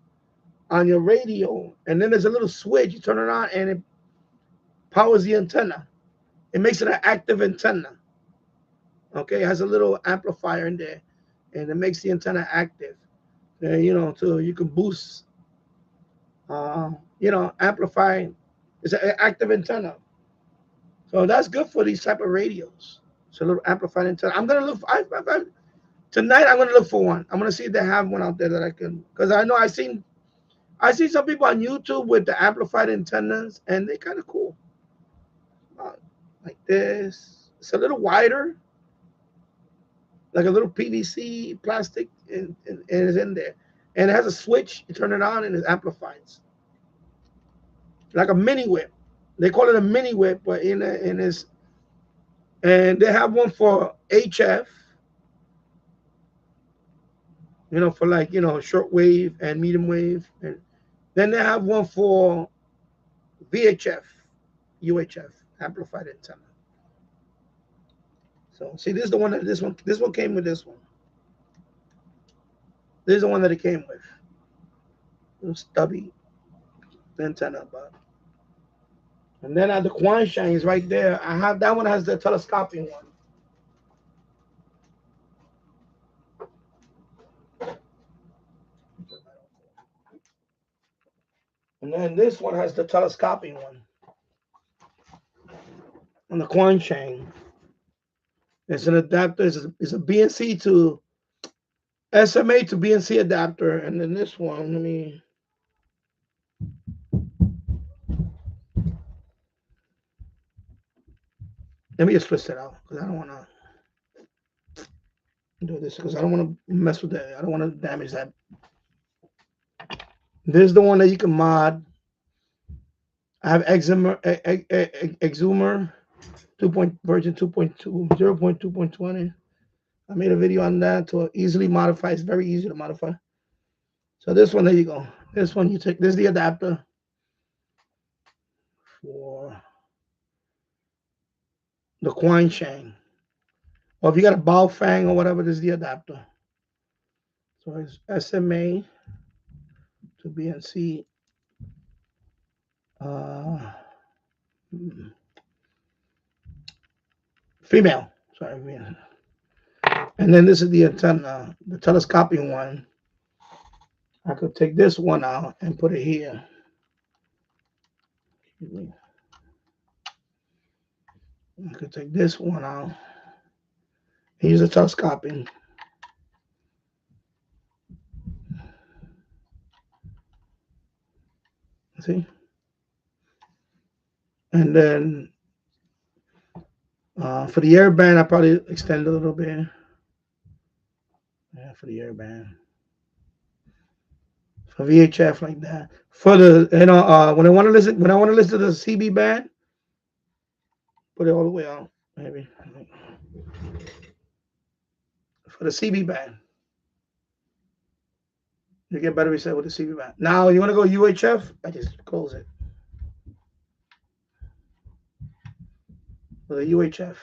on your radio, and then there's a little switch. You turn it on, and it powers the antenna. It makes it an active antenna. Okay, it has a little amplifier in there, and it makes the antenna active. So you can boost, amplify. It's an active antenna, so that's good for these type of radios. It's a little amplified antenna. I'm gonna look. Tonight I'm gonna look for one. I'm gonna see if they have one out there that I can, because I know I see some people on YouTube with the amplified antennas, and they're kind of cool. Uh, like this, it's a little wider, like a little PVC plastic, and it's in there, and it has a switch. You turn it on, and it amplifies like a mini whip. They call it a mini whip, but in this, and they have one for HF, for like short wave and medium wave, and then they have one for VHF, UHF, amplified antenna. So see, this is the one that this one came with this one. This is the one that it came with. Little stubby antenna, but and then the Quanshine is right there. I have that one has the telescoping one. And then this one has the telescoping one. On the Quanshine. It's an adapter. It's a BNC to SMA to BNC adapter. And then this one, let me just twist it out because I don't want to do this because I don't want to mess with that. I don't want to damage that. This is the one that you can mod. I have Exumer 2. Version 2.2, 0.2.20. I made a video on that to easily modify. It's very easy to modify. So this one, there you go. This one, this is the adapter for the Quanshine. Or if you got a Baofeng or whatever, this is the adapter. So it's SMA to BNC. Female. Sorry. And then this is the antenna, the telescoping one. I could take this one out and put it here. I could take this one out and use the telescoping. See? And then for the airband, I probably extend a little bit. Yeah, for the airband. For VHF like that. For the when I want to listen to the CB band, put it all the way out, maybe. For the CB band. You get better reset with the CB band. Now you want to go UHF, I just close it. For the UHF.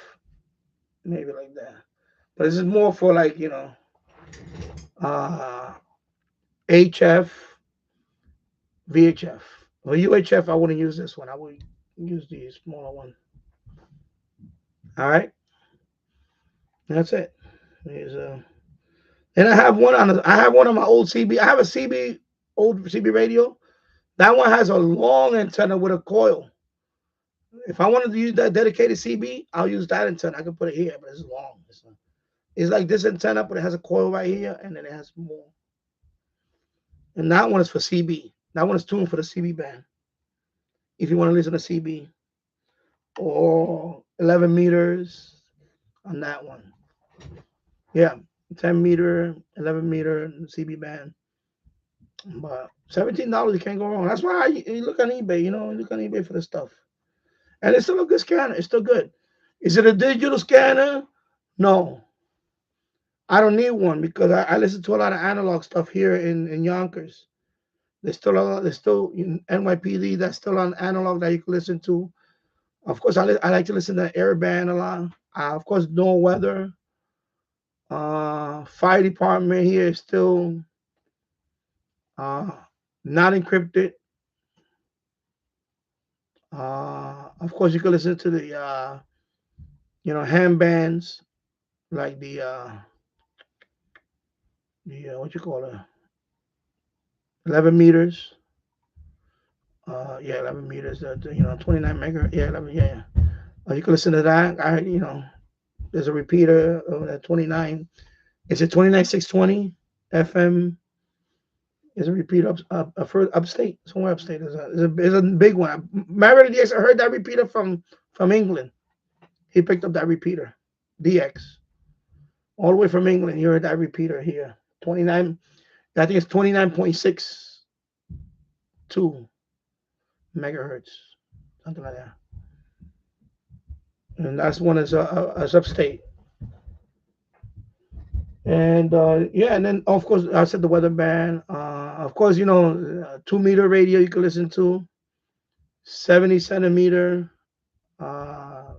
Maybe like that. But this is more for like, HF, VHF. For UHF, I wouldn't use this one. I would use the smaller one. All right. That's it. And I have one on my old CB. I have a old CB radio. That one has a long antenna with a coil. If I wanted to use that dedicated CB, I'll use that antenna. I can put it here, but it's long. It's like this antenna, but it has a coil right here, and then it has more. And that one is for CB. That one is tuned for the CB band. If you want to listen to CB, or 11 meters on that one. Yeah, 10 meter, 11 meter CB band. But $17, you can't go wrong. That's why you look on eBay. You look on eBay for the stuff. And it's still a good scanner. It's still good. Is it a digital scanner? No. I don't need one because I listen to a lot of analog stuff here in Yonkers. There's still in NYPD that's still on analog that you can listen to. Of course, I like to listen to Airband a lot. Of course, No Weather. Fire department here is still not encrypted. Of course, you can listen to the ham bands like the what you call it, 11 meters. Yeah, 11 meters. 29 megahertz. Yeah, 11. Yeah, yeah. You can listen to that. There's a repeater of that 29. It's a 29,620 FM. There's a repeater further upstate, somewhere upstate. There's a big one. Hamradio DX. I heard that repeater from England. He picked up that repeater, DX, all the way from England. You heard that repeater here, 29. I think it's 29.62 megahertz, something like that. And that's one is upstate. And yeah, and then of course I said the weather band. Of course, 2-meter radio you can listen to, 70 centimeter. Yeah,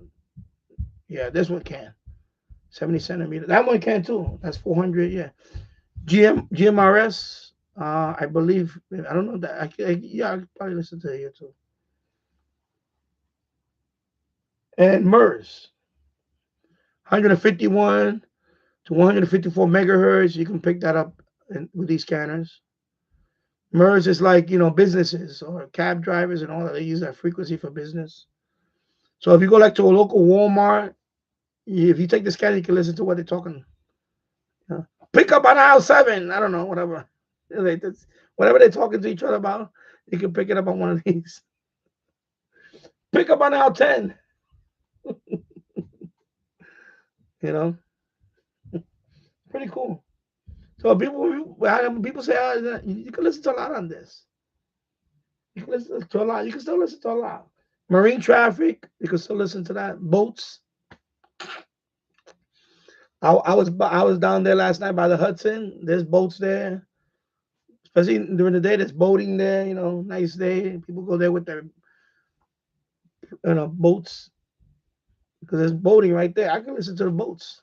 this one can 70 centimeter. That one can too. That's 400. Yeah, GMRS. I believe. I don't know that. I could probably listen to it here too. And MERS, 151 to 154 megahertz. You can pick that up with these scanners. MERS is like, businesses or cab drivers and all that. They use that frequency for business. So if you go like to a local Walmart, if you take the scanner, you can listen to what they're talking. Pick up on aisle 7. I don't know, whatever. Whatever they're talking to each other about, you can pick it up on one of these. Pick up on aisle 10. Pretty cool. So people say you can listen to a lot on this. You can listen to a lot. You can still listen to a lot. Marine traffic, you can still listen to that. Boats. I was down there last night by the Hudson. There's boats there, especially during the day. There's boating there. Nice day. People go there with their boats because there's boating right there. I can listen to the boats.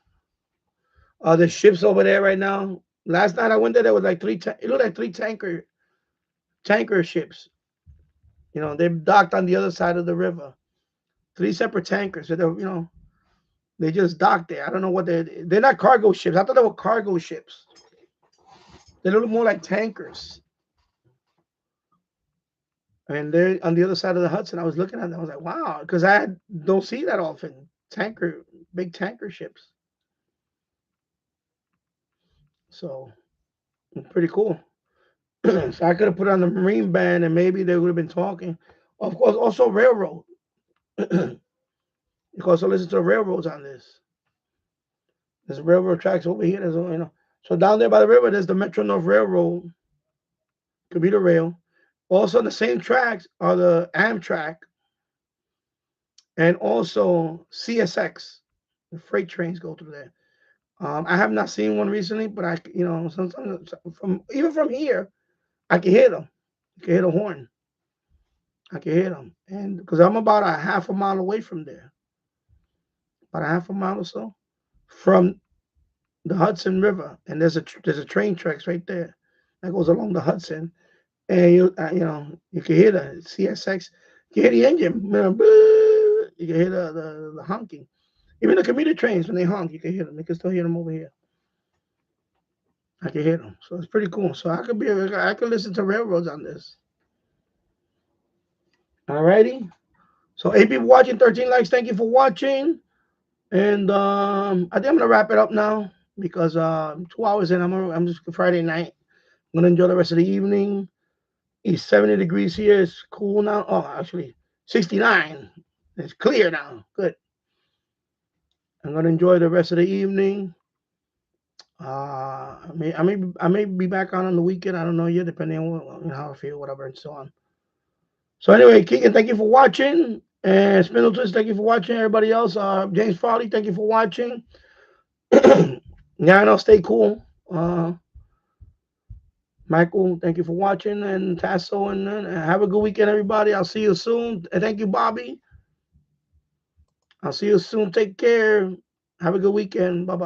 There's ships over there right now. Last night I went there. There was like it looked like 3 tanker ships. They docked on the other side of the river. 3 separate tankers. So they just docked there. I don't know what they're not cargo ships. I thought they were cargo ships. They look more like tankers. And they're on the other side of the Hudson. I was looking at them. I was like, wow, because I don't see that often. Big tanker ships. So pretty cool. So I could have put on the Marine band and maybe they would have been talking. Of course, also railroad. You can also listen to the railroads on this. There's railroad tracks over here. So down there by the river, there's the Metro North Railroad, commuter rail. Also on the same tracks are the Amtrak and also CSX. The freight trains go through there. I have not seen one recently, but sometimes even from here, I can hear them. I can hear the horn. I can hear them, and because I'm about a half a mile away from there, about a half a mile or so from the Hudson River, and there's a train tracks right there that goes along the Hudson, and you can hear the CSX, you can hear the engine, you can hear the honking. Even the commuter trains, when they honk, you can hear them. You can still hear them over here. I can hear them. So it's pretty cool. So I could listen to railroads on this. Alrighty. So 8 people watching, 13 likes. Thank you for watching. And I think I'm gonna wrap it up now because 2 hours in, I'm just Friday night. I'm gonna enjoy the rest of the evening. It's 70 degrees here. It's cool now. Oh, actually 69. It's clear now. Good. I'm gonna enjoy the rest of the evening. I may be back on the weekend. I don't know yet, depending on how I feel, whatever, and so on. So anyway, Keegan, thank you for watching, and Spindle Twist, thank you for watching. Everybody else, James Farley, thank you for watching. Yano, stay cool. Michael, thank you for watching, and Tasso, and have a good weekend, everybody. I'll see you soon. And thank you, Bobby. I'll see you soon. Take care. Have a good weekend. Bye-bye.